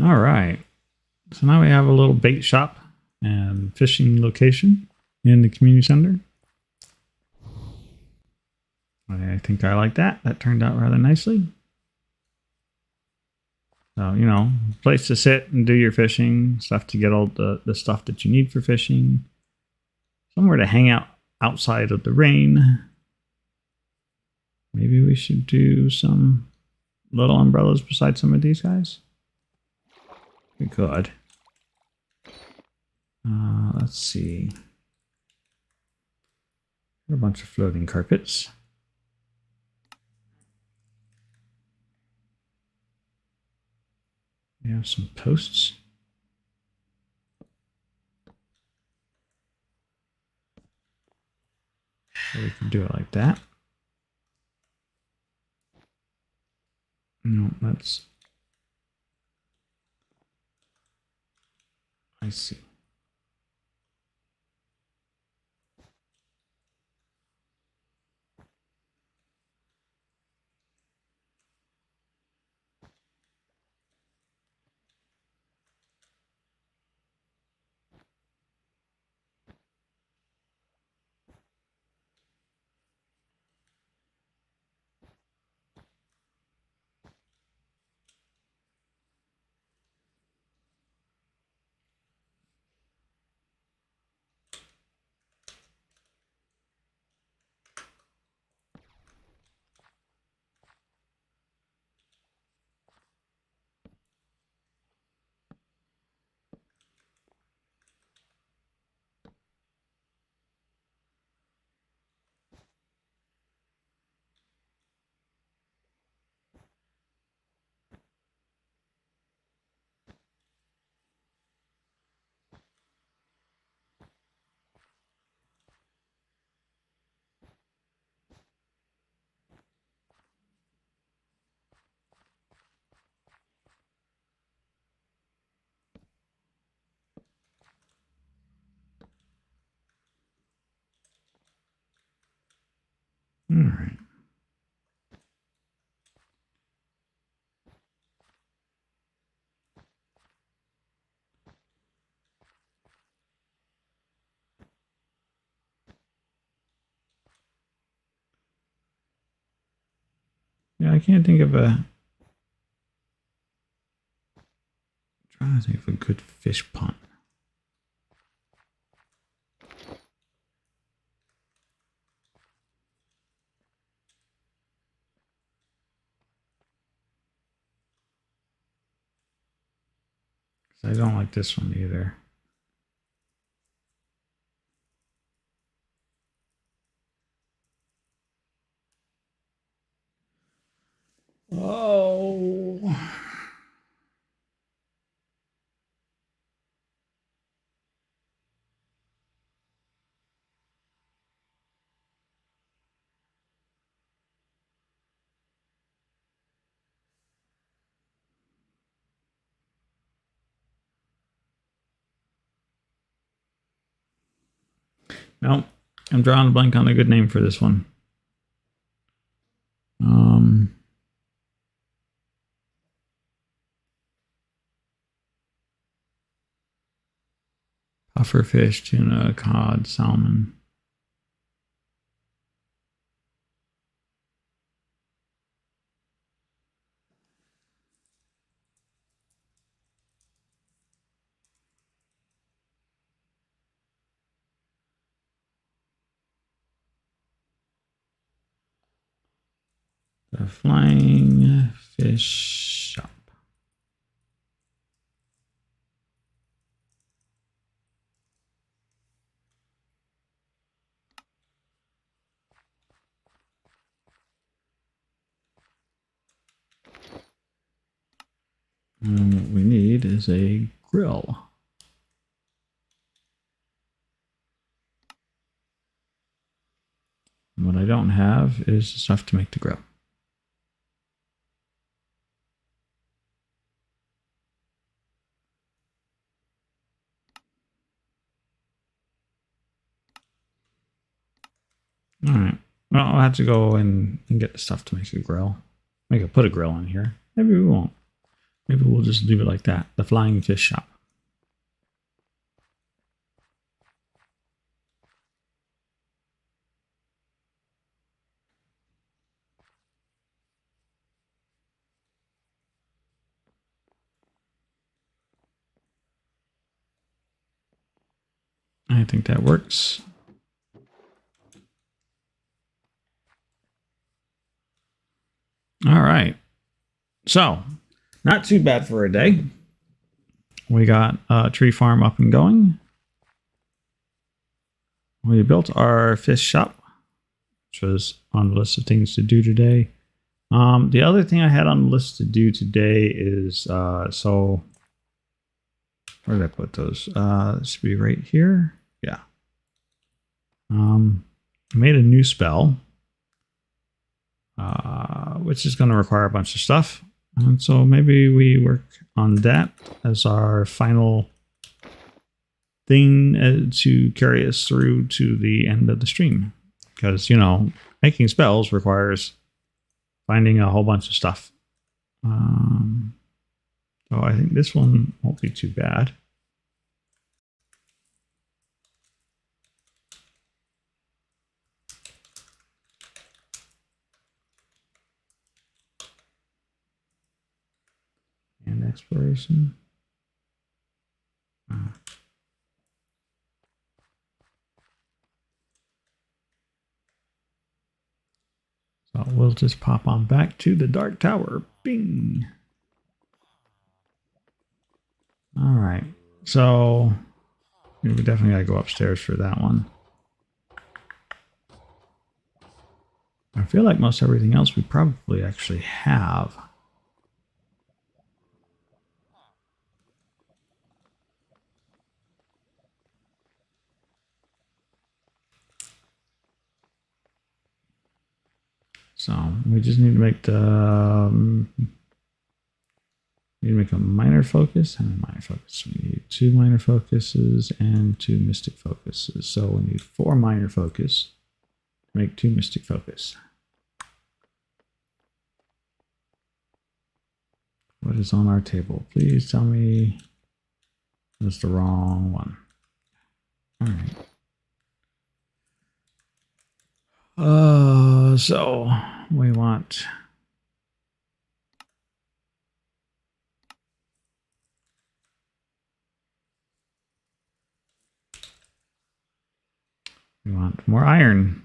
All right. So now we have a little bait shop and fishing location in the community center. I think I like that. That turned out rather nicely. So, you know, place to sit and do your fishing, stuff to get all the stuff that you need for fishing, somewhere to hang out outside of the rain. Maybe we should do some little umbrellas beside some of these guys. We could. Let's see. A bunch of floating carpets. We have some posts. So we can do it like that. No, that's... I see. All right. Yeah, I can't think of a... trying to think of a good fish pun. I don't like this one either. Oh. No, I'm drawing a blank on a good name for this one. Pufferfish, tuna, cod, salmon. The Flying Fish Shop. And what we need is a grill. And what I don't have is stuff to make the grill. All right. Well, I'll have to go and get the stuff to make a grill. Put a grill in here. Maybe we won't. Maybe we'll just leave it like that. The Flying Fish Shop. I think that works. All right. So, not too bad for a day. We got a tree farm up and going. We built our fish shop, which was on the list of things to do today. The other thing I had on the list to do today is, so where did I put those? This should be right here. Yeah. I made a new spell, which is going to require a bunch of stuff. And so maybe we work on that as our final thing to carry us through to the end of the stream. Because, you know, making spells requires finding a whole bunch of stuff. So I think this one won't be too bad. And exploration. So we'll just pop on back to the Dark Tower. Bing. All right. So we definitely got to go upstairs for that one. I feel like most everything else we probably actually have. So we just need to make the a minor focus and a minor focus. We need 2 minor focuses and 2 mystic focuses. So we need 4 minor focus to make 2 mystic focus. What is on our table? Please tell me that's the wrong one. All right. So we want We want more iron.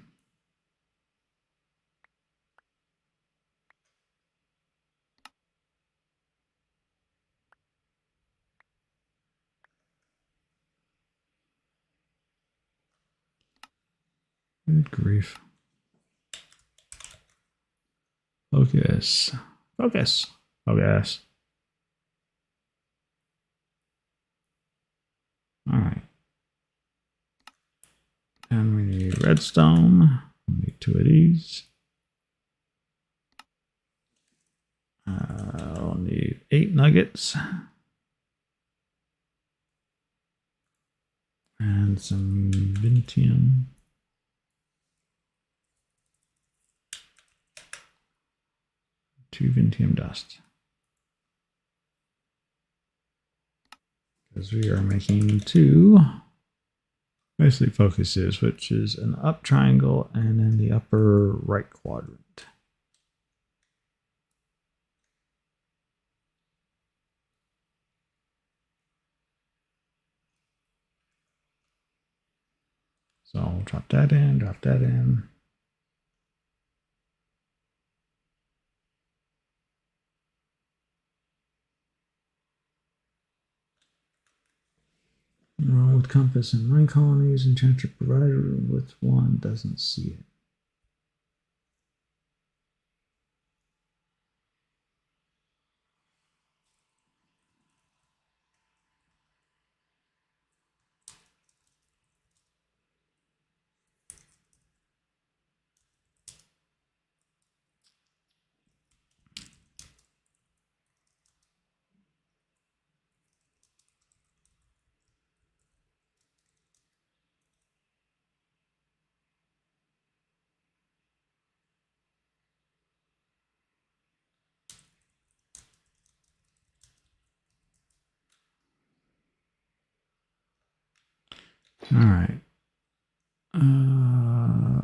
Good grief. Focus. Focus. Focus. All right. And we need redstone. We need 2 of these. I'll need 8 nuggets. And some Vintium. Two Vintium dust. Because we are making 2 basically focuses, which is an up triangle and in the upper right quadrant. So I'll drop that in, drop that in. Wrong with compass and mine colonies. Enchanter provider with 1 doesn't see it. All right.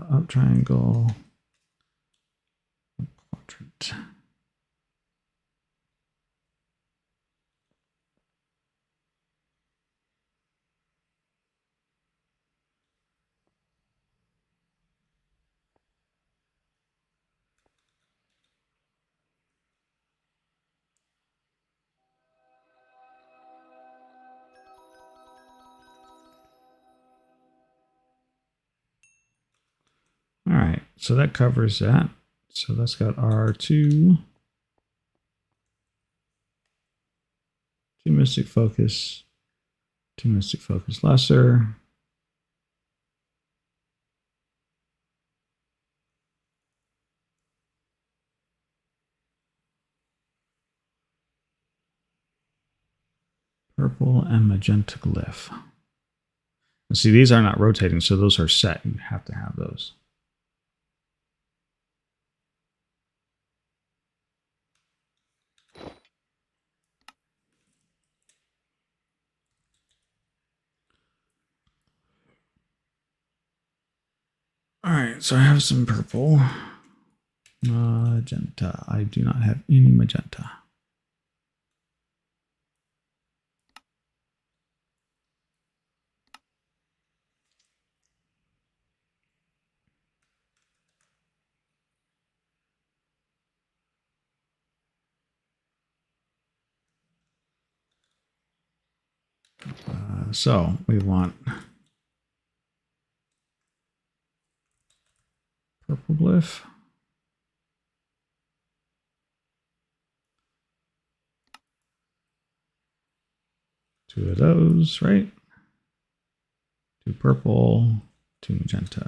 Up triangle. Up quadrant. All right, so that covers that. So that's got our 2 Mystic Focus, 2 Mystic Focus Lesser. Purple and magenta glyph. And see, these are not rotating, so those are set. You have to have those. All right, so I have some purple. Magenta. I do not have any magenta. So we want purple glyph. Two of those, right? 2 purple, 2 magenta.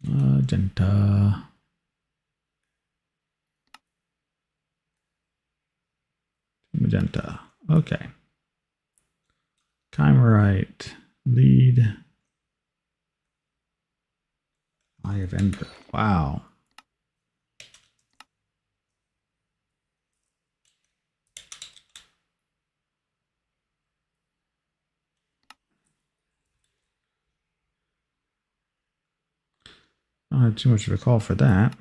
Magenta. Magenta. Okay. Chimerite. Lead. Eye of Ender. Wow. I don't have too much of a call for that.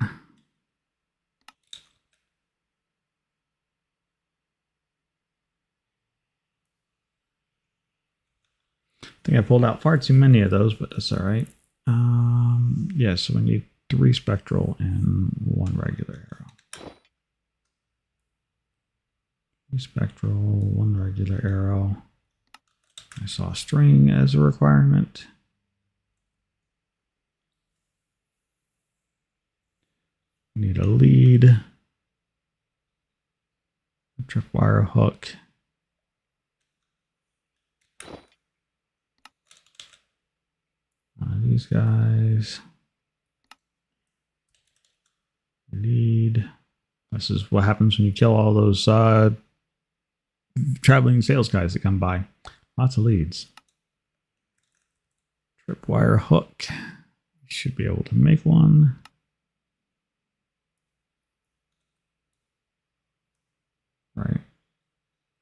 I think I pulled out far too many of those, but that's all right. Yeah, so we need 3 spectral and 1 regular arrow. 3 spectral, 1 regular arrow. I saw string as a requirement. We need a lead, a tripwire hook. These guys. Lead. This is what happens when you kill all those traveling sales guys that come by. Lots of leads. Tripwire hook. You should be able to make one. Right.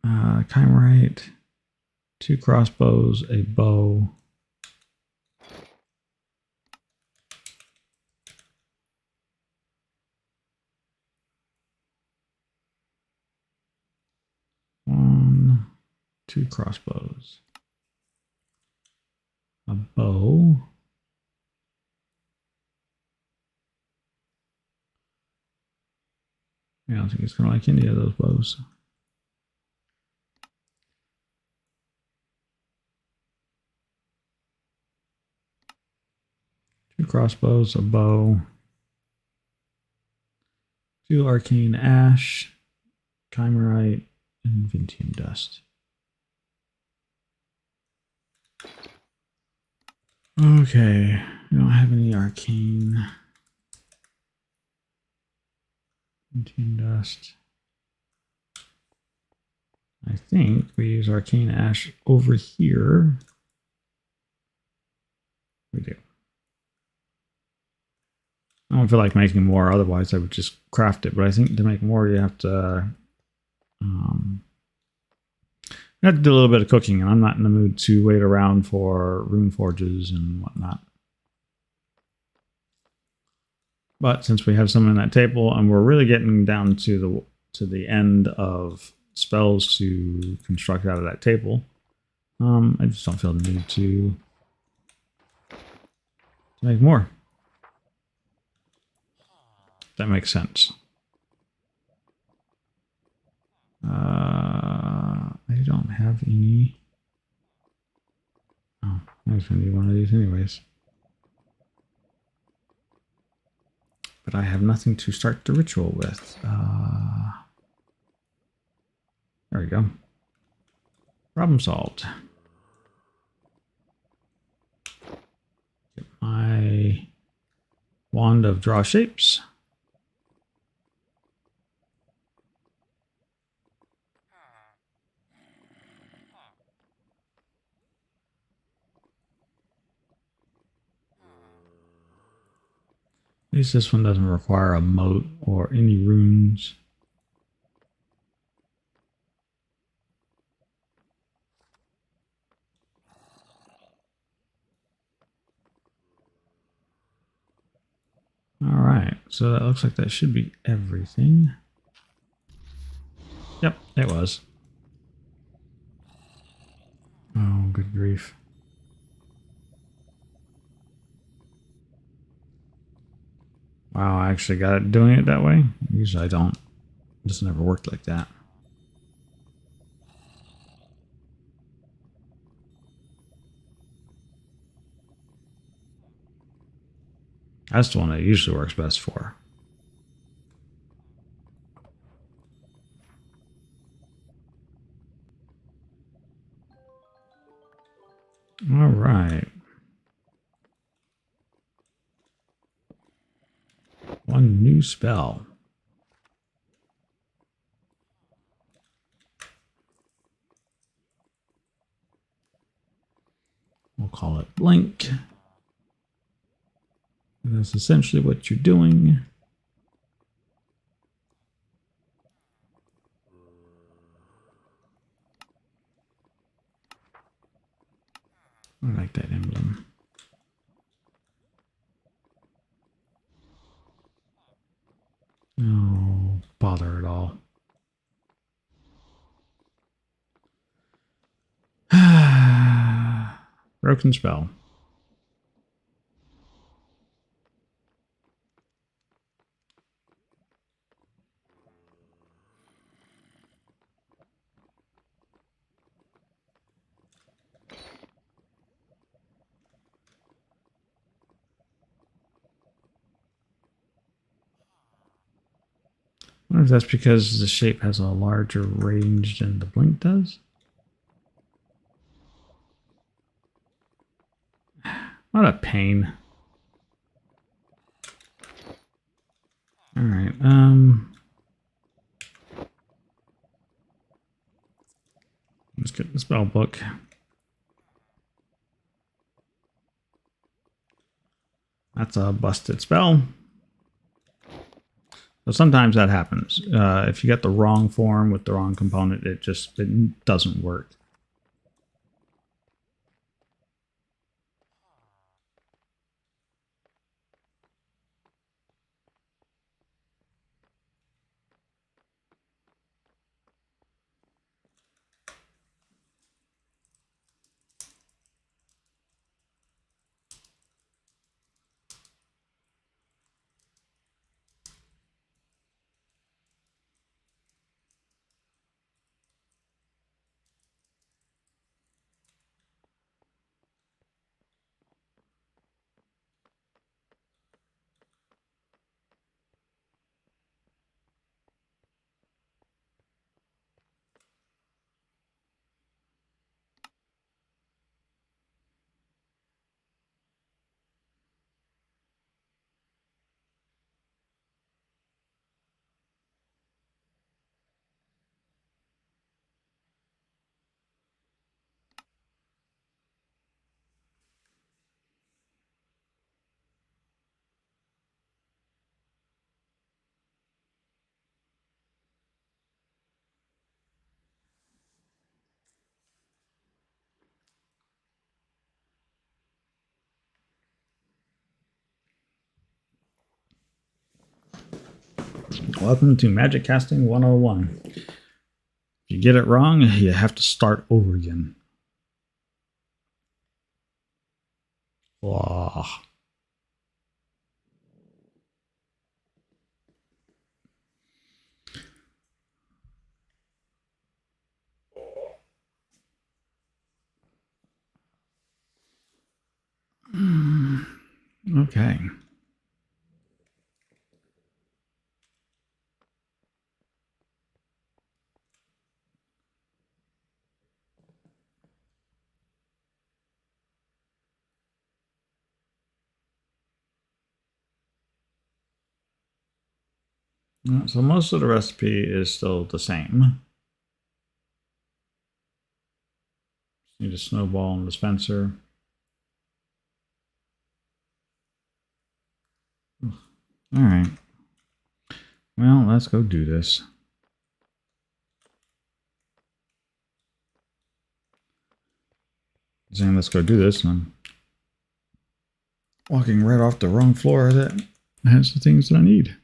Chimerite. 2 crossbows, a bow. One, 2 crossbows. A bow. I don't think it's going to like any of those bows. Two crossbows, a bow. 2 arcane ash, chimerite, and Vintium dust. Okay, we don't have any arcane. Vintium dust. I think we use arcane ash over here. We do. I don't feel like making more, otherwise I would just craft it. But I think to make more, you have to do a little bit of cooking, and I'm not in the mood to wait around for rune forges and whatnot. But since we have some in that table, and we're really getting down to the end of spells to construct out of that table, I just don't feel the need to make more. That makes sense. I don't have any. Oh, I was going to need one of these anyways. But I have nothing to start the ritual with. There we go. Problem solved. Get my wand of draw shapes. At least this one doesn't require a moat or any runes. All right, so that looks like that should be everything. Yep, it was. Oh, good grief. Wow, I actually got it doing it that way. Usually I don't. It just never worked like that. That's the one that usually works best for. All right. One new spell. We'll call it Blink. And that's essentially what you're doing. I like that emblem. No bother at all. Broken spell. I wonder if that's because the shape has a larger range than the blink does. What a pain. All right. Let's get the spell book. That's a busted spell. So sometimes that happens. If you get the wrong form with the wrong component, it doesn't work. Welcome to Magic Casting 101. If you get it wrong, you have to start over again. Wow. Okay. So most of the recipe is still the same. Need a snowball and dispenser. All right. Well, let's go do this. Saying let's go do this, and I'm walking right off the wrong floor that has the things that I need.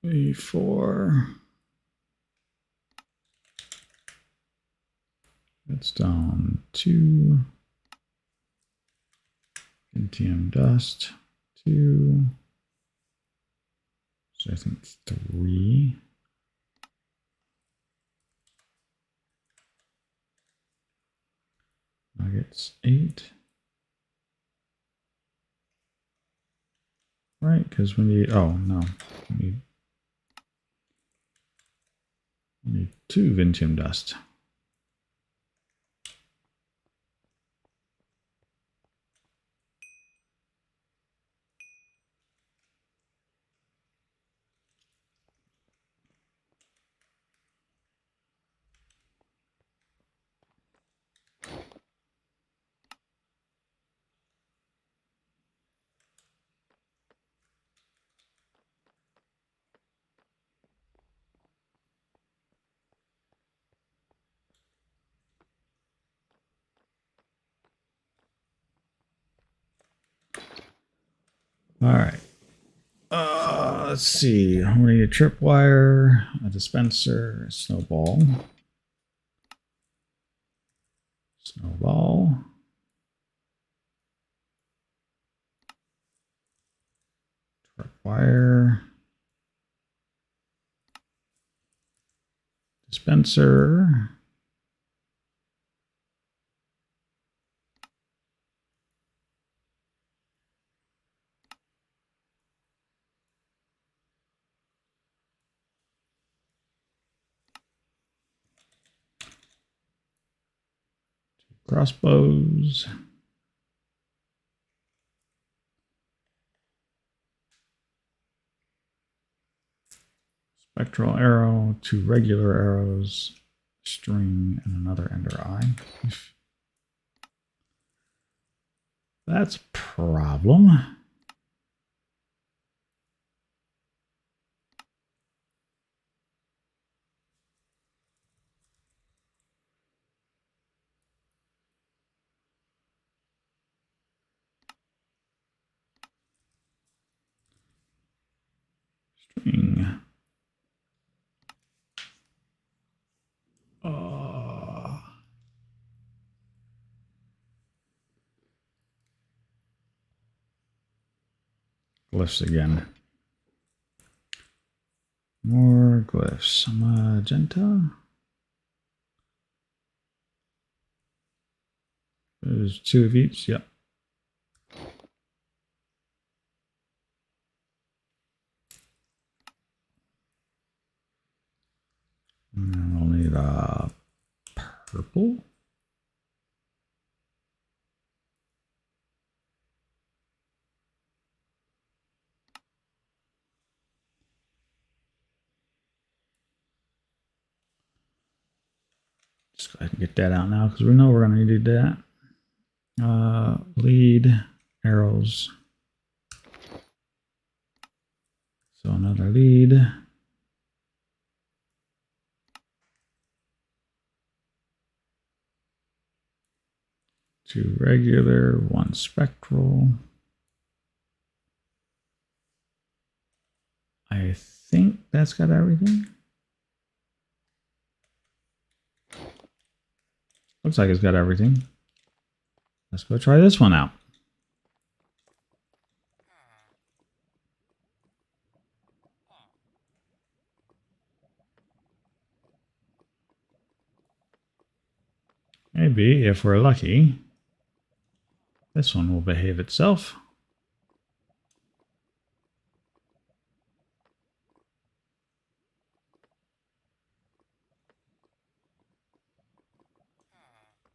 3, 4. Redstone 2. NTM dust 2. So I think 3. Nuggets 8. Right, because we need, oh no, we need 2 Vintium dust. All right. Let's see. We need a tripwire, a dispenser, a snowball. Snowball. Wire. Dispenser. Crossbows. Spectral arrow, 2 regular arrows, string, and another ender eye. That's a problem. String. Glyphs again. More glyphs. Magenta. There's 2 of each. Yep. And we'll need purple. Just go ahead and get that out now because we know we're going to need that. Lead arrows. So another lead. 2 regular, 1 spectral. I think that's got everything. Looks like it's got everything. Let's go try this one out. Maybe, if we're lucky, this one will behave itself.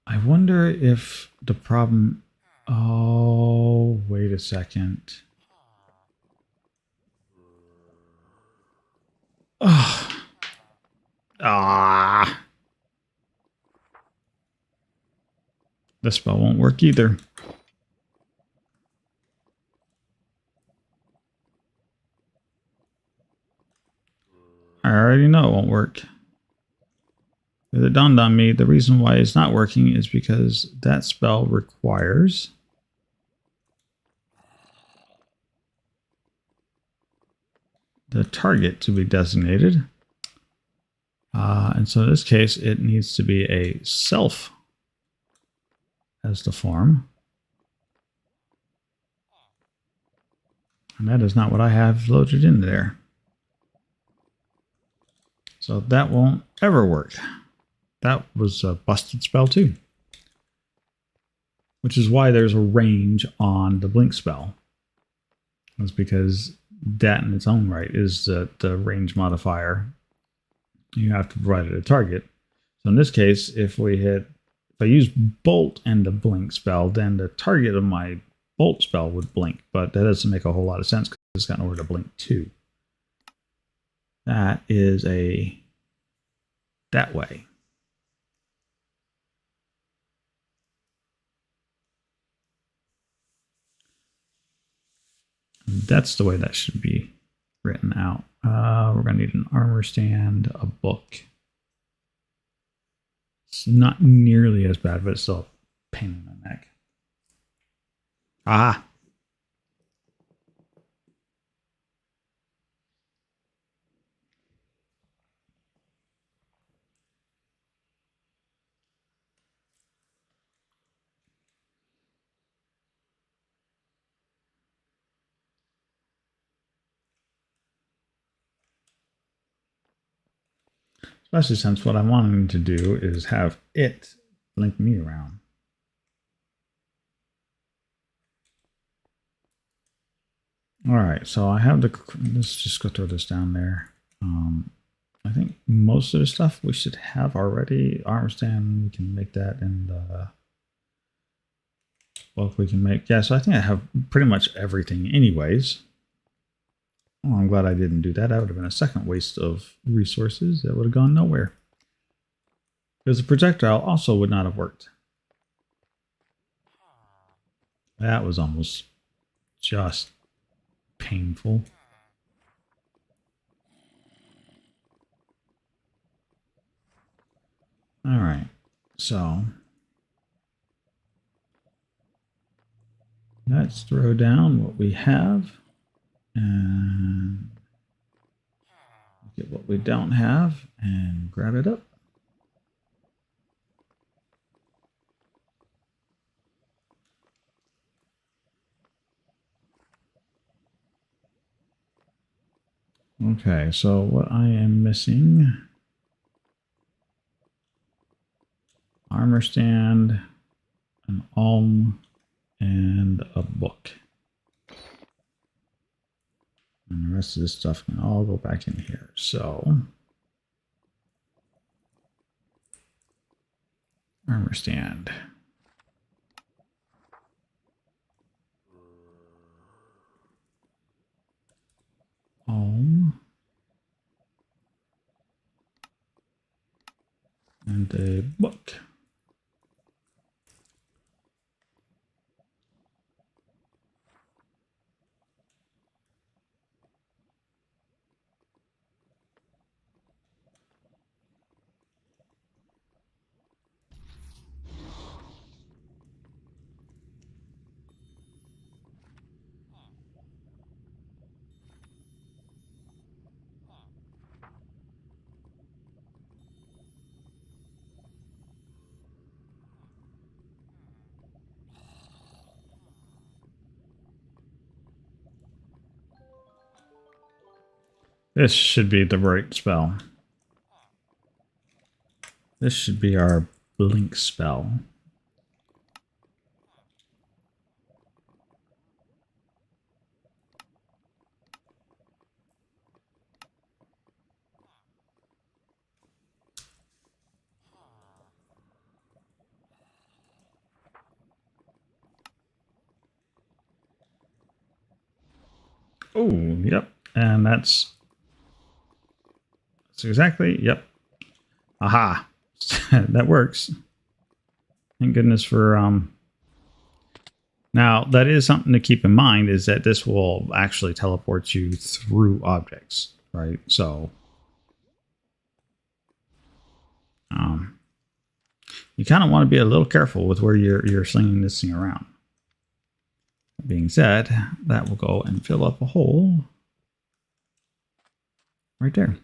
I wonder if the problem... Oh, wait a second. Oh. Ah. This spell won't work either. I already know it won't work. It dawned on me the reason why it's not working is because that spell requires the target to be designated. And so in this case, it needs to be a self as the form. And that is not what I have loaded in there. So that won't ever work. That was a busted spell too. Which is why there's a range on the blink spell. That's because that in its own right is the range modifier. You have to provide it a target. So in this case, if I use bolt and the blink spell, then the target of my bolt spell would blink, but that doesn't make a whole lot of sense because it's got nowhere to blink to. That is that way. That's the way that should be written out. We're going to need an armor stand, a book. It's not nearly as bad, but it's still a pain in the neck. Ah! Especially since what I'm wanting to do is have it link me around. All right, so I have the, let's just go throw this down there. I think most of the stuff we should have already. Arm stand, we can make that, and well, we can make, yeah, so I think I have pretty much everything anyways. Oh, I'm glad I didn't do that. That would have been a second waste of resources that would have gone nowhere. Because the projectile also would not have worked. That was almost just painful. All right, so let's throw down what we have and get what we don't have and grab it up. Okay, so what I am missing, armor stand, an alm, and a book. And the rest of this stuff can all go back in here. So, armor stand. Alm. And a book. This should be the right spell. This should be our blink spell. Oh, yep. And that's exactly, yep. Aha. That works. Thank goodness for now that is something to keep in mind, is that this will actually teleport you through objects, right? So you kind of want to be a little careful with where you're slinging this thing around. That being said, that will go and fill up a hole right there.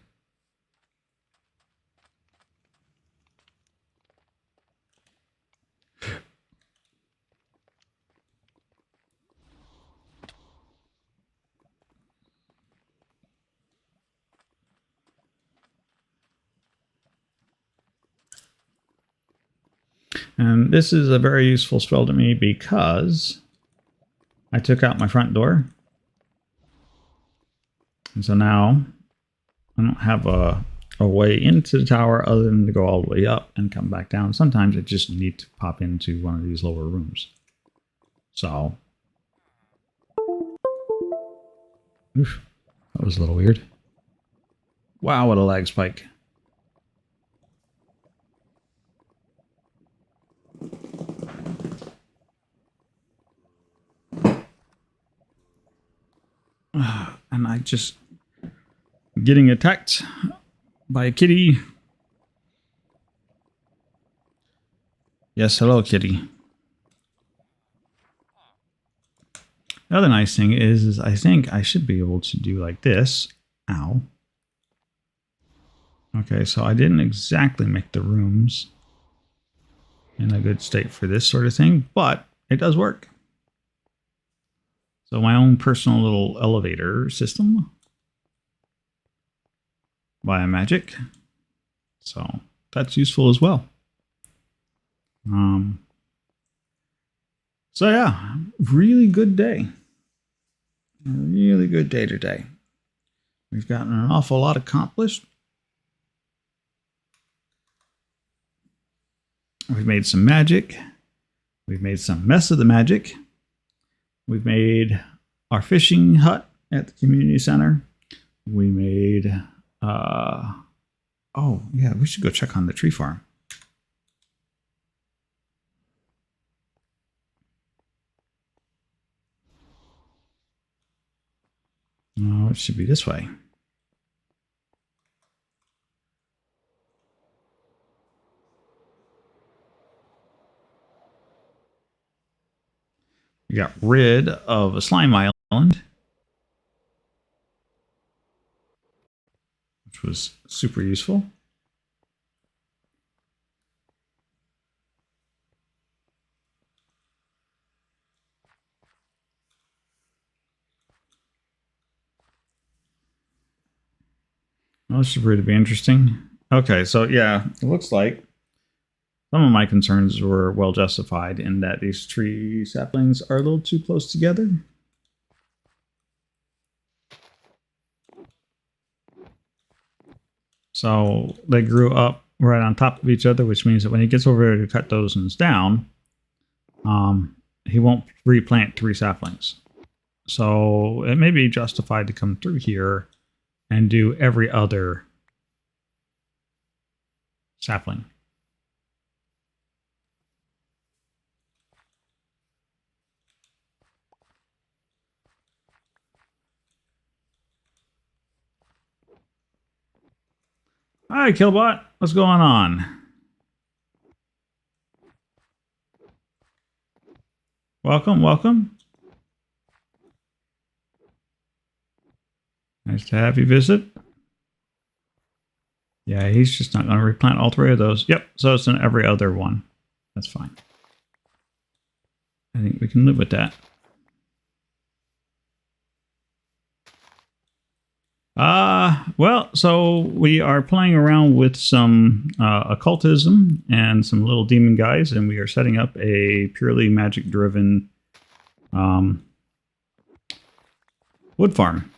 And this is a very useful spell to me because I took out my front door. And so now I don't have a way into the tower other than to go all the way up and come back down. Sometimes I just need to pop into one of these lower rooms. So, oof, that was a little weird. Wow, what a lag spike. And I just getting attacked by a kitty. Yes, hello, kitty. The other nice thing is I think I should be able to do like this. Ow. Okay, so I didn't exactly make the rooms in a good state for this sort of thing, but it does work. So my own personal little elevator system via magic. So that's useful as well. So yeah, really good day. A really good day today. We've gotten an awful lot accomplished. We've made some magic. We've made some mess of the magic. We've made our fishing hut at the community center. We made, oh yeah, we should go check on the tree farm. Oh, it should be this way. We got rid of a slime island, which was super useful. Well, this should really be interesting. Okay, so yeah, it looks like some of my concerns were well justified in that these tree saplings are a little too close together. So they grew up right on top of each other, which means that when he gets over there to cut those ones down, he won't replant three saplings. So it may be justified to come through here and do every other sapling. Hi, Killbot. What's going on? Welcome, welcome. Nice to have you visit. Yeah, he's just not going to replant all three of those. Yep, so it's in every other one. That's fine. I think we can live with that. Well, so we are playing around with some occultism and some little demon guys, and we are setting up a purely magic-driven wood farm.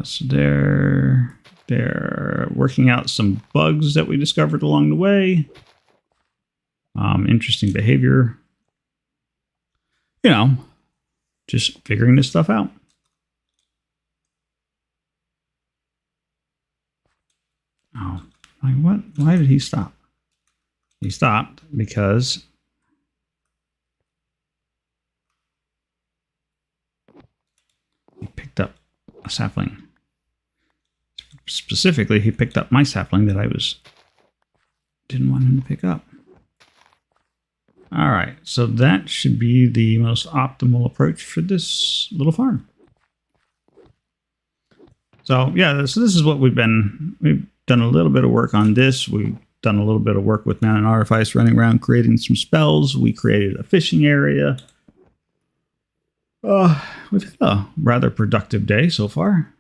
So they're working out some bugs that we discovered along the way. Interesting behavior. You know, just figuring this stuff out. Oh, like what? Why did he stop? He stopped because he picked up a sapling. Specifically, he picked up my sapling that I didn't want him to pick up. All right, so that should be the most optimal approach for this little farm. So yeah, so this is what we've done a little bit of work on this. We've done a little bit of work with Mana and Artifice, running around creating some spells. We created a fishing area. We've had a rather productive day so far.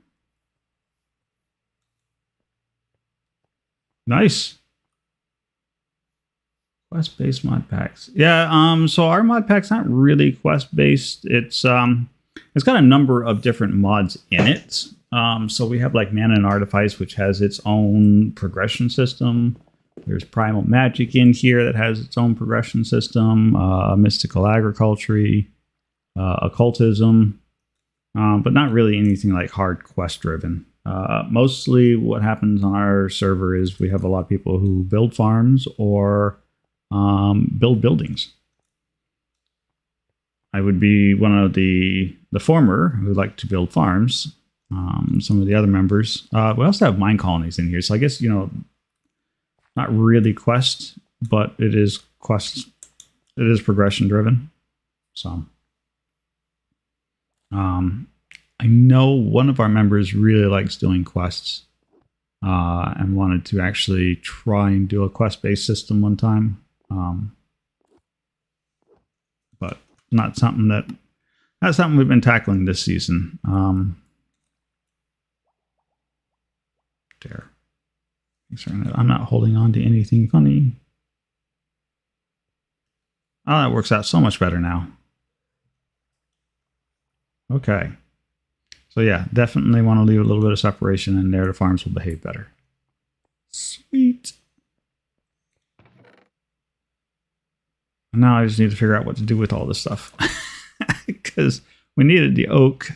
Nice. Quest-based mod packs. Yeah, so our mod pack's not really quest-based. It's got a number of different mods in it. So we have like Mana and Artifice, which has its own progression system. There's Primal Magic in here that has its own progression system. Mystical Agriculture, Occultism, but not really anything like hard quest driven. Mostly what happens on our server is we have a lot of people who build farms or build buildings. I would be one of the former who like to build farms. Some of the other members. We also have mine colonies in here. So I guess, not really quest, but it is quest. It is progression driven. So I know one of our members really likes doing quests and wanted to actually try and do a quest-based system one time. But not something we've been tackling this season. there. I'm not holding on to anything funny. Oh, that works out so much better now. Okay. So yeah, definitely want to leave a little bit of separation in there. The farms will behave better. Sweet. Now I just need to figure out what to do with all this stuff. Because we needed the oak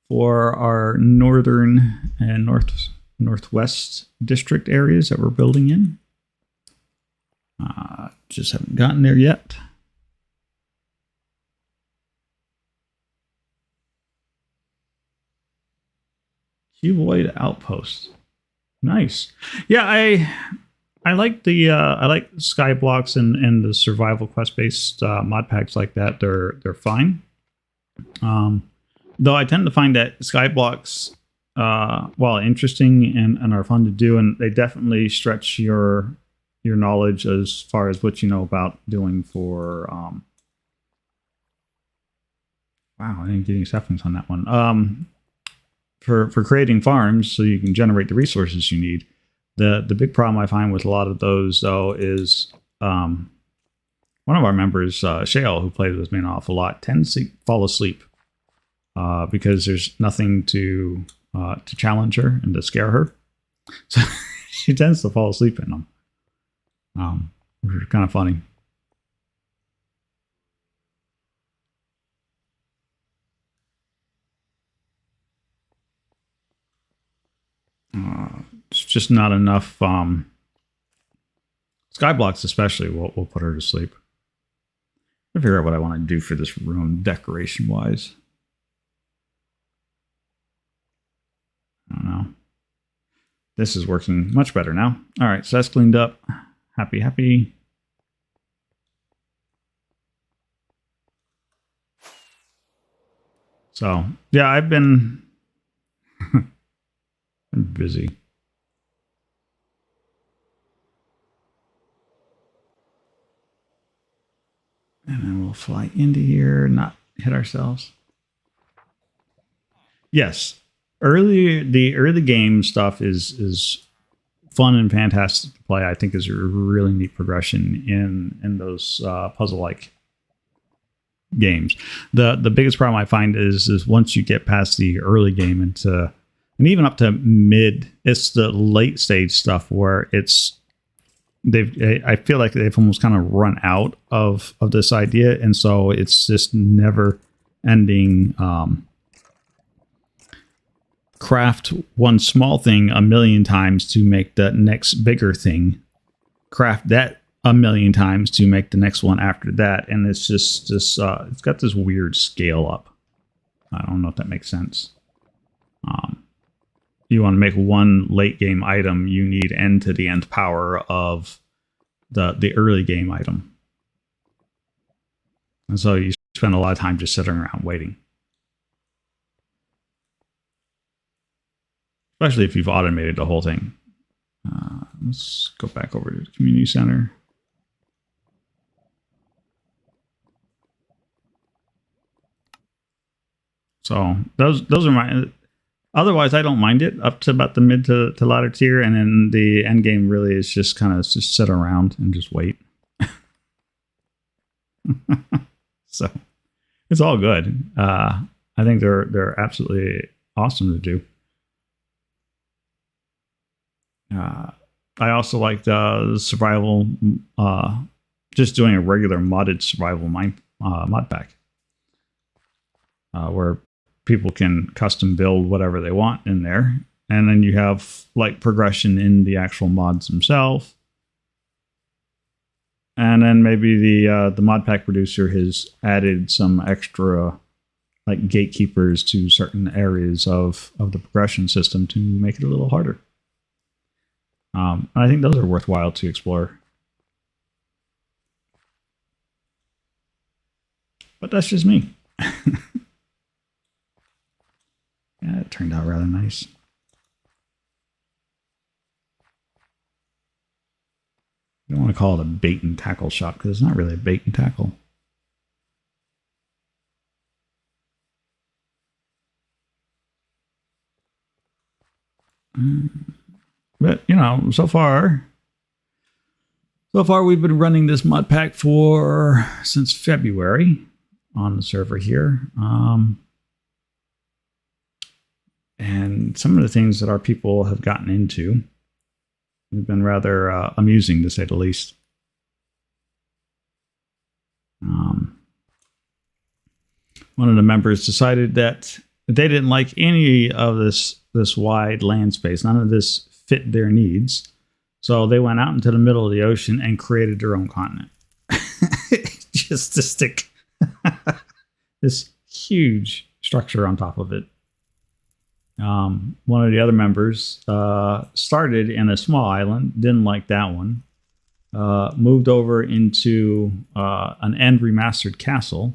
for our northern and northwest district areas that we're building in. Just haven't gotten there yet. Cuboid outpost. Nice. Yeah, I like the Skyblocks and the survival quest based mod packs like that. They're fine. Though I tend to find that Skyblocks, while interesting and are fun to do, and they definitely stretch your knowledge as far as what you know about doing for. Wow, I didn't get any seconds on that one. For creating farms, so you can generate the resources you need. The big problem I find with a lot of those, though, is one of our members, Shale, who plays with me an awful lot, tends to fall asleep because there's nothing to challenge her and to scare her. So she tends to fall asleep in them. Which is kind of funny. It's just not enough. Skyblocks especially will put her to sleep. I figure out what I want to do for this room decoration wise. I don't know. This is working much better now. All right, so that's cleaned up. Happy. So yeah, I've been I'm busy. And then we'll fly into here, not hit ourselves. Yes. The early game stuff is fun and fantastic to play. I think is a really neat progression in those puzzle-like games. The biggest problem I find is once you get past the early game and even up to mid, it's the late stage stuff where I feel like they've almost kind of run out of this idea, and so it's just never ending. Craft one small thing a million times to make the next bigger thing. Craft that a million times to make the next one after that, and it's just this. It's got this weird scale up. I don't know if that makes sense. You want to make one late game item, you need n to the nth power of the early game item. And so you spend a lot of time just sitting around waiting. Especially if you've automated the whole thing. Let's go back over to the community center. So those are my... Otherwise, I don't mind it up to about the mid to latter tier, and then the end game really is just kind of just sit around and just wait. So it's all good. I think they're absolutely awesome to do. I also like the survival, just doing a regular modded survival mod pack, where people can custom build whatever they want in there. And then you have like progression in the actual mods themselves. And then maybe the mod pack producer has added some extra like gatekeepers to certain areas of the progression system to make it a little harder. I think those are worthwhile to explore. But that's just me. Yeah, it turned out rather nice. I don't want to call it a bait and tackle shop because it's not really a bait and tackle. But, so far we've been running this mod pack since February on the server here. And some of the things that our people have gotten into have been rather amusing, to say the least. One of the members decided that they didn't like any of this wide land space. None of this fit their needs. So they went out into the middle of the ocean and created their own continent. Just to stick this huge structure on top of it. One of the other members started in a small island, didn't like that one. Moved over into an end remastered castle,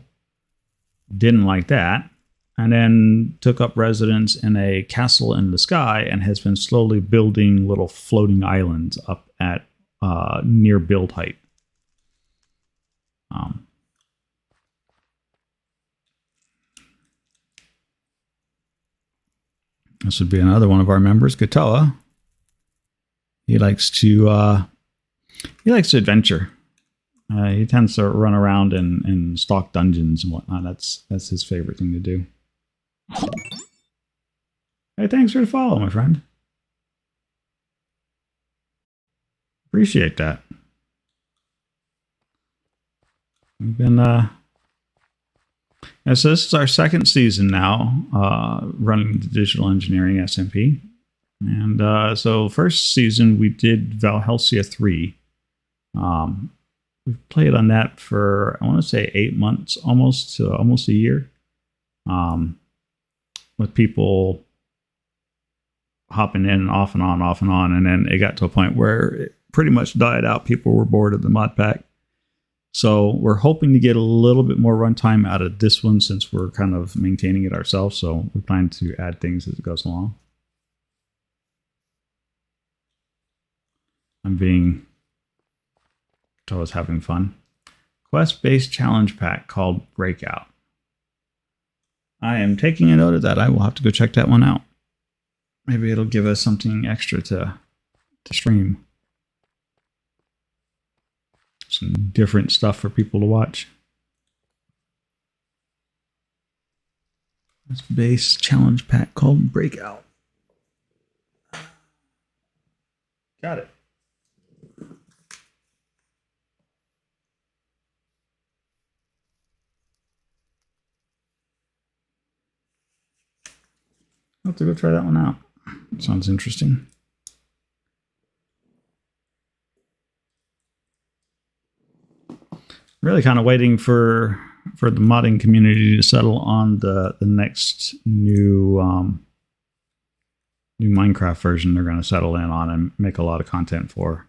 didn't like that. And then took up residence in a castle in the sky and has been slowly building little floating islands up at near build height. This would be another one of our members, Gatoa. He likes to adventure. He tends to run around and stalk dungeons and whatnot. That's his favorite thing to do. Hey, thanks for the follow, my friend. Appreciate that. We've been so this is our second season now, running the digital engineering SMP. And so first season we did Valhelsia 3. We've played on that for, I want to say 8 months, almost a year. With people hopping in and off and on, off and on. And then it got to a point where it pretty much died out. People were bored of the mod pack. So we're hoping to get a little bit more runtime out of this one since we're kind of maintaining it ourselves. So we plan to add things as it goes along. I was having fun. Quest-based challenge pack called Breakout. I am taking a note of that. I will have to go check that one out. Maybe it'll give us something extra to stream. Some different stuff for people to watch. This base challenge pack called Breakout. Got it. I'll have to go try that one out. Sounds interesting. Really kind of waiting for the modding community to settle on the next new Minecraft version they're going to settle in on and make a lot of content for.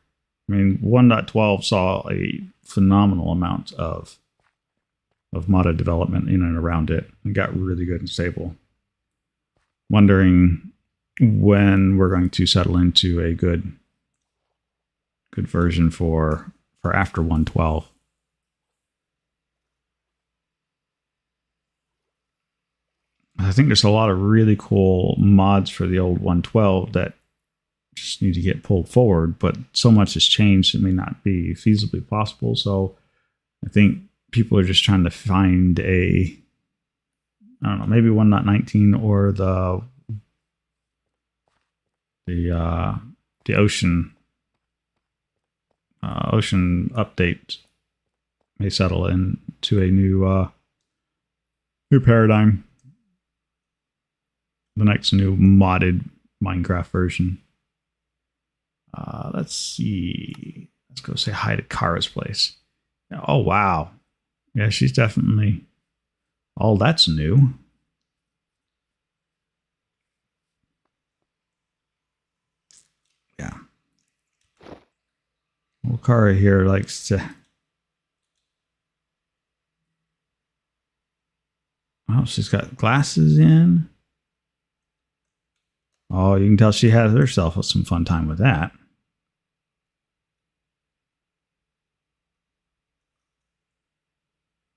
I mean, 1.12 saw a phenomenal amount of modded development in and around it. It got really good and stable. Wondering when we're going to settle into a good version for after 1.12. I think there's a lot of really cool mods for the old 1.12 that just need to get pulled forward, but so much has changed it may not be feasibly possible. So I think people are just trying to find maybe 1.19 or the ocean update may settle into a new paradigm. The next new modded Minecraft version. Let's see. Let's go say hi to Kara's place. Oh, wow. Yeah, she's definitely... Oh, that's new. Yeah. Well, Kara here likes to... Oh, she's got glasses in. Oh, you can tell she had herself some fun time with that.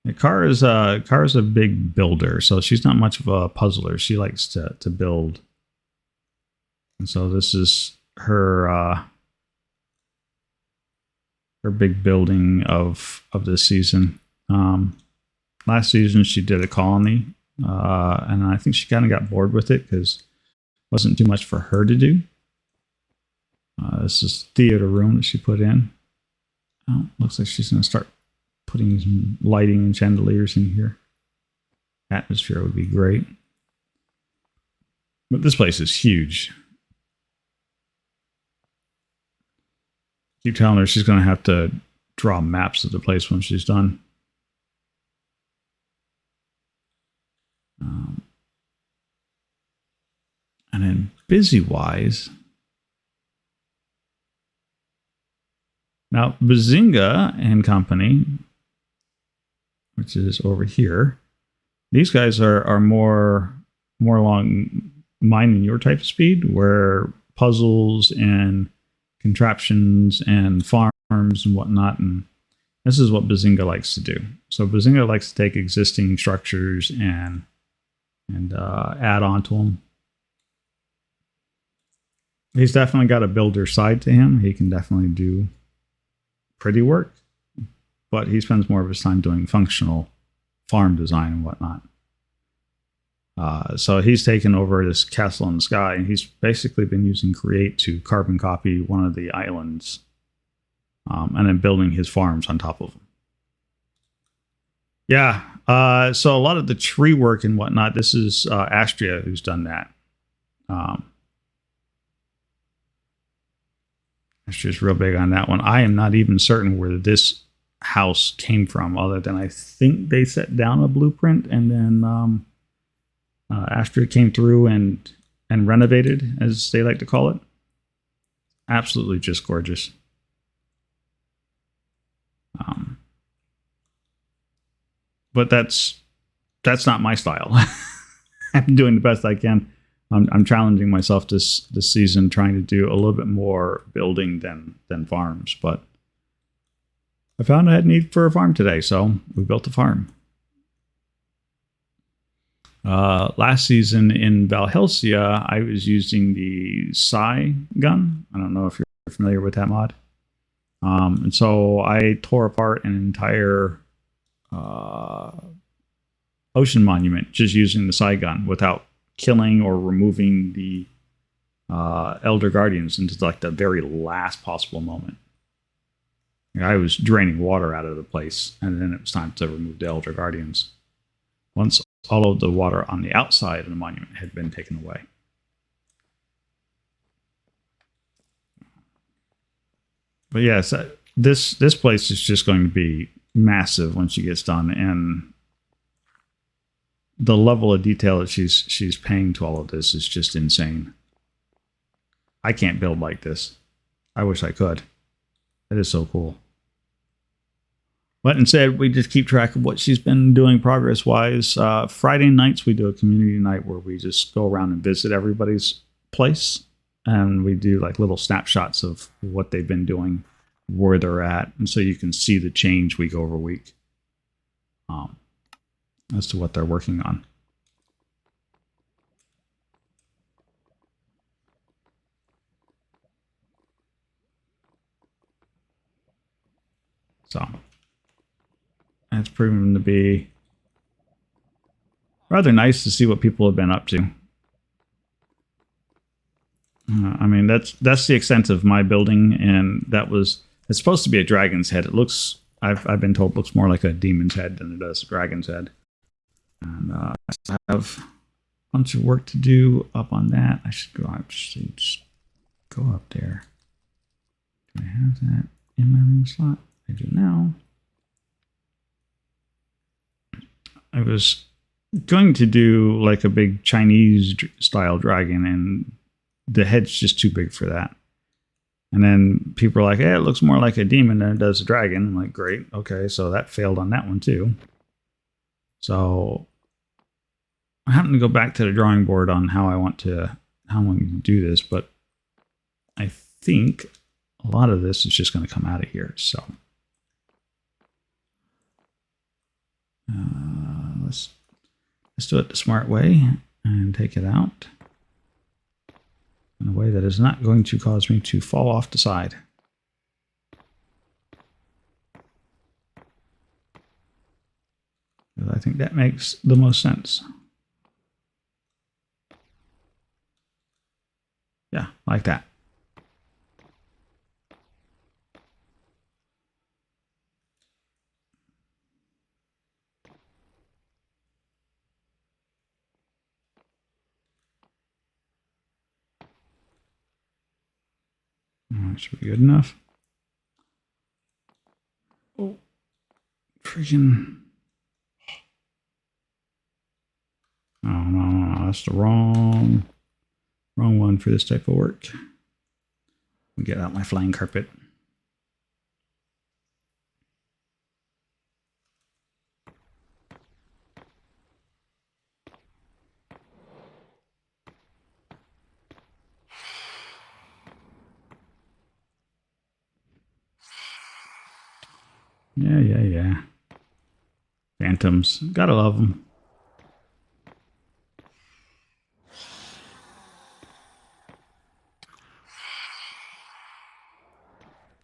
Yeah, Kara's a big builder, so she's not much of a puzzler. She likes to build And so this is her her big building of this season. Last season she did a colony, and I think she kind of got bored with it because it wasn't too much for her to do. This is theater room that she put in. Oh, looks like she's going to start putting some lighting and chandeliers in here. Atmosphere would be great. But this place is huge. Keep telling her she's going to have to draw maps of the place when she's done. And then busy-wise, now Bazinga and Company, which is over here, these guys are more along mine and your type of speed, where puzzles and contraptions and farms and whatnot, and this is what Bazinga likes to do. So Bazinga likes to take existing structures and add on to them. He's definitely got a builder side to him. He can definitely do pretty work, but he spends more of his time doing functional farm design and whatnot. So he's taken over this castle in the sky, and he's basically been using Create to carbon copy one of the islands, and then building his farms on top of them. Yeah, so a lot of the tree work and whatnot, this is Astria who's done that. Astria's real big on that one. I am not even certain where this house came from, other than I think they set down a blueprint, and then Astria came through and renovated, as they like to call it. Absolutely just gorgeous. But that's not my style. I'm doing the best I can. I'm challenging myself this season, trying to do a little bit more building than farms. But I found I had need for a farm today, so we built a farm. Last season in Valhelsia, I was using the Psi gun. I don't know if you're familiar with that mod. And so I tore apart an entire ocean monument just using the Psi gun without killing or removing the Elder Guardians into like the very last possible moment. I was draining water out of the place, and then it was time to remove the Elder Guardians. Once all of the water on the outside of the monument had been taken away. But yes, this place is just going to be massive once she gets done, and the level of detail that she's paying to all of this is just insane. I can't build like this. I wish I could. It is so cool. But instead, we just keep track of what she's been doing progress-wise. Friday nights, we do a community night where we just go around and visit everybody's place. And we do like little snapshots of what they've been doing, where they're at. And so you can see the change week over week as to what they're working on. So it's proven to be rather nice to see what people have been up to. I mean, that's the extent of my building, and it's supposed to be a dragon's head. It looks, I've been told, it looks more like a demon's head than it does a dragon's head. And I have a bunch of work to do up on that. I should go actually just go up there. Do I have that in my room slot? I do now. I was going to do like a big Chinese style dragon, and the head's just too big for that. And then people are like, hey, it looks more like a demon than it does a dragon. I'm like, great. Okay, so that failed on that one too. So I happen to go back to the drawing board on how I'm going to do this, but I think a lot of this is just going to come out of here. So let's do it the smart way and take it out. in a way that is not going to cause me to fall off the side. I think that makes the most sense. Yeah, like that. That should be good enough. Oh, freaking. Oh, no, that's the wrong one for this type of work. Get out my flying carpet. Yeah. Phantoms. Gotta love them.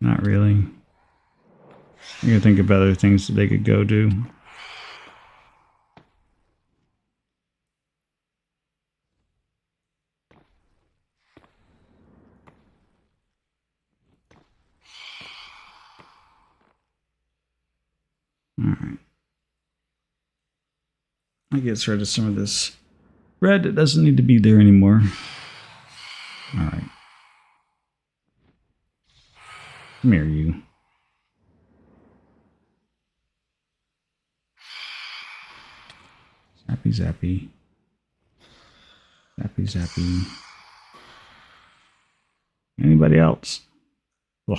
Not really. I'm gonna think of other things that they could go do. Alright. I get rid of some of this red that doesn't need to be there anymore. Alright. Come here, you. Zappy. Zappy. Anybody else? Ugh.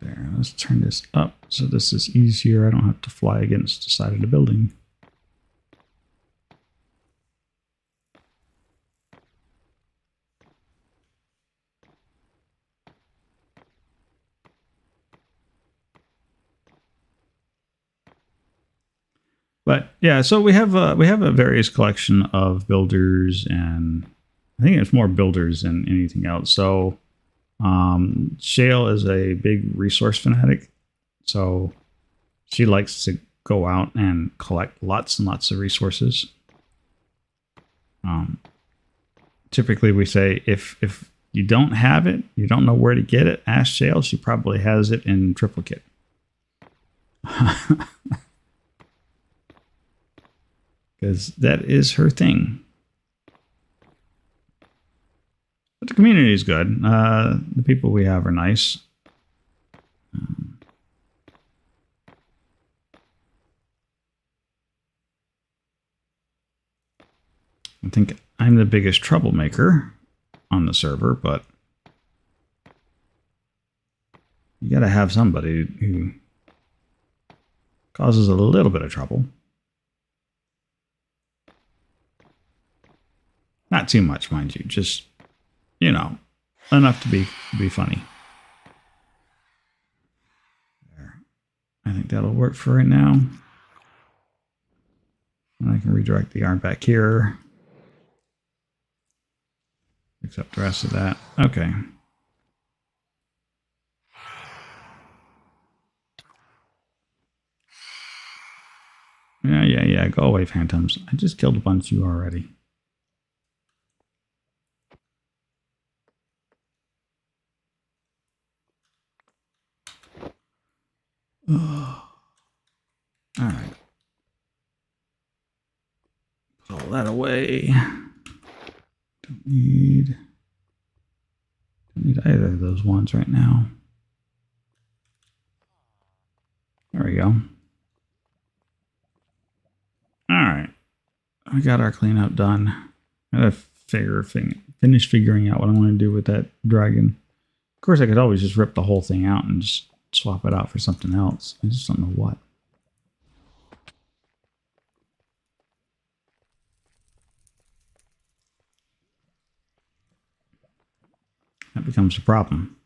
There, let's turn this up so this is easier. I don't have to fly against the side of the building. But yeah, so we have a various collection of builders, and I think it's more builders than anything else. So Shale is a big resource fanatic, so she likes to go out and collect lots and lots of resources. Typically, we say if you don't have it, you don't know where to get it, ask Shale. She probably has it in triplicate. Because that is her thing. But the community is good. The people we have are nice. I think I'm the biggest troublemaker on the server, but you got to have somebody who causes a little bit of trouble. Not too much, mind you. Just, you know, enough to be funny. There. I think that'll work for right now. And I can redirect the arm back here. Except the rest of that. Okay. Yeah. Go away, phantoms. I just killed a bunch of you already. All right. Put all that away. Don't need either of those ones right now. There we go. All right. We got our cleanup done. I gotta finish figuring out what I want to do with that dragon. Of course, I could always just rip the whole thing out and just swap it out for something else. I just don't know what. That becomes a problem.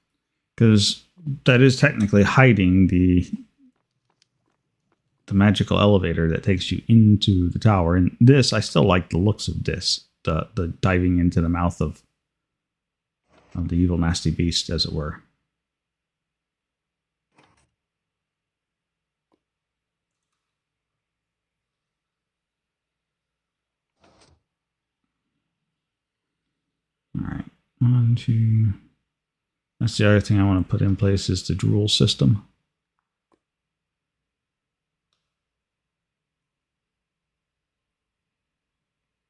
Because that is technically hiding the the magical elevator that takes you into the tower. And this, I still like the looks of this, the diving into the mouth of the evil, nasty beast, as it were. All right, 1, 2. That's the other thing I want to put in place is the Drool System.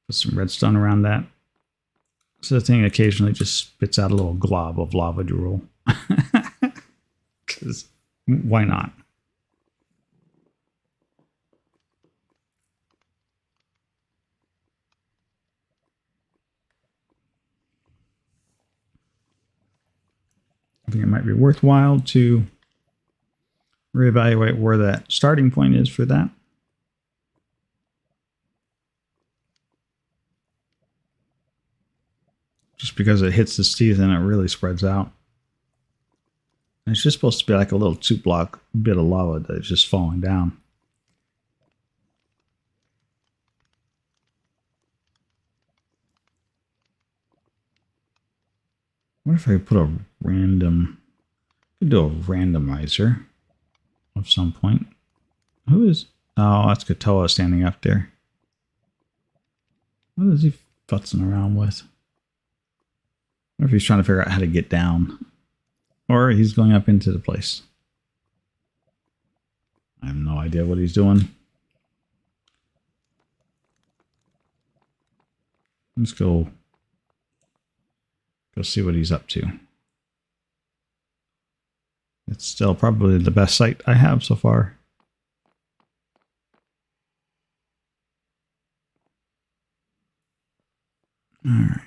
Put some redstone around that. So the thing occasionally just spits out a little glob of lava drool. Because why not? I think it might be worthwhile to reevaluate where that starting point is for that. Just because it hits the teeth and it really spreads out. And it's just supposed to be like a little 2-block bit of lava that's just falling down. What if I put a random... I could do a randomizer of some point. Who is... Oh, that's Katoa standing up there. What is he futzing around with? Or if he's trying to figure out how to get down. Or he's going up into the place. I have no idea what he's doing. Let's go see what he's up to. It's still probably the best site I have so far. All right.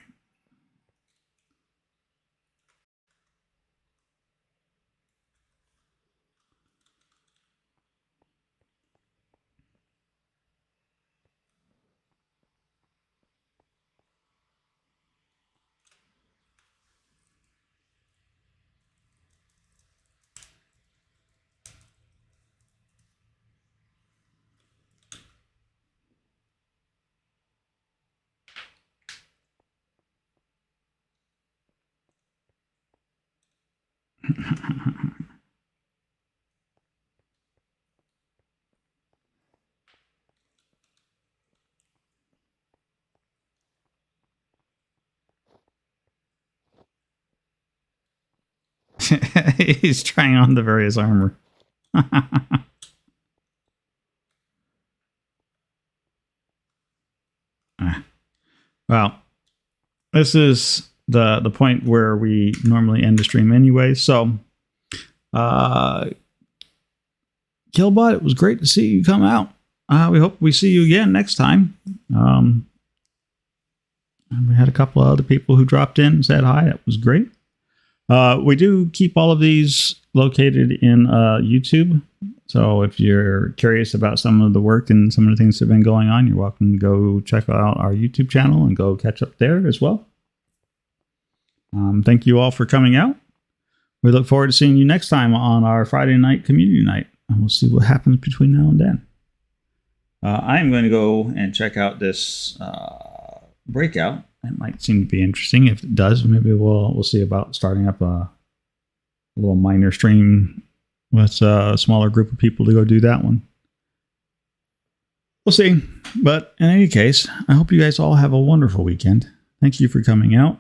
He's trying on the various armor. Well, this is the point where we normally end the stream anyway. So, Killbot, it was great to see you come out. We hope we see you again next time. And we had a couple of other people who dropped in and said hi. That was great. We do keep all of these located in YouTube. So if you're curious about some of the work and some of the things that have been going on, you're welcome to go check out our YouTube channel and go catch up there as well. Thank you all for coming out. We look forward to seeing you next time on our Friday night community night. And we'll see what happens between now and then. I am going to go and check out this breakout. It might seem to be interesting. If it does, maybe we'll see about starting up a little minor stream with a smaller group of people to go do that one. We'll see. But in any case, I hope you guys all have a wonderful weekend. Thank you for coming out.